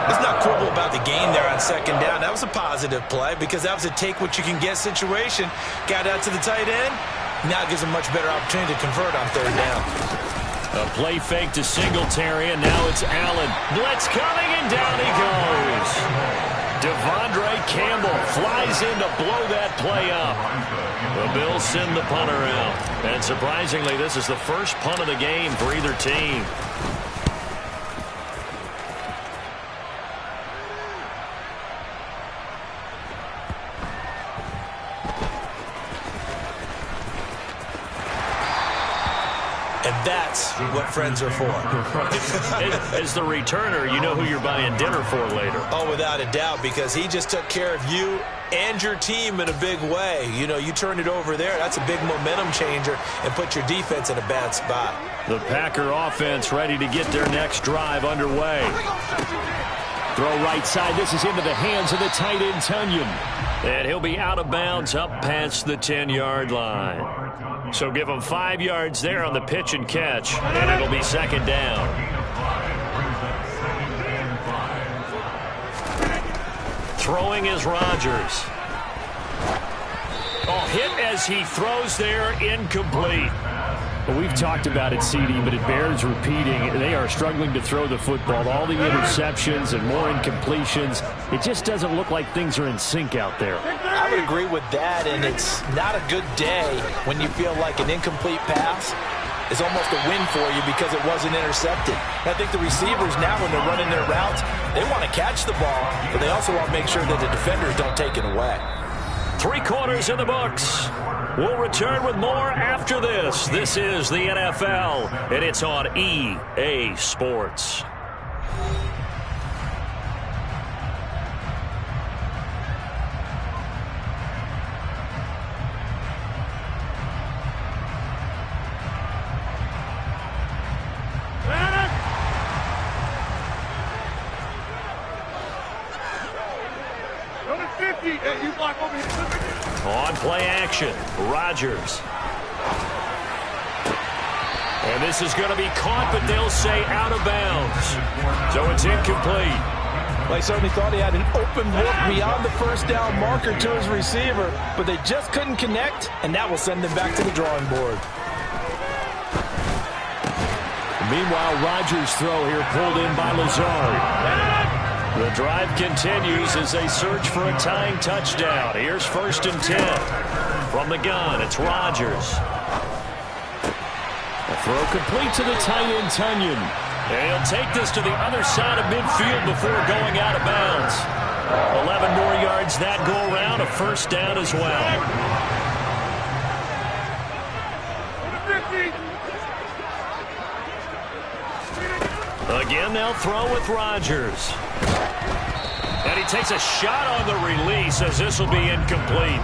Let's not quibble about the gain there on 2nd down. That was a positive play because that was a take-what-you-can-get situation. Got out to the tight end. Now it gives them much better opportunity to convert on 3rd down. A play fake to Singletary, and now it's Allen. Blitz coming, and down he goes. Devondre Campbell flies in to blow that play up. The Bills send the punter out. And surprisingly, this is the first punt of the game for either team. And that's what friends are for. As the returner, you know who you're buying dinner for later. Oh, without a doubt, because he just took care of you and your team in a big way. You know, you turn it over there, that's a big momentum changer and put your defense in a bad spot. The Packer offense ready to get their next drive underway. Throw right side. This is into the hands of the tight end, Tunyon. And he'll be out of bounds up past the 10-yard line. So give him 5 yards there on the pitch and catch, and it'll be 2nd down. Throwing is Rodgers. Oh, hit as he throws there, incomplete. Well, we've talked about it, CD, but it bears repeating. They are struggling to throw the football. All the interceptions and more incompletions. It just doesn't look like things are in sync out there. I would agree with that, and it's not a good day when you feel like an incomplete pass is almost a win for you because it wasn't intercepted. I think the receivers now, when they're running their routes, they want to catch the ball, but they also want to make sure that the defenders don't take it away. 3 quarters in the books. We'll return with more after this. This is the NFL, and it's on EA Sports. On play action, Rodgers. And this is going to be caught, but they'll say out of bounds. So it's incomplete. Well, he certainly thought he had an open look beyond the first down marker to his receiver, but they just couldn't connect, and that will send them back to the drawing board. Meanwhile, Rodgers' throw here pulled in by Lazard. The drive continues as they search for a tying touchdown. Here's 1st and 10. From the gun, it's Rodgers. A throw complete to the tight end, Tunyon. And he'll take this to the other side of midfield before going out of bounds. 11 more yards that go around, a 1st down as well. Again, they'll throw with Rodgers. And he takes a shot on the release as this will be incomplete.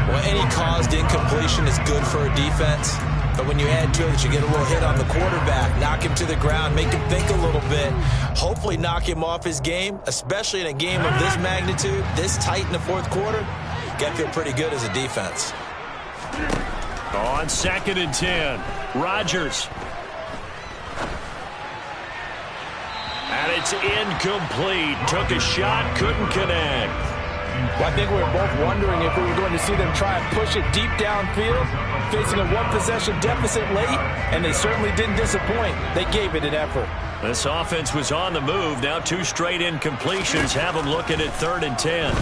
Well, any caused incompletion is good for a defense. But when you add to it that you get a little hit on the quarterback, knock him to the ground, make him think a little bit, hopefully knock him off his game, especially in a game of this magnitude, this tight in the 4th quarter, got to feel pretty good as a defense. On 2nd and 10, Rodgers. And it's incomplete. Took a shot, couldn't connect. Well, I think we were both wondering if we were going to see them try and push it deep downfield, facing a 1-possession deficit late, and they certainly didn't disappoint. They gave it an effort. This offense was on the move. Now 2 straight incompletions have them looking at 3rd and 10.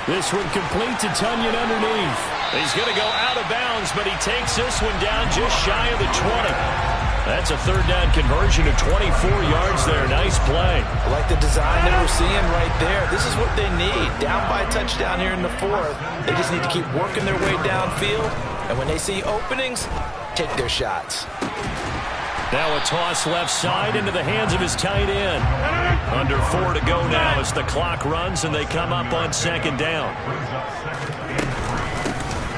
This one complete to Tunyon underneath. He's going to go out of bounds, but he takes this one down just shy of the 20. That's a 3rd down conversion of 24 yards there. Nice play. I like the design that we're seeing right there. This is what they need. Down by a touchdown here in the 4th. They just need to keep working their way downfield. And when they see openings, take their shots. Now a toss left side into the hands of his tight end. Under 4 to go now as the clock runs and they come up on 2nd down.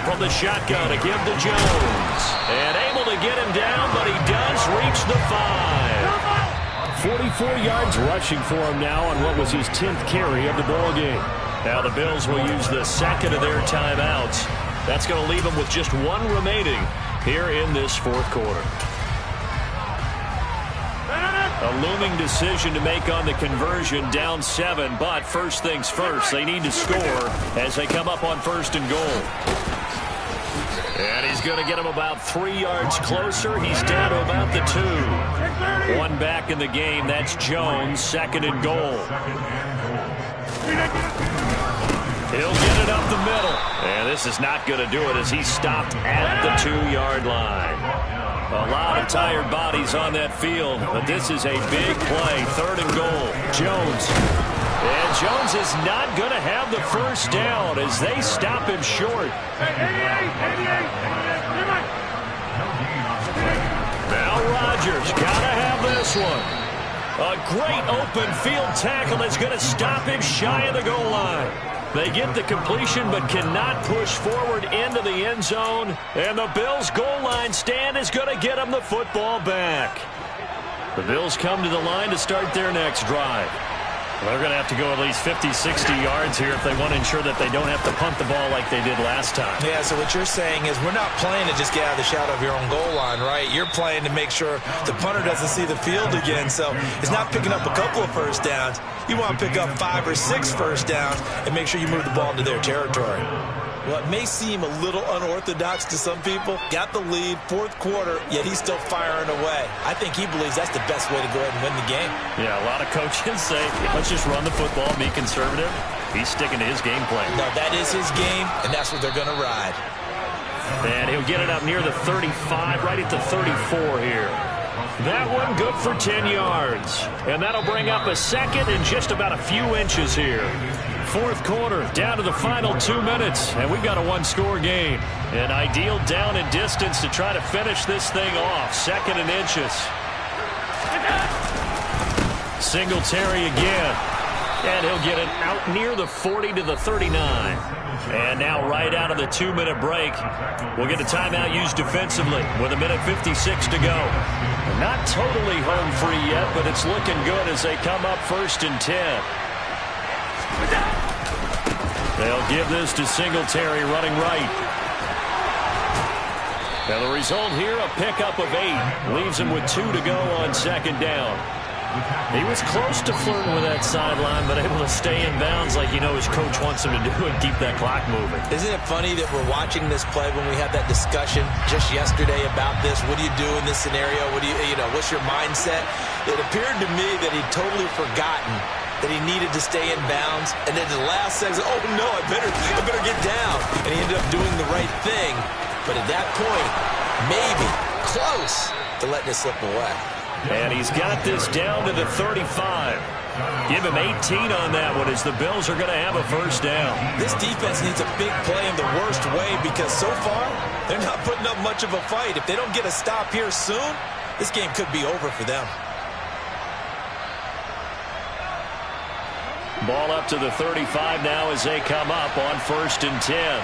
From the shotgun, a give to Jones. And able to get him down, but he does reach the 5. 44 yards rushing for him now on what was his 10th carry of the ball game. Now the Bills will use the 2nd of their timeouts. That's going to leave them with just 1 remaining here in this 4th quarter. A looming decision to make on the conversion, down 7, but first things first, they need to score as they come up on 1st and goal. And he's going to get him about 3 yards closer. He's down to about the 2. 1 back in the game. That's Jones, 2nd and goal. He'll get it up the middle. And this is not going to do it as he's stopped at the 2-yard line. A lot of tired bodies on that field, but this is a big play. 3rd and goal. Jones. And Jones is not going to have the first down as they stop him short. Now Rodgers got to have this one. A great open field tackle that's going to stop him shy of the goal line. They get the completion but cannot push forward into the end zone. And the Bills' goal line stand is going to get them the football back. The Bills come to the line to start their next drive. Well, they're going to have to go at least 50, 60 yards here if they want to ensure that they don't have to punt the ball like they did last time. Yeah, so what you're saying is we're not playing to just get out of the shadow of your own goal line, right? You're playing to make sure the punter doesn't see the field again. So it's not picking up a couple of first downs. You want to pick up 5 or 6 first downs and make sure you move the ball into their territory. Well, it may seem a little unorthodox to some people. Got the lead, 4th quarter, yet he's still firing away. I think he believes that's the best way to go ahead and win the game. Yeah, a lot of coaches say, let's just run the football, be conservative. He's sticking to his game plan. No, that is his game, and that's what they're going to ride. And he'll get it up near the 35, right at the 34 here. That one good for 10 yards. And that'll bring up a 2nd and just about a few inches here. 4th quarter, down to the final 2 minutes, and we've got a 1-score game. An ideal down and distance to try to finish this thing off. 2nd and inches. Singletary again. And he'll get it out near the 40 to the 39. And now right out of the 2-minute break, we'll get a timeout used defensively with 1:56 to go. Not totally home free yet, but it's looking good as they come up 1st and 10. They'll give this to Singletary running right. And the result here, a pickup of 8. Leaves him with 2 to go on second down. He was close to flirting with that sideline, but able to stay in bounds like his coach wants him to do and keep that clock moving. Isn't it funny that we're watching this play when we had that discussion just yesterday about this? What do you do in this scenario? What's your mindset? It appeared to me that he'd totally forgotten that he needed to stay in bounds, and then the last second, oh no, I better get down. And he ended up doing the right thing. But at that point, maybe close to letting it slip away. And he's got this down to the 35. Give him 18 on that one as the Bills are going to have a first down. This defense needs a big play in the worst way because so far, they're not putting up much of a fight. If they don't get a stop here soon, this game could be over for them. Ball up to the 35 now as they come up on 1st and 10.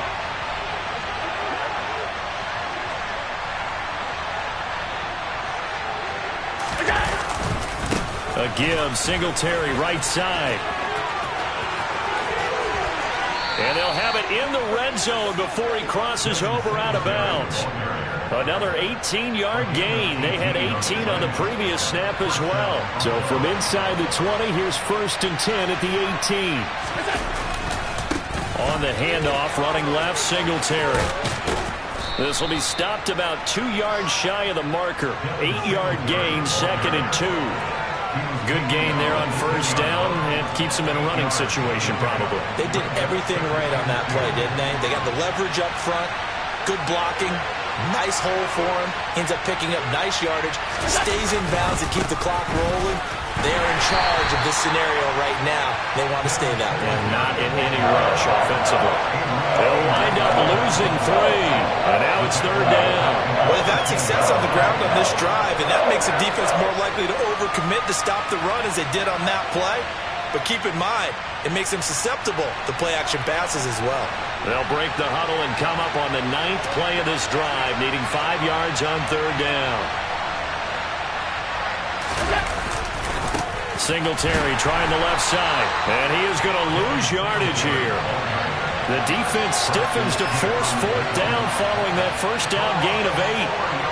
A give, Singletary right side. And they'll have it in the red zone before he crosses over out of bounds. Another 18-yard gain. They had 18 on the previous snap as well. So from inside the 20, here's 1st and 10 at the 18. On the handoff, running left, Singletary. This will be stopped about 2 yards shy of the marker. 8-yard gain, 2nd and 2. Good gain there on 1st down, and keeps them in a running situation probably. They did everything right on that play, didn't they? They got the leverage up front, good blocking, nice hole for him, ends up picking up nice yardage, stays in bounds to keep the clock rolling. They are in charge of this scenario right now. They want to stay that way. And not in any rush offensively. They'll wind up losing 3, and now it's 3rd down. Well, they've had success on the ground on this drive, and that makes the defense more likely to overcommit to stop the run as they did on that play. But keep in mind, it makes them susceptible to play-action passes as well. They'll break the huddle and come up on the 9th play of this drive, needing 5 yards on 3rd down. Singletary trying the left side, and he is going to lose yardage here. The defense stiffens to force 4th down following that 1st down gain of 8.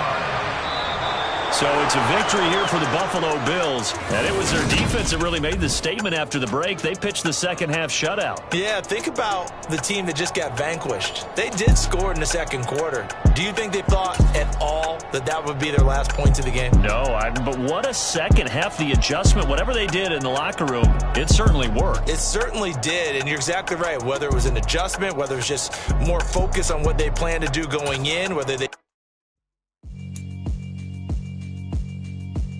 So it's a victory here for the Buffalo Bills. And it was their defense that really made the statement after the break. They pitched the second-half shutout. Yeah, think about the team that just got vanquished. They did score in the second quarter. Do you think they thought at all that that would be their last points of the game? No, but what a second half. The adjustment, whatever they did in the locker room, it certainly worked. It certainly did, and you're exactly right. Whether it was an adjustment, whether it was just more focus on what they plan to do going in, whether they...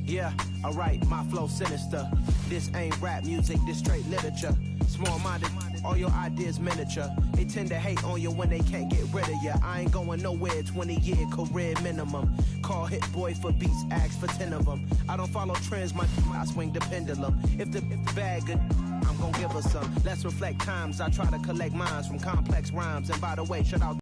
Yeah, alright, my flow sinister. This ain't rap music, this straight literature. Small-minded, all your ideas miniature. They tend to hate on you when they can't get rid of you. I ain't going nowhere, 20-year career minimum. Call Hit Boy for beats, ask for 10 of them. I don't follow trends, I swing the pendulum. If the bag good, I'm gonna give her some. Let's reflect times, I try to collect minds from complex rhymes. And by the way, shout out